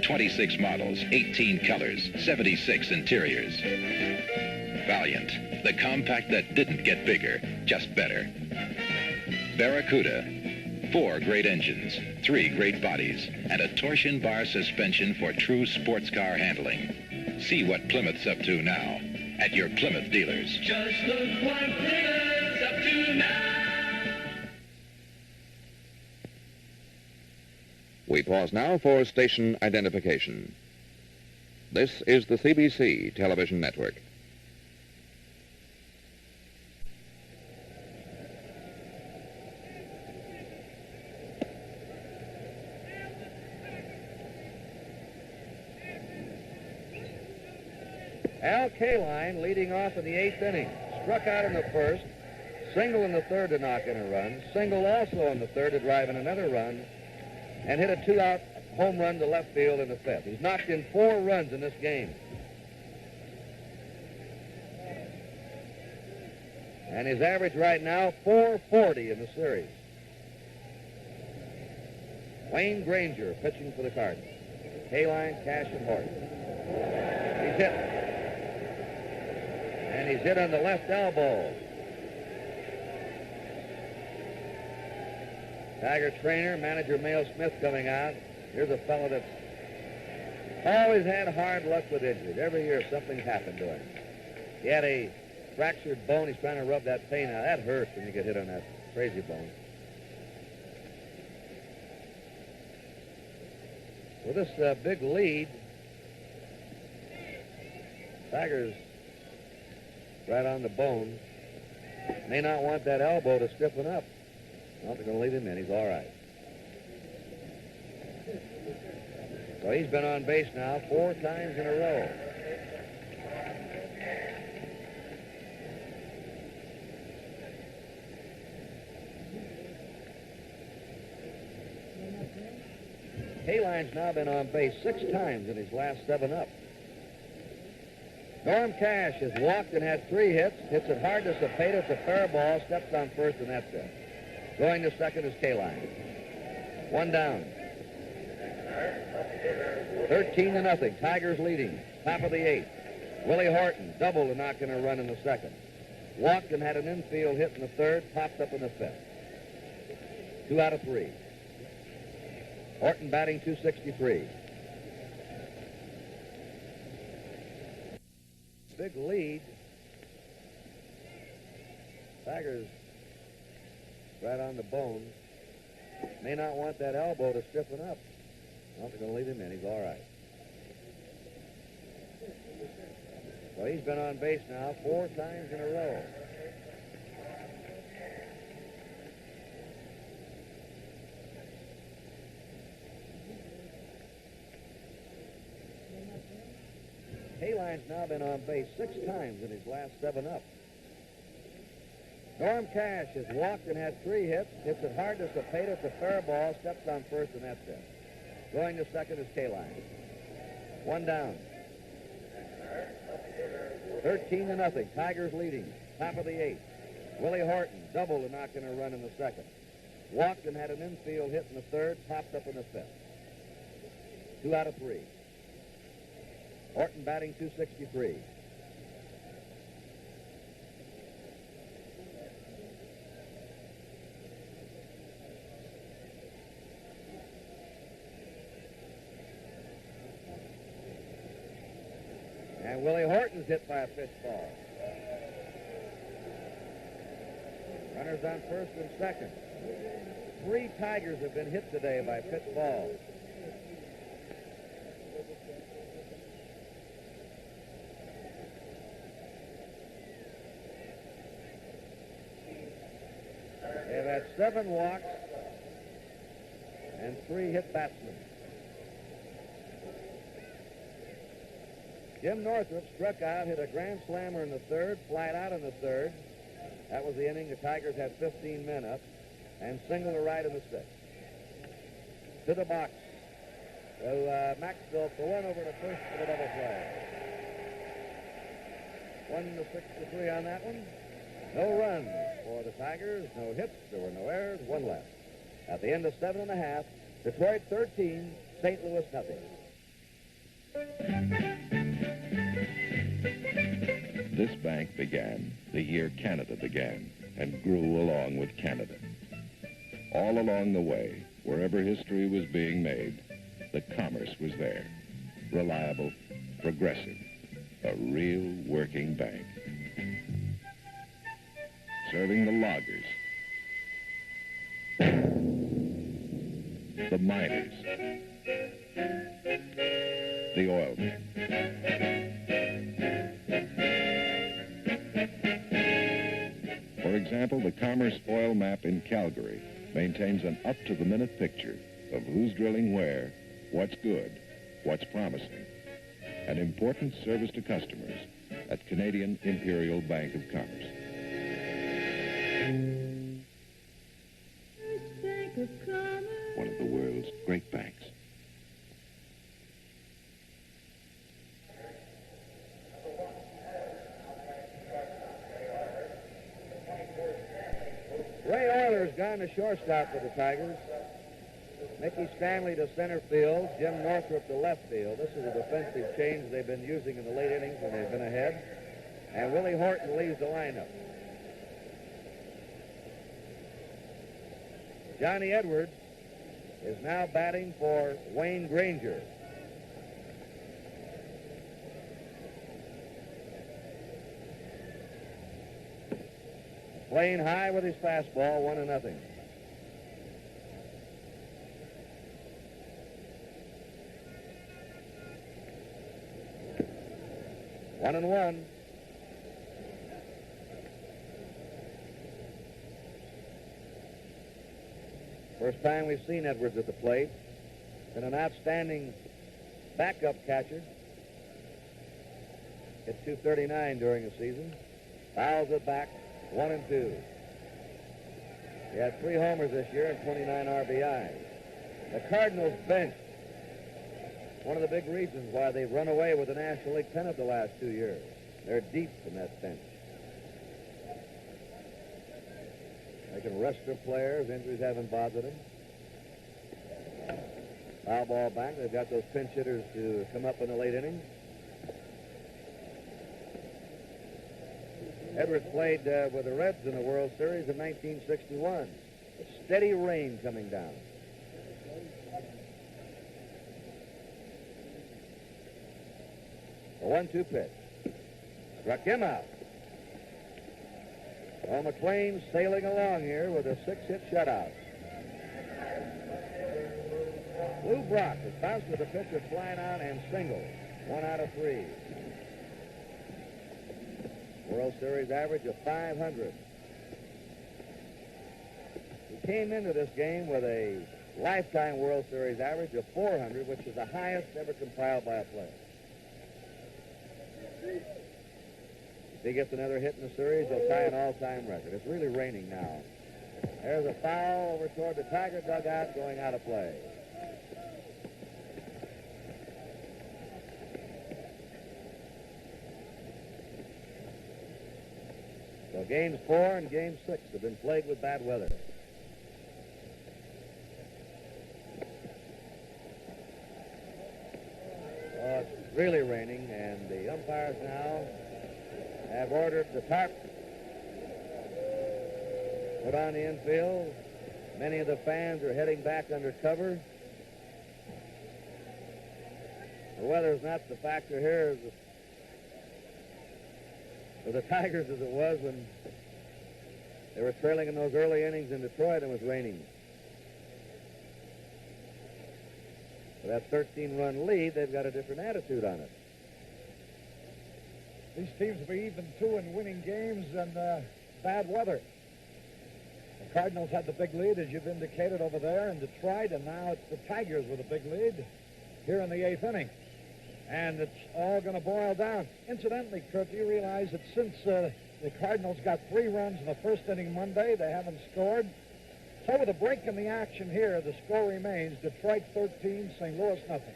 26 models, 18 colors, 76 interiors. Valiant, the compact that didn't get bigger, just better. Barracuda, 4 great engines, 3 great bodies, and a torsion bar suspension for true sports car handling. See what Plymouth's up to now at your Plymouth dealers. Just look what Plymouth's up to now. We pause now for station identification. This is the CBC television network. Al Kaline leading off in the 8th inning. Struck out in the first, single in the third to knock in a run, single also in the third to drive in another run, and hit a 2-out home run to left field in the 5th. He's knocked in 4 runs in this game. And his average right now, 440 in the series. Wayne Granger pitching for the Cardinals. Kaline, Cash, and Horton. He's hit. And he's hit on the left elbow. Tiger trainer, manager Mayo Smith coming out. Here's a fellow that's always had hard luck with injuries. Every year something's happened to him. He had a fractured bone. He's trying to rub that pain out. That hurts when you get hit on that crazy bone. With this big lead, Tigers right on the bone. May not want that elbow to stiffen up. Well, they're going to leave him in. He's all right. So he's been on base now 4 times in a row. Kaline's now been on base 6 times in his last 7 up. Norm Cash has walked and had 3 hits. Hits it hard to Cepeda. It's a fair ball. Steps on first, and that's it. Going to second is Kaline. 1 down. 13-0. Tigers leading. Top of the 8th. Willie Horton doubled to knock in a run in the 2nd. Walked and had an infield hit in the 3rd. Popped up in the 5th. 2 out of 3. Horton batting .263. Big lead. Tigers right on the bone. May not want that elbow to stiffen up. Well, they're going to leave him in. He's all right. So he's been on base now 4 times in a row. Kaline's now been on base 6 times in his last 7 up. Norm Cash has walked and had 3 hits. Hits it hard to Cepeda. It's a fair ball. Steps on first, and that's it. Going to second is Kaline. 1 down. 13-0. Tigers leading. Top of the 8th. Willie Horton doubled to knock in a run in the 2nd. Walked and had an infield hit in the 3rd. Popped up in the 5th. 2 out of 3. Horton batting .263. And Willie Horton's hit by a pitch ball. Runners on first and second. 3 Tigers have been hit today by pitch balls. They've had 7 walks and 3 hit batsmen. Jim Northrup struck out, hit a grand slammer in the 3rd, flied out in the 3rd. That was the inning. The Tigers had 15 men up and singled to right in the 6th. To the box. So Maxwell for 1 over to first for the double play. 1-6-3 on that one. No runs for the Tigers, no hits, there were no errors, 1 left. At the end of 7.5, Detroit 13, St. Louis nothing. This bank began the year Canada began and grew along with Canada. All along the way, wherever history was being made, the commerce was there. Reliable, progressive, a real working bank. Serving the loggers, the miners, the oilmen. For example, the Commerce Oil Map in Calgary maintains an up-to-the-minute picture of who's drilling where, what's good, what's promising. An important service to customers at Canadian Imperial Bank of Commerce. One of the world's great banks. Ray Euler's gone to shortstop for the Tigers. Mickey Stanley to center field. Jim Northrup to left field. This is a defensive change they've been using in the late innings when they've been ahead. And Willie Horton leaves the lineup. Johnny Edwards is now batting for Wayne Granger. Playing high with his fastball, 1-0. One and one. First time we've seen Edwards at the plate. Been an outstanding backup catcher. Hit .239 during the season. Fouls it back, 1-2. He had 3 homers this year and 29 RBIs. The Cardinals bench, one of the big reasons why they've run away with the National League pennant the last 2 years. They're deep in that bench. They can rest their players. Injuries haven't bothered them. Foul ball back. They've got those pinch hitters to come up in the late innings. Edwards played with the Reds in the World Series in 1961. A steady rain coming down. A 1-2 pitch. Struck him out. Well, McLean sailing along here with a 6-hit shutout. Lou Brock has bounced with the pitcher flying out and single. 1 out of 3. World Series average of 500. He came into this game with a lifetime World Series average of 400, which is the highest ever compiled by a player. If he gets another hit in the series, he'll tie an all-time record. It's really raining now. There's a foul over toward the Tiger dugout going out of play. So games 4 and game 6 have been plagued with bad weather. Oh, it's really raining, and the umpires now have ordered the tarp put on the infield. Many of the fans are heading back under cover. The weather's not the factor here for the Tigers as it was when they were trailing in those early innings in Detroit and it was raining. For that 13-run lead, they've got a different attitude on it. These teams will be even 2 in winning games and bad weather. The Cardinals had the big lead, as you've indicated, over there in Detroit, and now it's the Tigers with a big lead here in the 8th inning. And it's all going to boil down. Incidentally, Kurt, do you realize that since the Cardinals got 3 runs in the first inning Monday, they haven't scored? So with a break in the action here, the score remains Detroit 13, St. Louis nothing.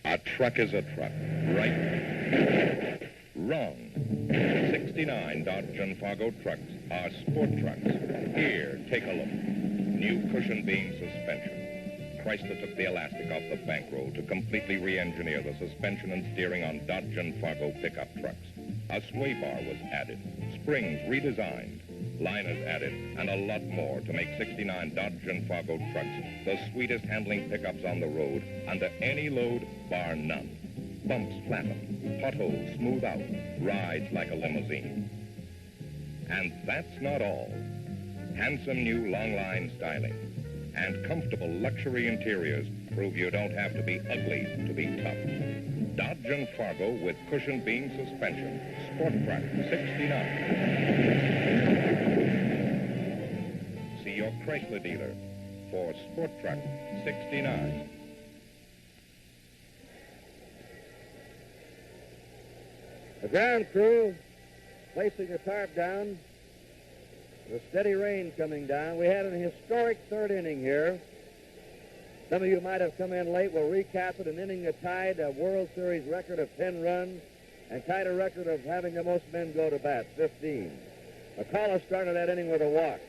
A truck is a truck. Right. Wrong. 69 Dodge and Fargo trucks are sport trucks. Here, take a look. New cushion beam suspension. Chrysler took the elastic off the bankroll to completely re-engineer the suspension and steering on Dodge and Fargo pickup trucks. A sway bar was added, springs redesigned, liners added, and a lot more to make 69 Dodge and Fargo trucks the sweetest handling pickups on the road under any load, bar none. Bumps flatten, potholes smooth out, rides like a limousine. And that's not all. Handsome new long line styling and comfortable luxury interiors prove you don't have to be ugly to be tough. Dodge and Fargo with cushion beam suspension. Sport Truck 69. See your Chrysler dealer for Sport Truck 69. The ground crew placing the tarp down. The steady rain coming down. We had an historic 3rd inning here. Some of you might have come in late. We'll recap it. An inning that tied a World Series record of 10 runs and tied a record of having the most men go to bat, 15. McCullough started that inning with a walk.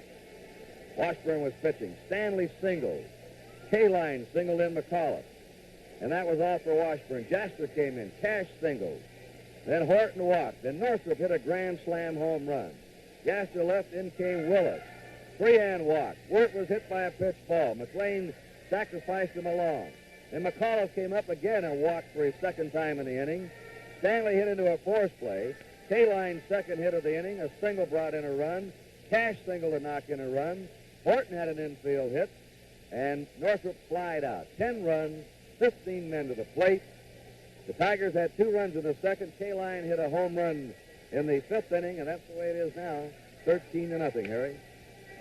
Washburn was pitching. Stanley singled. K-Line singled in McCullough. And that was all for Washburn. Jasper came in. Cash singled. Then Horton walked. Then Northrop hit a grand slam home run. Gaster left, in came Willis. Freehan walked. Wirt was hit by a pitch ball. McLean sacrificed him along. Then McCullough came up again and walked for his 2nd time in the inning. Stanley hit into a force play. K-Line's 2nd hit of the inning. A single brought in a run. Cash single to knock in a run. Horton had an infield hit. And Northrop flied out. 10 runs, 15 men to the plate. The Tigers had 2 runs in the 2nd. K-Line hit a home run in the 5th inning, and that's the way it is now. 13-0, Harry.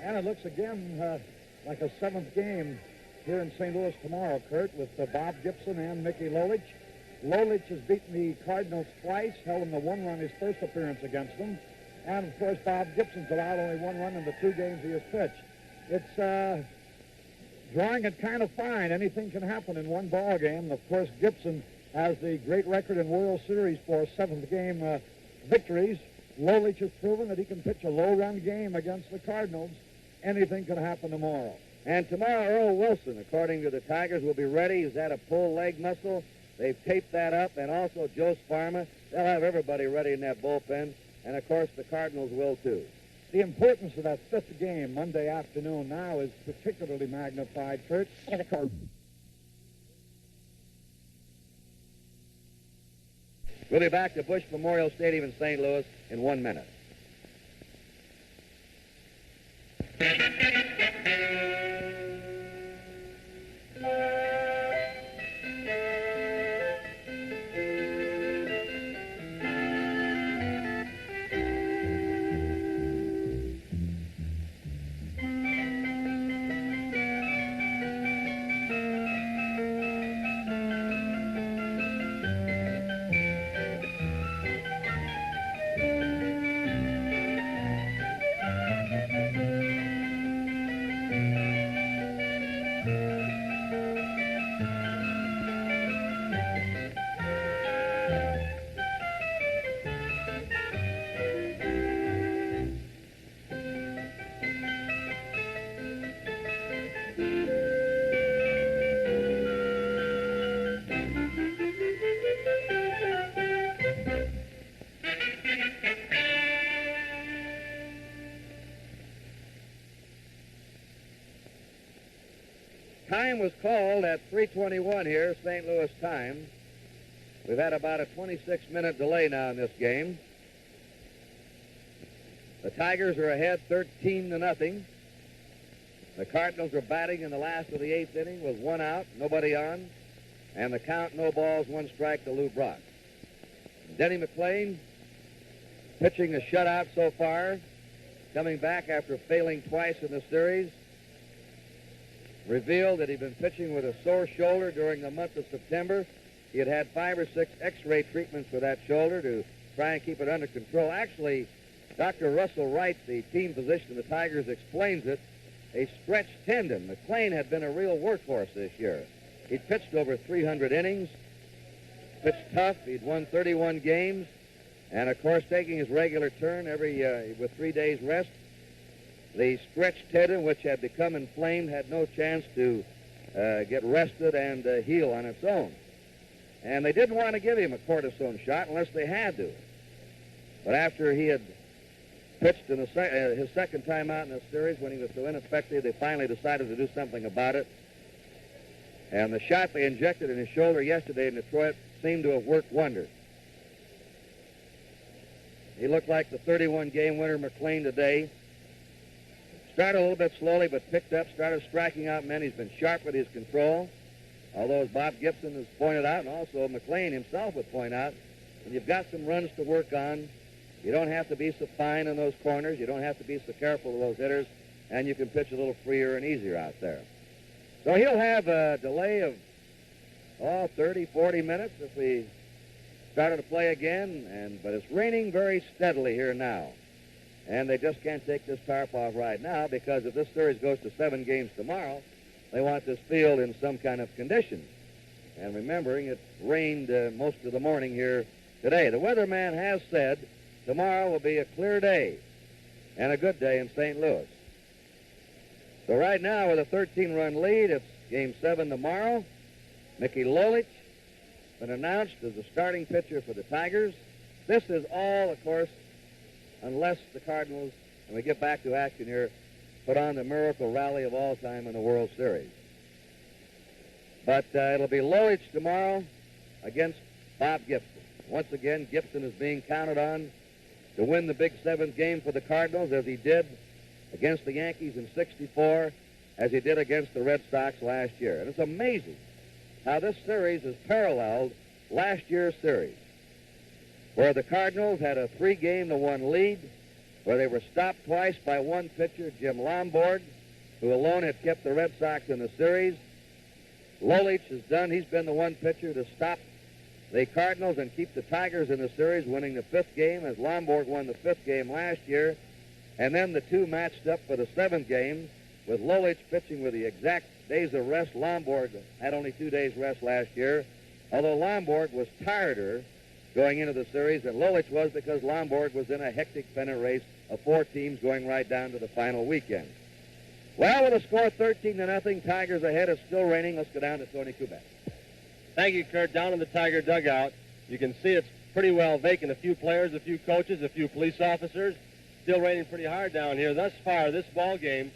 And it looks again like a seventh game here in St. Louis tomorrow, Kurt, with Bob Gibson and Mickey Lolich. Lolich has beaten the Cardinals twice, held them to 1 run his first appearance against them. And, of course, Bob Gibson's allowed only 1 run in the 2 games he has pitched. It's drawing it kind of fine. Anything can happen in one ball game. Of course, Gibson has the great record in World Series for 7th game victories. Lolich has proven that he can pitch a low-run game against the Cardinals. Anything can happen tomorrow. And tomorrow, Earl Wilson, according to the Tigers, will be ready. He's had a pulled leg muscle. They've taped that up. And also Joe Sparma. They'll have everybody ready in that bullpen. And, of course, the Cardinals will, too. The importance of that 5th game Monday afternoon now is particularly magnified, Kurt. We'll be back to Bush Memorial Stadium in St. Louis in 1 minute. Time was called at 3:21 here, St. Louis time. We've had about a 26-minute delay now in this game. The Tigers are ahead 13-0. The Cardinals are batting in the last of the 8th inning with 1 out, nobody on, and the count, no balls, 1 strike to Lou Brock. Denny McLain pitching a shutout so far, coming back after failing twice in the series. Revealed that he'd been pitching with a sore shoulder during the month of September. He had had 5 or 6 X-ray treatments for that shoulder to try and keep it under control. Actually, Dr. Russell Wright, the team physician of the Tigers, explains it. A stretched tendon. McLain had been a real workhorse this year. He'd pitched over 300 innings, pitched tough. He'd won 31 games, and, of course, taking his regular turn with 3 days rest. The stretched tendon, which had become inflamed, had no chance to get rested and heal on its own. And they didn't want to give him a cortisone shot unless they had to. But after he had pitched in his second time out in the series, when he was so ineffective, they finally decided to do something about it. And the shot they injected in his shoulder yesterday in Detroit seemed to have worked wonders. He looked like the 31-game winner McLain today. Started a little bit slowly, but picked up, started striking out men. He's been sharp with his control. Although, as Bob Gibson has pointed out, and also McLain himself would point out, when you've got some runs to work on, you don't have to be so fine in those corners. You don't have to be so careful of those hitters, and you can pitch a little freer and easier out there. So he'll have a delay of, 30, 40 minutes if we started to play again, but it's raining very steadily here now. And they just can't take this tarp off right now because if this series goes to 7 games tomorrow, they want this field in some kind of condition. And remembering, it rained most of the morning here today. The weatherman has said tomorrow will be a clear day and a good day in St. Louis. So right now, with a 13-run lead, it's Game 7 tomorrow. Mickey Lolich been announced as the starting pitcher for the Tigers. This is all, of course, unless the Cardinals, and we get back to action here, put on the miracle rally of all time in the World Series. But it'll be Lolich tomorrow against Bob Gibson. Once again, Gibson is being counted on to win the big 7th game for the Cardinals, as he did against the Yankees in '64, as he did against the Red Sox last year. And it's amazing how this series has paralleled last year's series, where the Cardinals had a 3-game-to-1 lead, where they were stopped twice by one pitcher, Jim Lomborg, who alone had kept the Red Sox in the series. Lolich has done. He's been the one pitcher to stop the Cardinals and keep the Tigers in the series, winning the 5th game, as Lomborg won the 5th game last year. And then the two matched up for the 7th game, with Lolich pitching with the exact days of rest. Lomborg had only 2 days rest last year, although Lomborg was tireder going into the series than Lolich was, because Lomborg was in a hectic pennant race of 4 teams going right down to the final weekend. Well, with a score 13-0, Tigers ahead. It's still raining. Let's go down to Tony Kubek. Thank you, Kurt. Down in the Tiger dugout, you can see it's pretty well vacant. A few players, a few coaches, a few police officers. Still raining pretty hard down here. Thus far, this ball game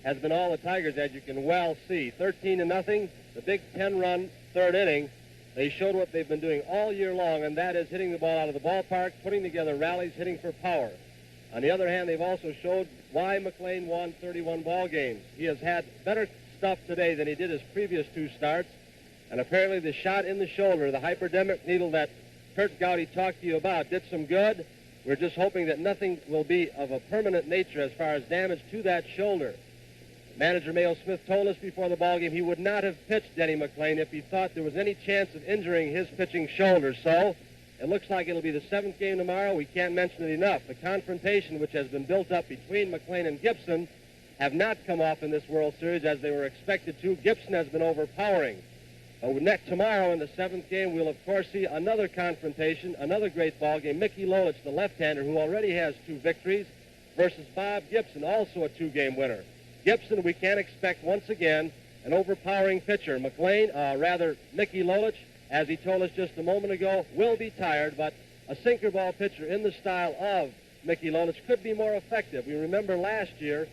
has been all the Tigers, as you can well see. 13-0, the big 10-run 3rd inning. They showed what they've been doing all year long, and that is hitting the ball out of the ballpark, putting together rallies, hitting for power. On the other hand, they've also showed why McLean won 31 ball games. He has had better stuff today than he did his previous 2 starts, and apparently the shot in the shoulder, the hypodermic needle that Kurt Gowdy talked to you about, did some good. We're just hoping that nothing will be of a permanent nature as far as damage to that shoulder. Manager Mayo Smith told us before the ballgame he would not have pitched Denny McLean if he thought there was any chance of injuring his pitching shoulder. So it looks like it'll be the 7th game tomorrow. We can't mention it enough. The confrontation which has been built up between McLean and Gibson have not come off in this World Series as they were expected to. Gibson has been overpowering. Tomorrow in the 7th game, we'll of course see another confrontation, another great ball game. Mickey Lolich, the left-hander, who already has 2 victories, versus Bob Gibson, also a 2-game winner. Gibson, we can expect once again an overpowering pitcher. Mickey Lolich, as he told us just a moment ago, will be tired, but a sinker ball pitcher in the style of Mickey Lolich could be more effective. We remember last year,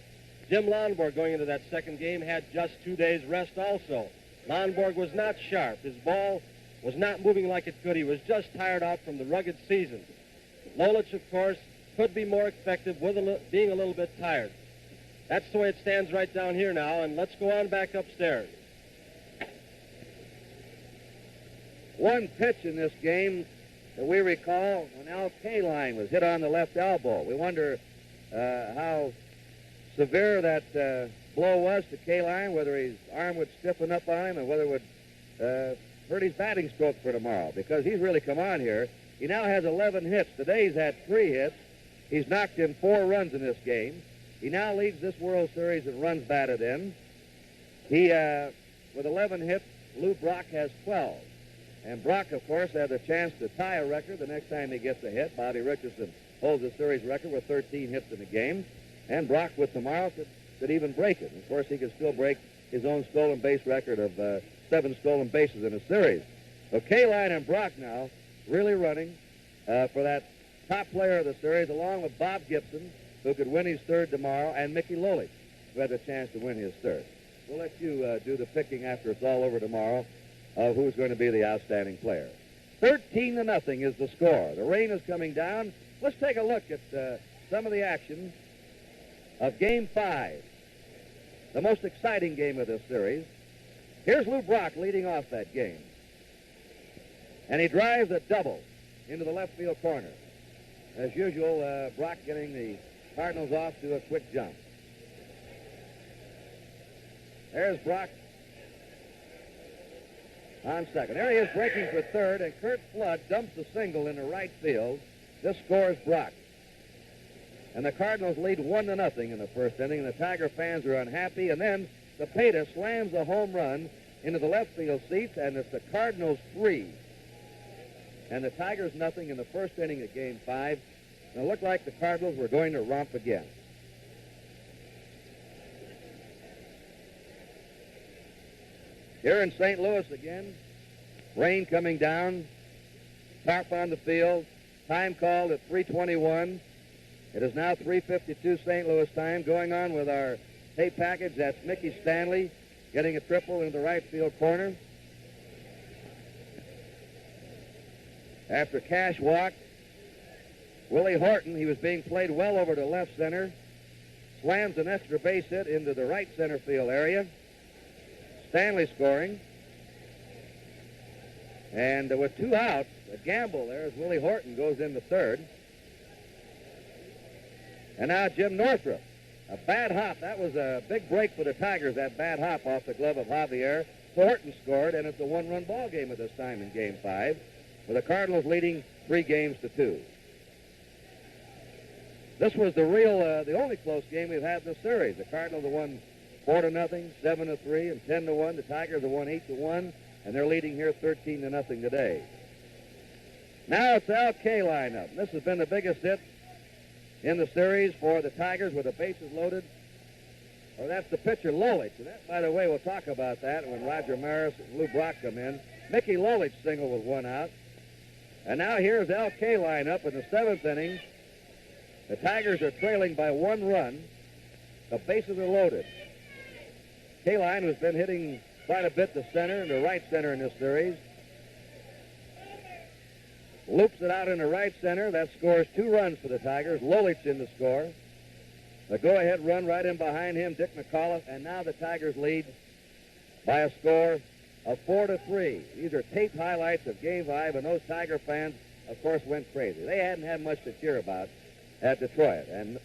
Jim Lomborg, going into that 2nd game, had just 2 days rest also. Lomborg was not sharp. His ball was not moving like it could. He was just tired out from the rugged season. Lolich, of course, could be more effective with being a little bit tired. That's the way it stands right down here now, and let's go on back upstairs. One pitch in this game that we recall when Al Kaline was hit on the left elbow. We wonder how severe that blow was to Kaline, whether his arm would stiffen up on him and whether it would hurt his batting stroke for tomorrow, because he's really come on here. He now has 11 hits. Today he's had 3 hits. He's knocked in 4 runs in this game. He now leads this World Series in runs batted in. He, with 11 hits, Lou Brock has 12. And Brock, of course, has a chance to tie a record the next time he gets a hit. Bobby Richardson holds the series record with 13 hits in a game. And Brock, with tomorrow, could even break it. Of course, he could still break his own stolen base record of 7 stolen bases in a series. So Kaline and Brock now really running for that top player of the series, along with Bob Gibson, who could win his 3rd tomorrow, and Mickey Lolich, who has a chance to win his 3rd. We'll let you do the picking after it's all over tomorrow of who's going to be the outstanding player. 13-0 is the score. The rain is coming down. Let's take a look at some of the action of Game 5, the most exciting game of this series. Here's Lou Brock leading off that game. And he drives a double into the left field corner. As usual, Brock getting the Cardinals off to a quick jump. There's Brock on second. There he is breaking for 3rd, and Curt Flood dumps a single into right field. This scores Brock. And the Cardinals lead 1-0 in the 1st inning, and the Tiger fans are unhappy. And then Cepeda slams a home run into the left field seats, and it's the Cardinals 3 and the Tigers 0 in the 1st inning of Game 5. And it looked like the Cardinals were going to romp again. Here in St. Louis again, rain coming down, tarp on the field, time called at 3:21. It is now 3:52 St. Louis time. Going on with our tape package, that's Mickey Stanley getting a triple into the right field corner. After Cash walked, Willie Horton, he was being played well over to left center, slams an extra base hit into the right center field area. Stanley scoring. And with 2 outs, a gamble there as Willie Horton goes into 3rd. And now Jim Northrup. A bad hop. That was a big break for the Tigers, that bad hop off the glove of Javier. Thornton scored, and it's a one-run ball game at this time in Game 5, with the Cardinals leading 3-2. This was the only close game we've had in this series. The Cardinals have won 4-0, 7-3, and 10-1. The Tigers have won 8-1, and they're leading here 13-0 today. Now it's Al Kay lineup. This has been the biggest hit in the series for the Tigers with the bases loaded. Oh, that's the pitcher, Lolich. And that, by the way, we'll talk about that when Roger Maris and Lou Brock come in. Mickey Lolich single with 1 out. And now here's Al Kay lineup in the 7th inning. The Tigers are trailing by 1 run. The bases are loaded. Kaline, who's been hitting quite a bit to center and to right center in this series, loops it out into right center. That scores 2 runs for the Tigers. Lolich in the score. The go-ahead run right in behind him, Dick McAuliffe, and now the Tigers lead by a score of 4-3. These are tape highlights of Game 5, and those Tiger fans, of course, went crazy. They hadn't had much to cheer about at Detroit. And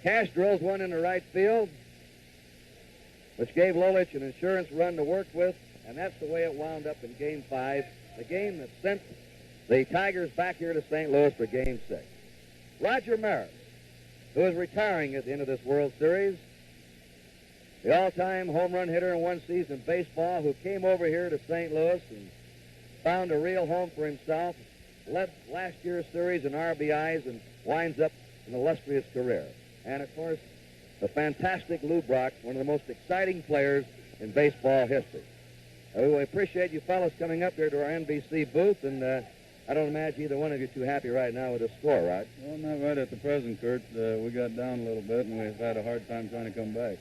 Cash drills one into right field, which gave Lolich an insurance run to work with, and that's the way it wound up in Game 5, the game that sent the Tigers back here to St. Louis for Game 6. Roger Maris, who is retiring at the end of this World Series, the all-time home run hitter in one season baseball, who came over here to St. Louis and found a real home for himself, led last year's series in RBIs, and winds up an illustrious career. And, of course, the fantastic Lou Brock, one of the most exciting players in baseball history. We appreciate you fellas coming up here to our NBC booth, and I don't imagine either one of you too happy right now with the score, right? Well, not right at the present, Kurt. We got down a little bit, and we've had a hard time trying to come back.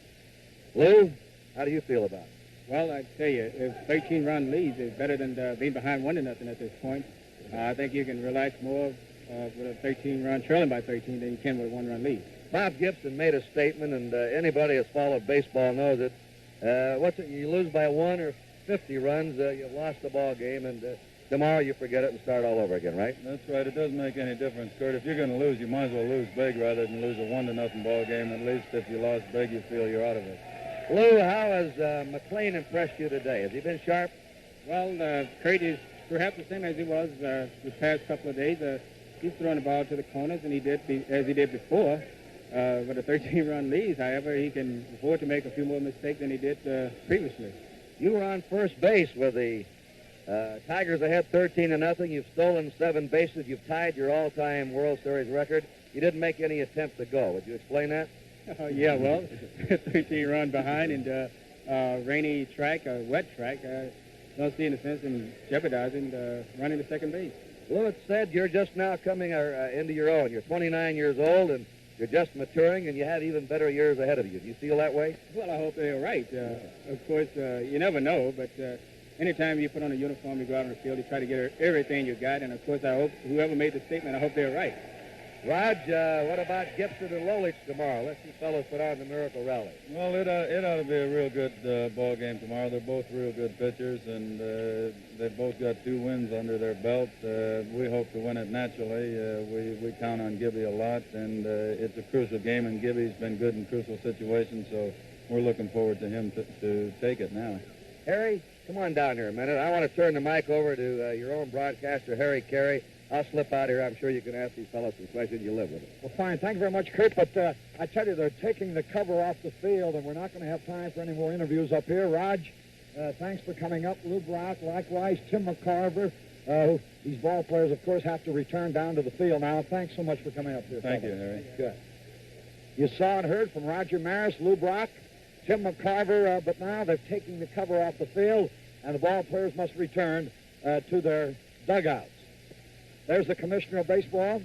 Lou, how do you feel about it? Well, I tell you, if 13-run leads is better than being behind 1-0 at this point, I think you can relax more with a 13-run trailing by 13 than you can with a 1-run lead. Bob Gibson made a statement, and anybody that's followed baseball knows it. What's it? You lose by 1 or 50 runs, you've lost the ball game, and tomorrow you forget it and start all over again, right? That's right. It doesn't make any difference, Kurt. If you're going to lose, you might as well lose big rather than lose a 1-0 ball game. At least if you lost big, you feel you're out of it. Lou, how has McLean impressed you today? Has he been sharp? Well, Kurt is perhaps the same as he was this past couple of days. He's throwing the ball to the corners, and as he did before. With a 13-run lead, however, he can afford to make a few more mistakes than he did previously. You were on first base with the Tigers ahead 13-0. You've stolen 7 bases. You've tied your all-time World Series record. You didn't make any attempt to go. Would you explain that? Yeah, well, 13-run behind and rainy track, wet track. Don't see any sense in jeopardizing running to second base. Lou, it said you're just now coming into your own. You're 29 years old, and you're just maturing, and you have even better years ahead of you. Do you feel that way? Well, I hope they're right. Of course, you never know, but anytime you put on a uniform, you go out on the field, you try to get everything you got, and, of course, I hope whoever made the statement, I hope they're right. Raj, what about Gibson and Lolich tomorrow? Let's see fellows put on the Miracle Rally. Well, it ought to be a real good ball game tomorrow. They're both real good pitchers, and they've both got 2 wins under their belt. We hope to win it naturally. We count on Gibby a lot, and it's a crucial game, and Gibby's been good in crucial situations, so we're looking forward to him to take it now. Harry, come on down here a minute. I want to turn the mic over to your own broadcaster, Harry Carey. I'll slip out here. I'm sure you can ask these fellows some questions. You live with them. Well, fine. Thank you very much, Kurt. But I tell you, they're taking the cover off the field, and we're not going to have time for any more interviews up here. Raj, thanks for coming up. Lou Brock, likewise. Tim McCarver. These ball players, of course, have to return down to the field now. Thanks so much for coming up here. Thank you, Harry. Good. You saw and heard from Roger Maris, Lou Brock, Tim McCarver, but now they're taking the cover off the field, and the ball players must return to their dugouts. There's the commissioner of baseball,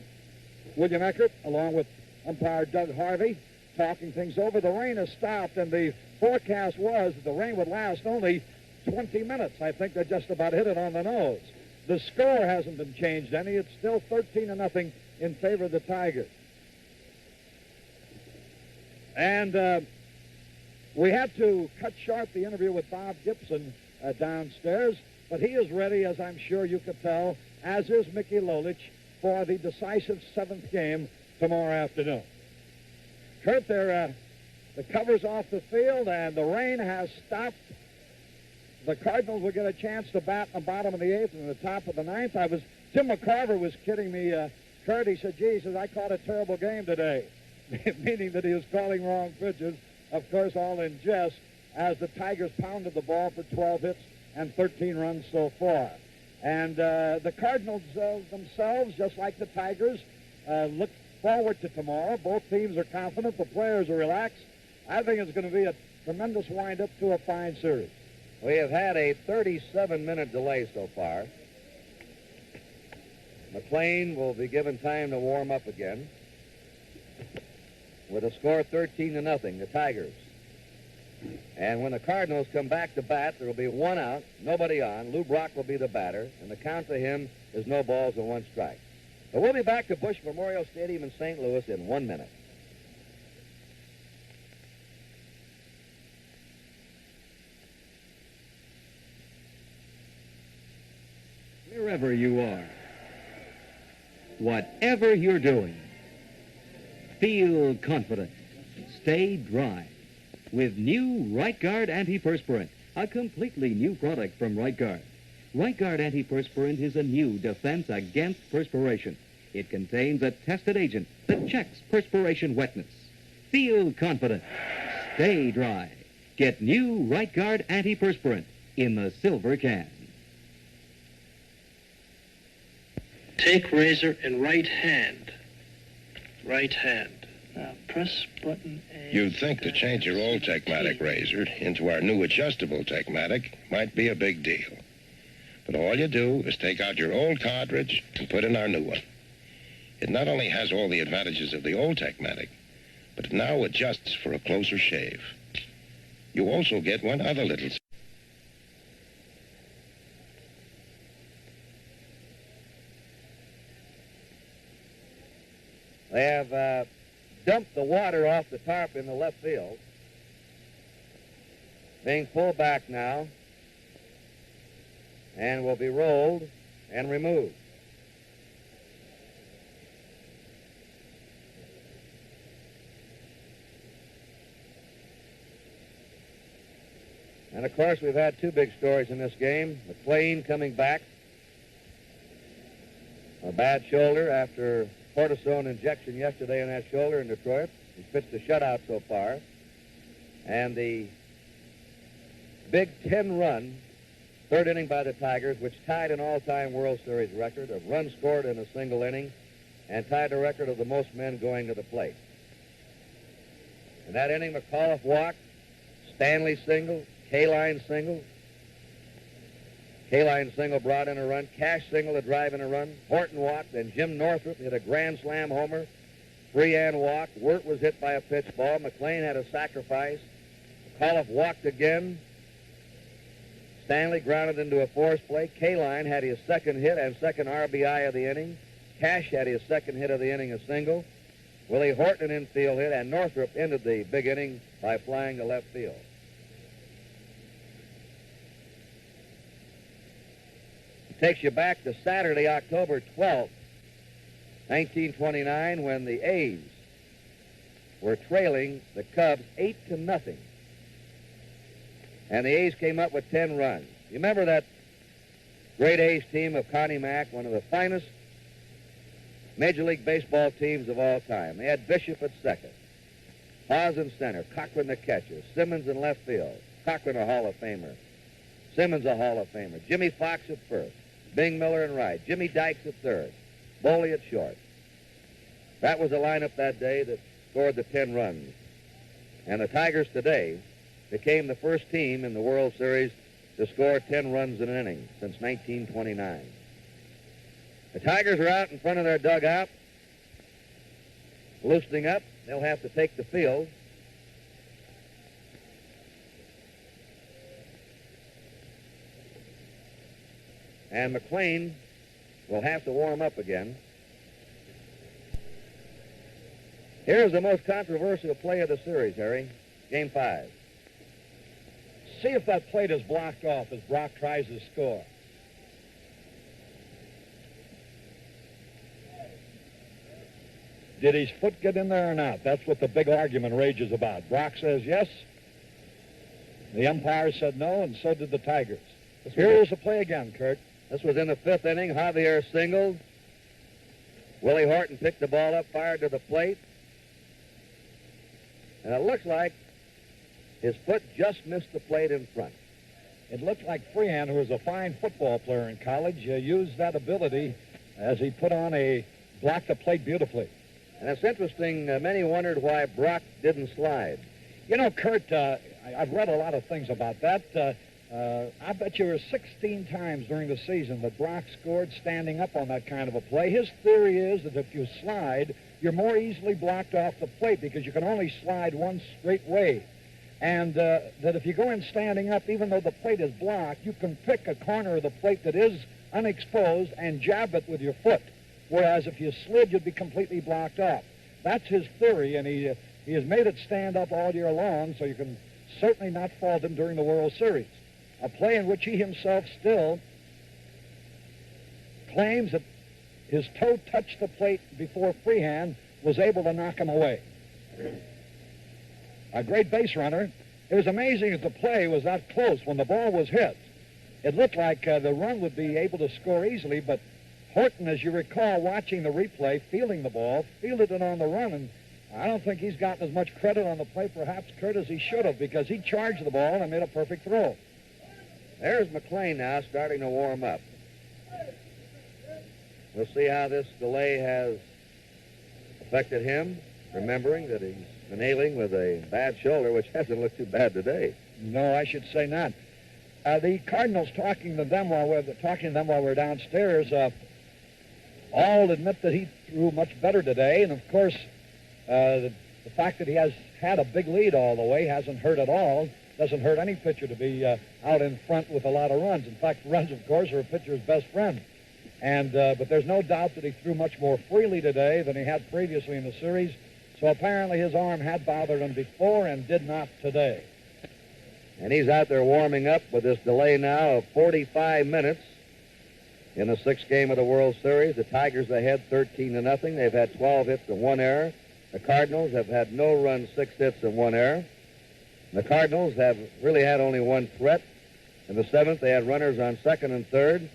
William Eckert, along with umpire Doug Harvey, talking things over. The rain has stopped, and the forecast was that the rain would last only 20 minutes. I think they just about hit it on the nose. The score hasn't been changed any. It's still 13-0 in favor of the Tigers. And we had to cut short the interview with Bob Gibson downstairs, but he is ready, as I'm sure you could tell, as is Mickey Lolich, for the decisive 7th game tomorrow afternoon. Kurt, the cover's off the field, and the rain has stopped. The Cardinals will get a chance to bat in the bottom of the eighth and the top of the ninth. Tim McCarver was kidding me, Kurt. He said, gee, he says, I caught a terrible game today, meaning that he was calling wrong pitches. Of course, all in jest, as the Tigers pounded the ball for 12 hits and 13 runs so far. And the Cardinals themselves, just like the Tigers, look forward to tomorrow. Both teams are confident. The players are relaxed. I think it's going to be a tremendous wind-up to a fine series. We have had a 37-minute delay so far. McLean will be given time to warm up again. With a score 13-0, the Tigers. And when the Cardinals come back to bat, there will be one out, nobody on. Lou Brock will be the batter, and the count to him is no balls and one strike. But we'll be back to Bush Memorial Stadium in St. Louis in 1 minute. Wherever you are, whatever you're doing, feel confident. Stay dry with new Right Guard Antiperspirant, a completely new product from Right Guard. Right Guard Antiperspirant is a new defense against perspiration. It contains a tested agent that checks perspiration wetness. Feel confident. Stay dry. Get new Right Guard Antiperspirant in the silver can. Take razor in right hand. Right hand. Now press button A. You'd think to change your old Techmatic razor into our new adjustable Techmatic might be a big deal. But all you do is take out your old cartridge and put in our new one. It not only has all the advantages of the old Techmatic, but it now adjusts for a closer shave. You also get one other little... They have dumped the water off the tarp in the left field. Being pulled back now and will be rolled and removed. And, of course, we've had two big stories in this game. McLean coming back. A bad shoulder after cortisone injection yesterday in that shoulder in Detroit. He's pitched a shutout so far. And the big 10-run third inning by the Tigers, which tied an all-time World Series record of runs scored in a single inning and tied the record of the most men going to the plate. In that inning, McAuliffe walked, Stanley single, K-line single. K-line single brought in a run. Cash single to drive in a run. Horton walked. Then Jim Northrup hit a grand slam homer. Freehan walked. Wirt was hit by a pitch ball. McLean had a sacrifice. McAuliffe walked again. Stanley grounded into a force play. K-line had his second hit and second RBI of the inning. Cash had his second hit of the inning, a single. Willie Horton, an infield hit, and Northrup ended the big inning by flying to left field. Takes you back to Saturday, October 12th, 1929, when the A's were trailing the Cubs 8-0. And the A's came up with 10 runs. You remember that great A's team of Connie Mack, one of the finest Major League Baseball teams of all time. They had Bishop at second, Haas in center, Cochran the catcher, Simmons in left field, Cochran a Hall of Famer, Simmons a Hall of Famer, Jimmy Fox at first, Bing Miller in right, Jimmy Dykes at third, Boley at short. That was the lineup that day that scored the 10 runs. And the Tigers today became the first team in the World Series to score 10 runs in an inning since 1929. The Tigers are out in front of their dugout, loosening up. They'll have to take the field. And McLean will have to warm up again. Here's the most controversial play of the series, Harry. Game 5. See if that plate is blocked off as Brock tries to score. Did his foot get in there or not? That's what the big argument rages about. Brock says yes. The umpire said no, and so did the Tigers. Here's the play again, Kurt. This was in the 5th inning. Javier singled. Willie Horton picked the ball up, fired to the plate. And it looks like his foot just missed the plate in front. It looked like Freehan, who was a fine football player in college, used that ability as he blocked the plate beautifully. And it's interesting, many wondered why Brock didn't slide. You know, Kurt, I've read a lot of things about that. I bet you were 16 times during the season that Brock scored standing up on that kind of a play. His theory is that if you slide, you're more easily blocked off the plate because you can only slide one straight way. And that if you go in standing up, even though the plate is blocked, you can pick a corner of the plate that is unexposed and jab it with your foot. Whereas if you slid, you'd be completely blocked off. That's his theory, and he has made it stand up all year long, so you can certainly not fault him during the World Series. A play in which he himself still claims that his toe touched the plate before Freehan was able to knock him away. A great base runner. It was amazing that the play was that close when the ball was hit. It looked like the run would be able to score easily, but Horton, as you recall, watching the replay, fielding the ball, fielded it on the run, and I don't think he's gotten as much credit on the play, perhaps, Kurt, as he should have, because he charged the ball and made a perfect throw. There's McLean now starting to warm up. We'll see how this delay has affected him, remembering that he's been ailing with a bad shoulder, which hasn't looked too bad today. No, I should say not. The Cardinals talking to them while we're downstairs, all admit that he threw much better today, and of course, the fact that he has had a big lead all the way hasn't hurt at all. Doesn't hurt any pitcher to be out in front with a lot of runs. In fact, runs, of course, are a pitcher's best friend. And but there's no doubt that he threw much more freely today than he had previously in the series. So apparently his arm had bothered him before and did not today. And he's out there warming up with this delay now of 45 minutes in the 6th game of the World Series. The Tigers ahead 13-0. They've had 12 hits and 1 error. The Cardinals have had no runs, 6 hits and 1 error. The Cardinals have really had only 1 threat. In the 7th, they had runners on 2nd and 3rd.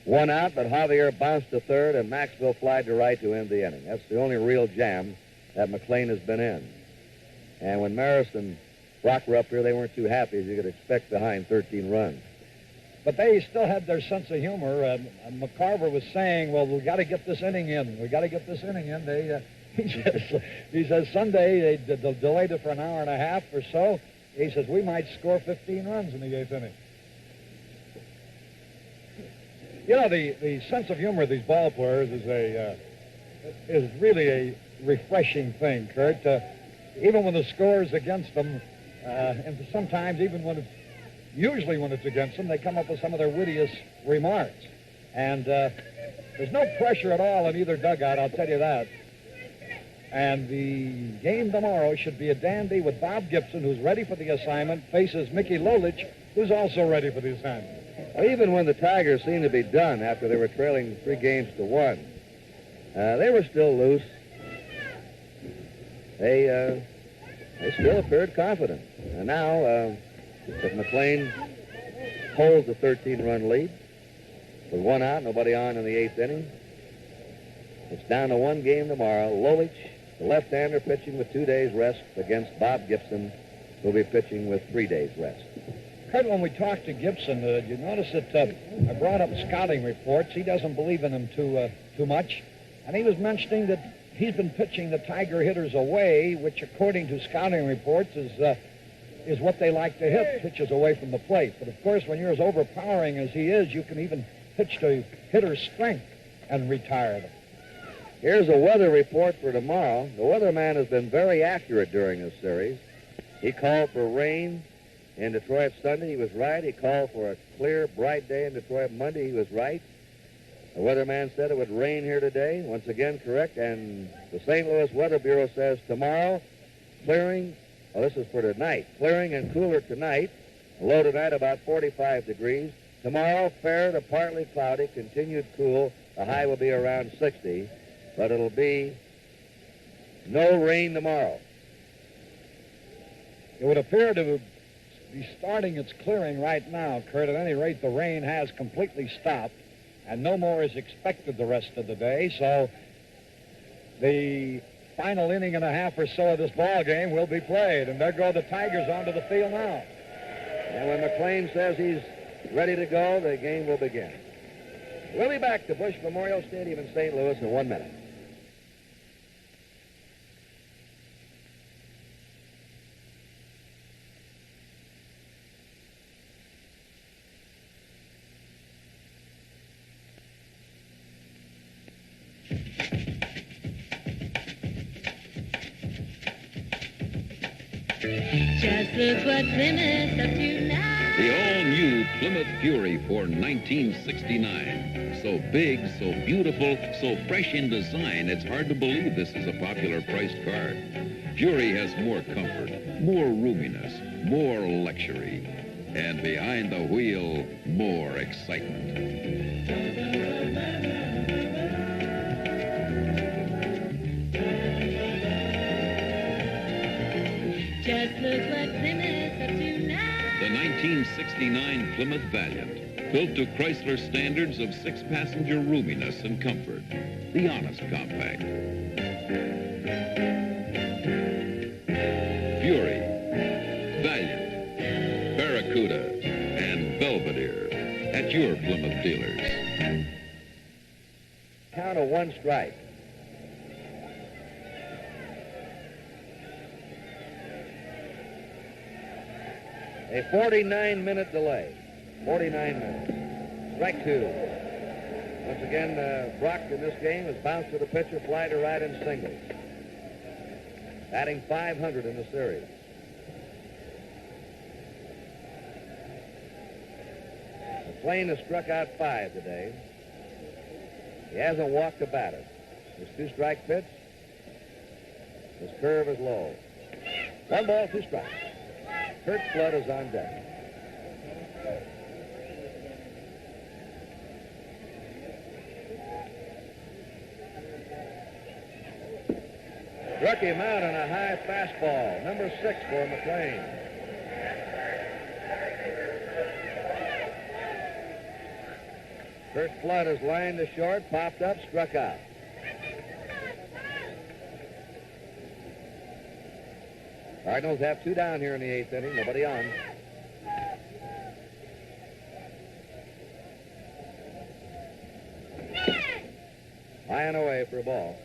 1 out, but Javier bounced to 3rd, and Maxwell flied to right to end the inning. That's the only real jam that McLean has been in. And when Maris and Brock were up here, they weren't too happy, as you could expect, behind 13 runs. But they still had their sense of humor. McCarver was saying, well, we got to get this inning in. We got to get this inning in. He says Sunday they delayed it for an hour and a half or so. He says we might score 15 runs in the 8th inning. You know, the sense of humor of these ball players is really a refreshing thing, Kurt. Even when the score is against them, and sometimes even usually when it's against them, they come up with some of their wittiest remarks. And there's no pressure at all in either dugout, I'll tell you that. And the game tomorrow should be a dandy with Bob Gibson, who's ready for the assignment, faces Mickey Lolich, who's also ready for the assignment. Well, even when the Tigers seemed to be done after they were trailing 3-1, they were still loose. They still appeared confident. And now, if McLean holds the 13-run lead with 1 out, nobody on in the 8th inning, it's down to 1 game tomorrow. Lolich, the left-hander, pitching with 2 days rest against Bob Gibson, who will be pitching with 3 days rest. Kurt, when we talked to Gibson, you notice that I brought up scouting reports. He doesn't believe in them too much. And he was mentioning that he's been pitching the Tiger hitters away, which according to scouting reports is what they like to hit, pitches away from the plate. But of course, when you're as overpowering as he is, you can even pitch to hitter's strength and retire them. Here's a weather report for tomorrow. The weatherman has been very accurate during this series. He called for rain in Detroit Sunday. He was right. He called for a clear, bright day in Detroit Monday. He was right. The weatherman said it would rain here today. Once again, correct. And the St. Louis Weather Bureau says tomorrow, clearing, well, this is for tonight, clearing and cooler tonight. Low tonight about 45 degrees. Tomorrow, fair to partly cloudy, continued cool. The high will be around 60. But it'll be No rain tomorrow. It would appear to be starting its clearing right now, Kurt. At any rate, the rain has completely stopped, and no more is expected the rest of the day, so the final inning and a half or so of this ball game will be played, and there go the Tigers onto the field now. And when McLean says he's ready to go, the game will begin. We'll be back to Bush Memorial Stadium in St. Louis in 1 minute. Just look what Plymouth's up to now. The all-new Plymouth Fury for 1969. So big, so beautiful, so fresh in design, it's hard to believe this is a popular priced car. Fury has more comfort, more roominess, more luxury, and behind the wheel, more excitement. Just look what Plymouth's up to now. The 1969 Plymouth Valiant, built to Chrysler standards of 6-passenger roominess and comfort. The honest compact. Fury, Valiant, Barracuda, and Belvedere at your Plymouth dealers. Count of 1 strike. A 49-minute delay. 49 minutes. Strike 2. Once again, Brock in this game has bounced to the pitcher, fly to right in singles. Batting .500 in the series. McLean has struck out 5 today. He hasn't walked a batter. His 2-strike pitch. His curve is low. 1 ball, 2 strikes. Kurt Flood is on deck. Struck him out on a high fastball. Number 6 for McLean. Kurt Flood has lined to short, popped up, struck out. Cardinals have 2 down here in the 8th inning. Nobody on. High and away for a ball.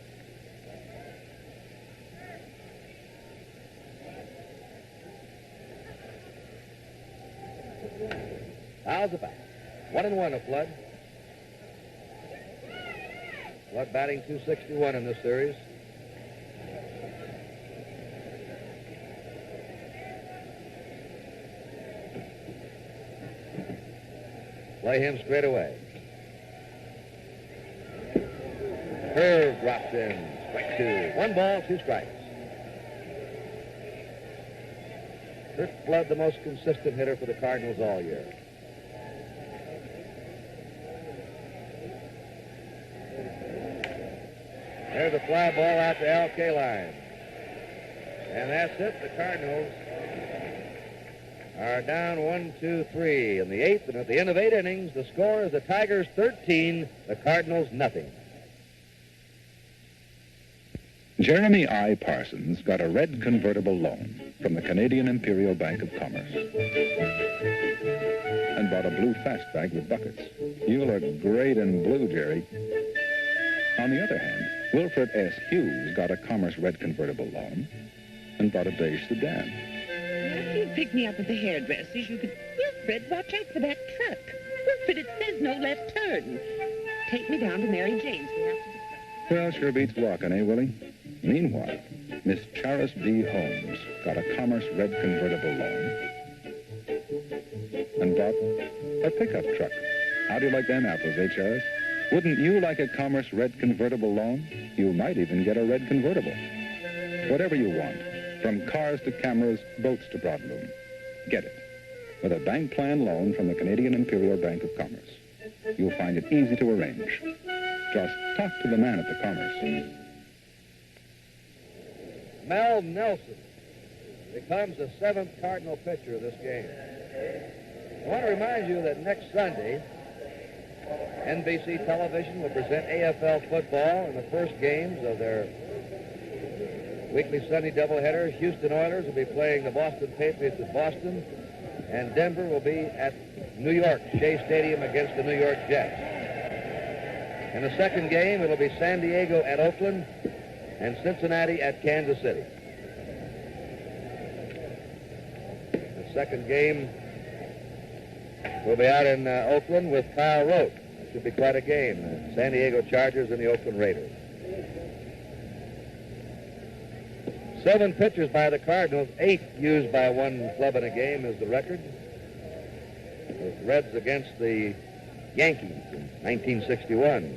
Fouls it back. 1-1 to Flood. Flood batting .261 in this series. Play him straight away. Curve dropped in. Strike 2. 1 ball, 2 strikes. Kurt Flood, the most consistent hitter for the Cardinals all year. There's a fly ball out to Al Kaline. And that's it. The Cardinals are down 1, 2, 3 in the 8th, and at the end of 8 innings, the score is the Tigers 13, the Cardinals nothing. Jeremy I. Parsons got a red convertible loan from the Canadian Imperial Bank of Commerce and bought a blue fastback with buckets. You look great in blue, Jerry. On the other hand, Wilfred S. Hughes got a Commerce red convertible loan and bought a beige sedan. After you pick me up at the hairdresser's, you could... Wilfred, watch out for that truck. Wilfred, it says no left turn. Take me down to Mary Jane's. We have to... Well, sure beats walking, eh, Willie? Meanwhile, Miss Charis D. Holmes got a Commerce red convertible loan and bought a pickup truck. How do you like them apples, eh, Charis? Wouldn't you like a Commerce red convertible loan? You might even get a red convertible. Whatever you want, from cars to cameras, boats to broadloom, get it with a bank plan loan from the Canadian Imperial Bank of Commerce. You'll find it easy to arrange. Just talk to the man at the Commerce. Mel Nelson becomes the 7th Cardinal pitcher of this game. I want to remind you that next Sunday, NBC Television will present AFL football in the first games of their weekly Sunday doubleheader. Houston Oilers will be playing the Boston Patriots at Boston, and Denver will be at New York, Shea Stadium against the New York Jets. In the second game, it'll be San Diego at Oakland and Cincinnati at Kansas City. The second game will be out in Oakland with Kyle Rote. It should be quite a game. The San Diego Chargers and the Oakland Raiders. 7 pitchers by the Cardinals, 8 used by one club in a game is the record. The Reds against the Yankees in 1961.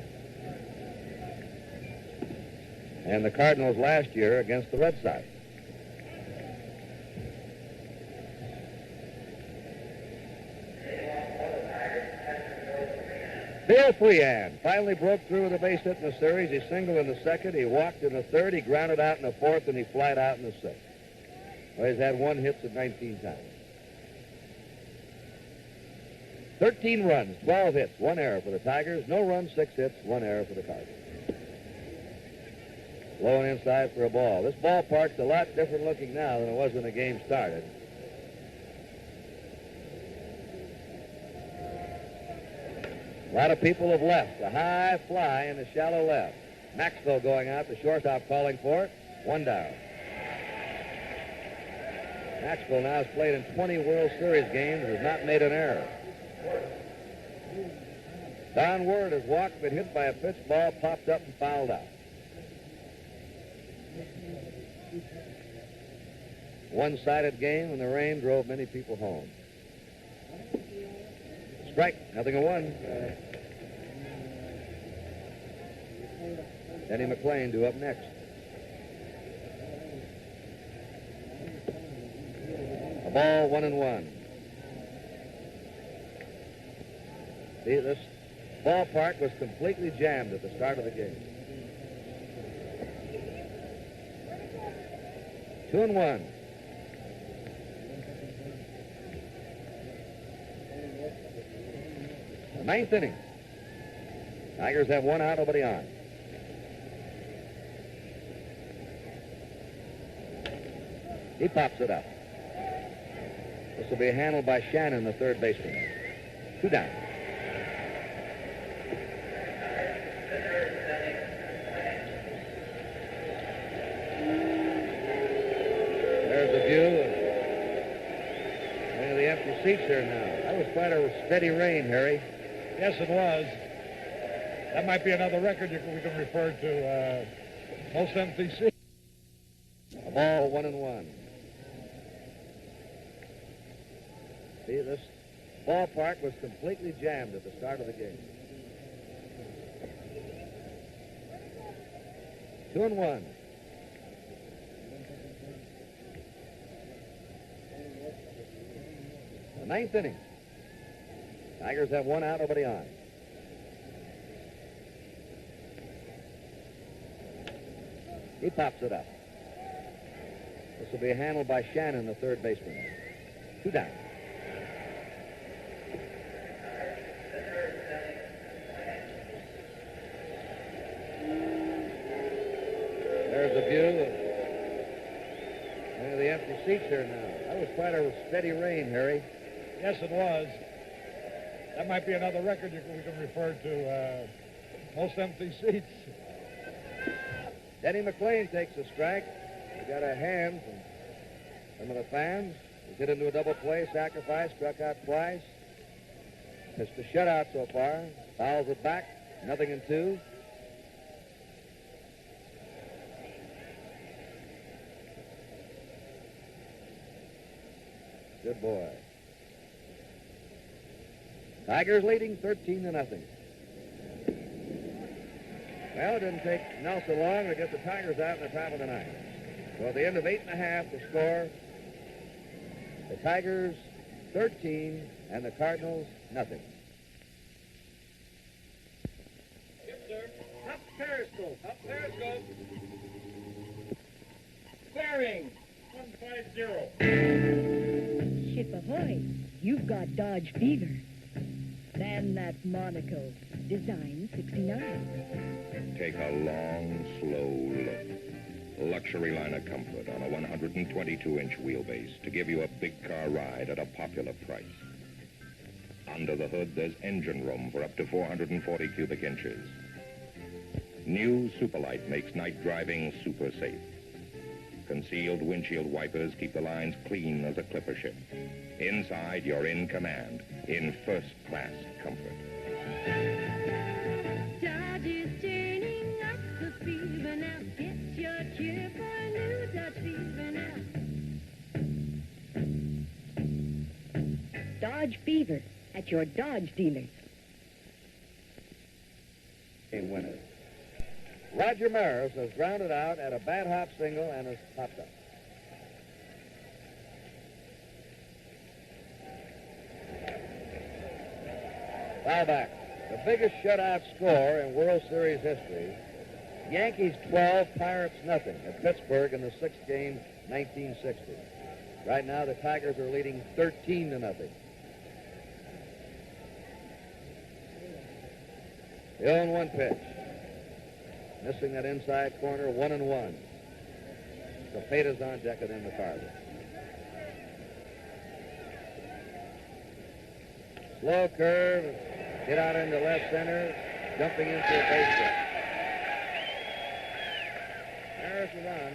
And the Cardinals last year against the Red Sox. Bill Freehan finally broke through with a base hit in the series. He singled in the second, he walked in the third, he grounded out in the fourth, and he flied out in the sixth. Well, he's had 1 hit at 19 times. 13 runs, 12 hits, 1 error for the Tigers. No runs, 6 hits, 1 error for the Cardinals. Low and inside for a ball. This ballpark's a lot different looking now than it was when the game started. A lot of people have left. A high fly in the shallow left. Maxwell going out, the shortstop calling for it. 1 down. Maxwell now has played in 20 World Series games and has not made an error. Don Ward has walked, been hit by a pitch ball, popped up and fouled out. One-sided game, and the rain drove many people home. Strike, 0-1. Denny McLain due up next. A ball, 1-1. See, this ballpark was completely jammed at the start of the game. 2-1. The 9th inning. Tigers have 1 out, nobody on. He pops it up. This will be handled by Shannon, the third baseman. 2 down. There's the view of the empty seats here now. That was quite a steady rain, Harry. Yes, it was. That might be another record we can refer to. Most empty seats. A ball, 1-1. See, this ballpark was completely jammed at the start of the game. 2-1. The 9th inning. Tigers have 1 out, nobody on. He pops it up. This will be handled by Shannon, the third baseman. 2 down. There's the view of the empty seats here now. That was quite a steady rain, Harry. Yes, it was. That might be another record we can refer to. Most empty seats. Denny McLain takes a strike. He got a hand from some of the fans. He's hit into a double play, sacrifice, struck out twice. Missed a shutout so far. Fouls it back, 0-2. Good boy. Tigers leading 13-0. Well, it didn't take Nelson long to get the Tigers out in the top of the 9th. So at the end of 8.5, the score, the Tigers 13 and the Cardinals nothing. Yes, sir. Up periscope. Up periscope. Clear Firing. 150. Ship ahoy. You've got Dodge Fever. And that Monaco. Design 69. Take a long, slow look. Luxury line of comfort on a 122-inch wheelbase to give you a big car ride at a popular price. Under the hood, there's engine room for up to 440 cubic inches. New Superlight makes night driving super safe. Concealed windshield wipers keep the lines clean as a clipper ship. Inside, you're in command, in first-class comfort. Dodge is turning up the fever now. Get your cure for a new Dodge Fever now. Dodge Fever at your Dodge dealers. Game winner. Roger Maris has grounded out at a bad hop single and has popped up. Foul back. The biggest shutout score in World Series history. Yankees 12, Pirates nothing at Pittsburgh in the sixth game, 1960. Right now, the Tigers are leading 13-0. The 0-1 pitch. Missing that inside corner, 1-1. Cepeda's on deck and then McCarver. Slow curve, hit out into left center, jumping into a base hit. Maris is on.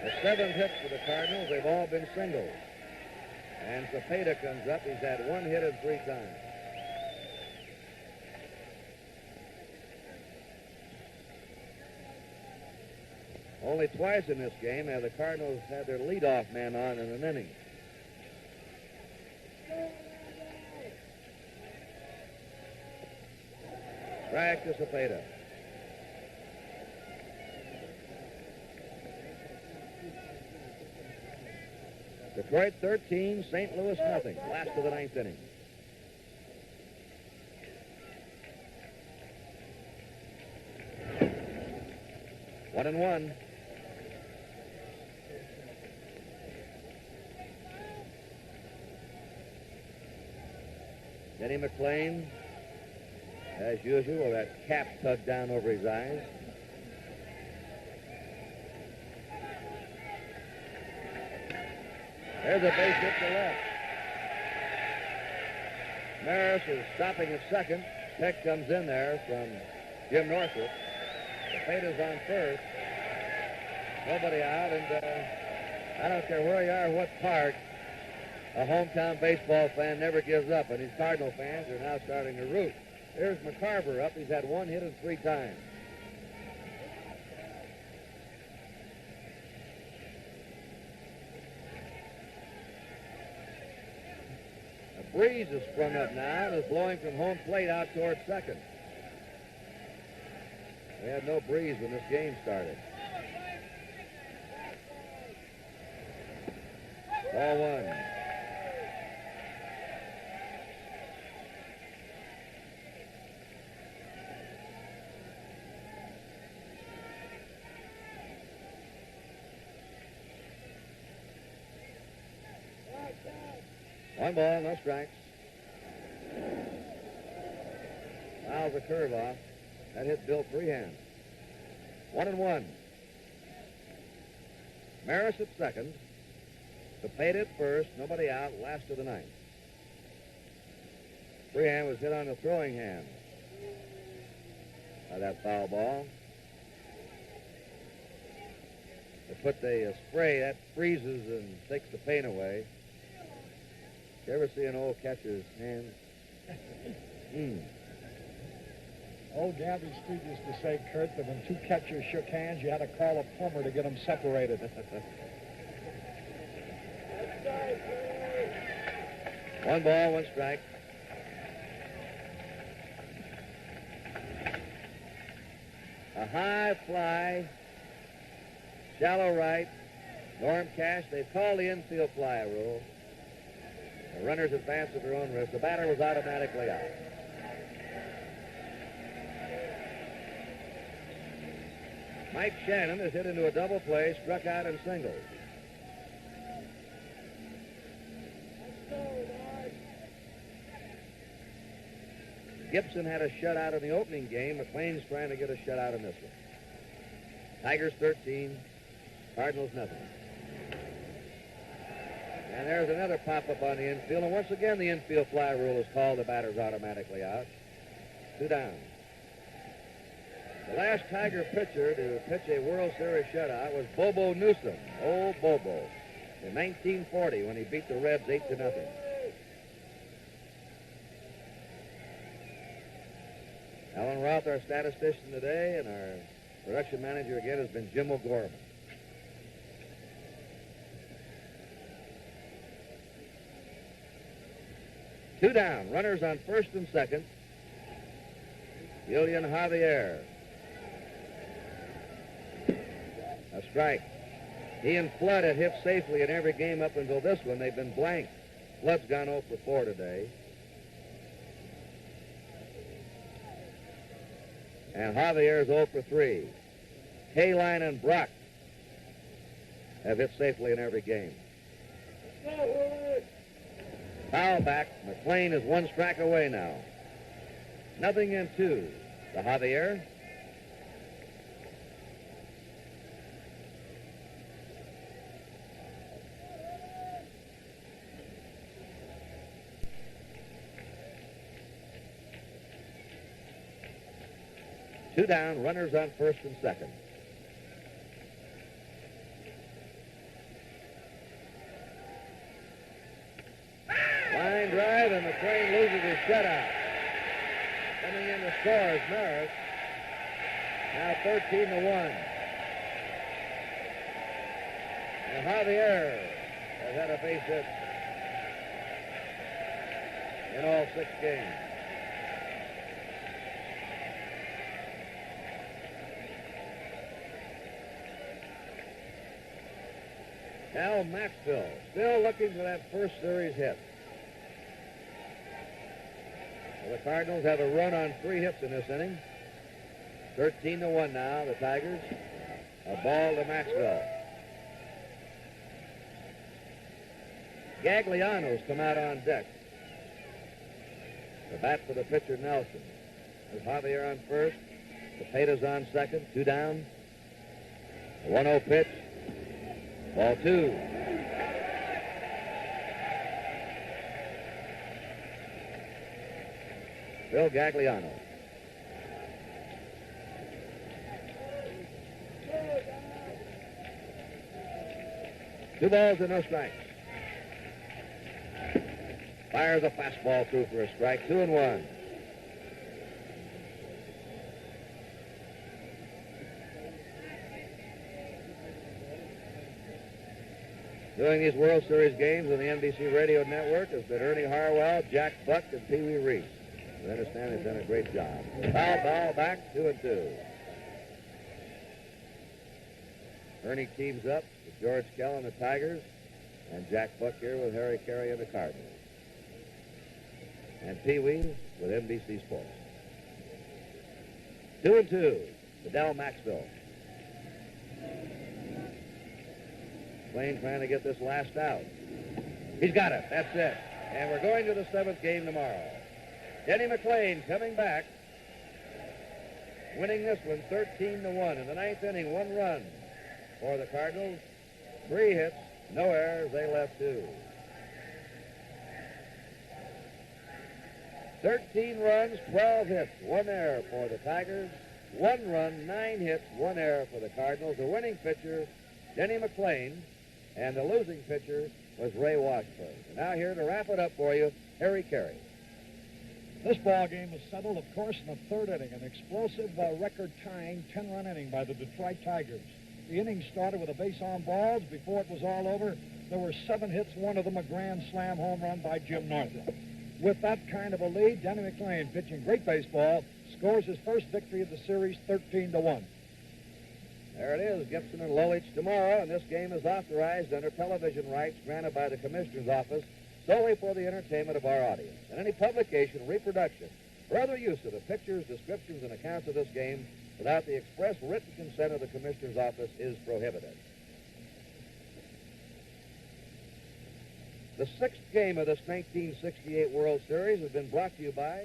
The seventh hit for the Cardinals, they've all been singles. And Cepeda comes up, he's had one hit and 3 times. Only twice in this game have the Cardinals had their leadoff man on in an inning. Strike to Cepeda. Detroit 13, St. Louis nothing. Last of the ninth inning. One and one. Denny McLain, as usual, that cap tugged down over his eyes. There's a base hit to left. Maris is stopping at second. Peck comes in there from Jim Northrup. Cepeda's on first. Nobody out, and I don't care where you are, what park, a hometown baseball fan never gives up, and these Cardinal fans are now starting to root. There's McCarver up. He's had one hit and 3 times. A breeze has sprung up now and is blowing from home plate out towards second. We had no breeze when this game started. Ball one. One ball, no strikes. Fouls a curve off. That hit Bill Freehand. 1-1. Maris at second. Cepeda at first. Nobody out. Last of the ninth. Freehand was hit on the throwing hand by that foul ball. They put the spray. That freezes and takes the pain away. You ever see an old catcher's hand? Old Gabby Street used to say, Kurt, that when 2 catchers shook hands, you had to call a plumber to get them separated. One ball, one strike. A high fly, shallow right. Norm Cash, they've called the infield fly rule. The runners advance at their own risk. The batter was automatically out. Mike Shannon is hit into a double play, struck out in singles. Gibson had a shutout in the opening game. McLean's trying to get a shutout in this one. Tigers 13, Cardinals nothing. And there's another pop-up on the infield, and once again the infield fly rule is called. The batter's automatically out. 2 down. The last Tiger pitcher to pitch a World Series shutout was Bobo Newsom, old Bobo, in 1940 when he beat the Reds 8-0. Alan Roth, our statistician today, and our production manager again has been Jim O'Gorman. Two down, runners on first and second. Julian Javier. A strike. He and Flood had hit safely in every game up until this one. They've been blank. Flood's gone 0 for 4 today. And Javier's 0 for 3. Kaline and Brock have hit safely in every game. Foul back. McLean is 1 strike away now. 0-2 to Javier. Two down, runners on first and second. Line drive, and McLean loses his shutout. Coming in to score is Maris. Now 13-1. And Javier has had a base hit in all 6 games. Al Maxwell still looking for that first series hit. Well, the Cardinals have a run on 3 hits in this inning. 13-1 now, the Tigers. A ball to Maxwell. Gagliano's come out on deck. The bat for the pitcher, Nelson. There's Javier on first. Cepeda's on second. 2 down. A 1-0 pitch. Ball 2. Bill Gagliano. Two balls and no strikes. Fires a fastball through for a strike. 2-1. Doing these World Series games on the NBC Radio Network has been Ernie Harwell, Jack Buck, and Pee Wee Reese. I understand they've done a great job. Foul ball back, 2-2. Ernie teams up with George Kell and the Tigers, and Jack Buck here with Harry Carey and the Cardinals. And Pee Wee with NBC Sports. 2-2 to Del Maxville. McLean trying to get this last out. He's got it. That's it. And we're going to the 7th game tomorrow. Denny McLean coming back, winning this one 13-1. In the 9th inning, 1 run for the Cardinals. 3 hits, no errors. They left 2. 13 runs, 12 hits, 1 error for the Tigers. 1 run, 9 hits, 1 error for the Cardinals. The winning pitcher, Denny McLean, and the losing pitcher was Ray Washburn. And now here to wrap it up for you, Harry Carey. This ball game was settled, of course, in the 3rd inning. An explosive, record-tying 10-run inning by the Detroit Tigers. The inning started with a base on balls. Before it was all over, there were 7 hits, one of them a grand slam home run by Jim Northrup. With that kind of a lead, Denny McLean, pitching great baseball, scores his first victory of the series, 13-1. There it is, Gibson and Lolich tomorrow, and this game is authorized under television rights granted by the Commissioner's Office solely for the entertainment of our audience. And any publication, reproduction, or other use of the pictures, descriptions, and accounts of this game without the express written consent of the Commissioner's office is prohibited. The sixth game of this 1968 World Series has been brought to you by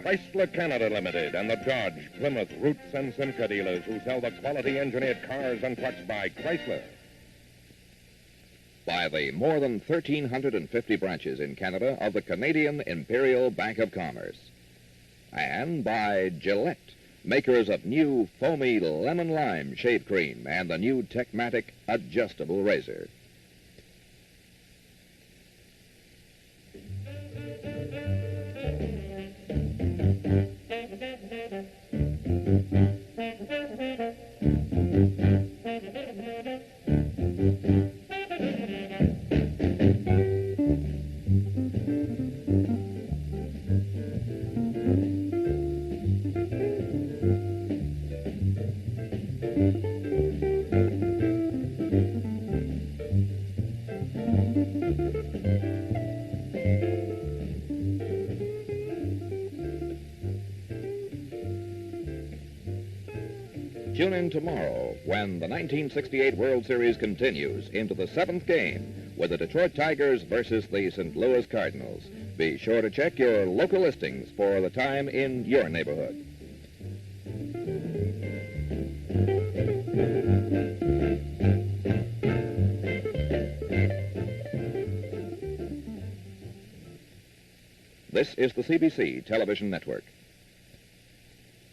Chrysler Canada Limited and the Dodge, Plymouth, Roots, and Simca dealers who sell the quality engineered cars and trucks by Chrysler. By the more than 1,350 branches in Canada of the Canadian Imperial Bank of Commerce. And by Gillette, makers of new foamy lemon lime shave cream and the new Techmatic adjustable razor. Tune in tomorrow when the 1968 World Series continues into the seventh game with the Detroit Tigers versus the St. Louis Cardinals. Be sure to check your local listings for the time in your neighborhood. This is the CBC Television Network.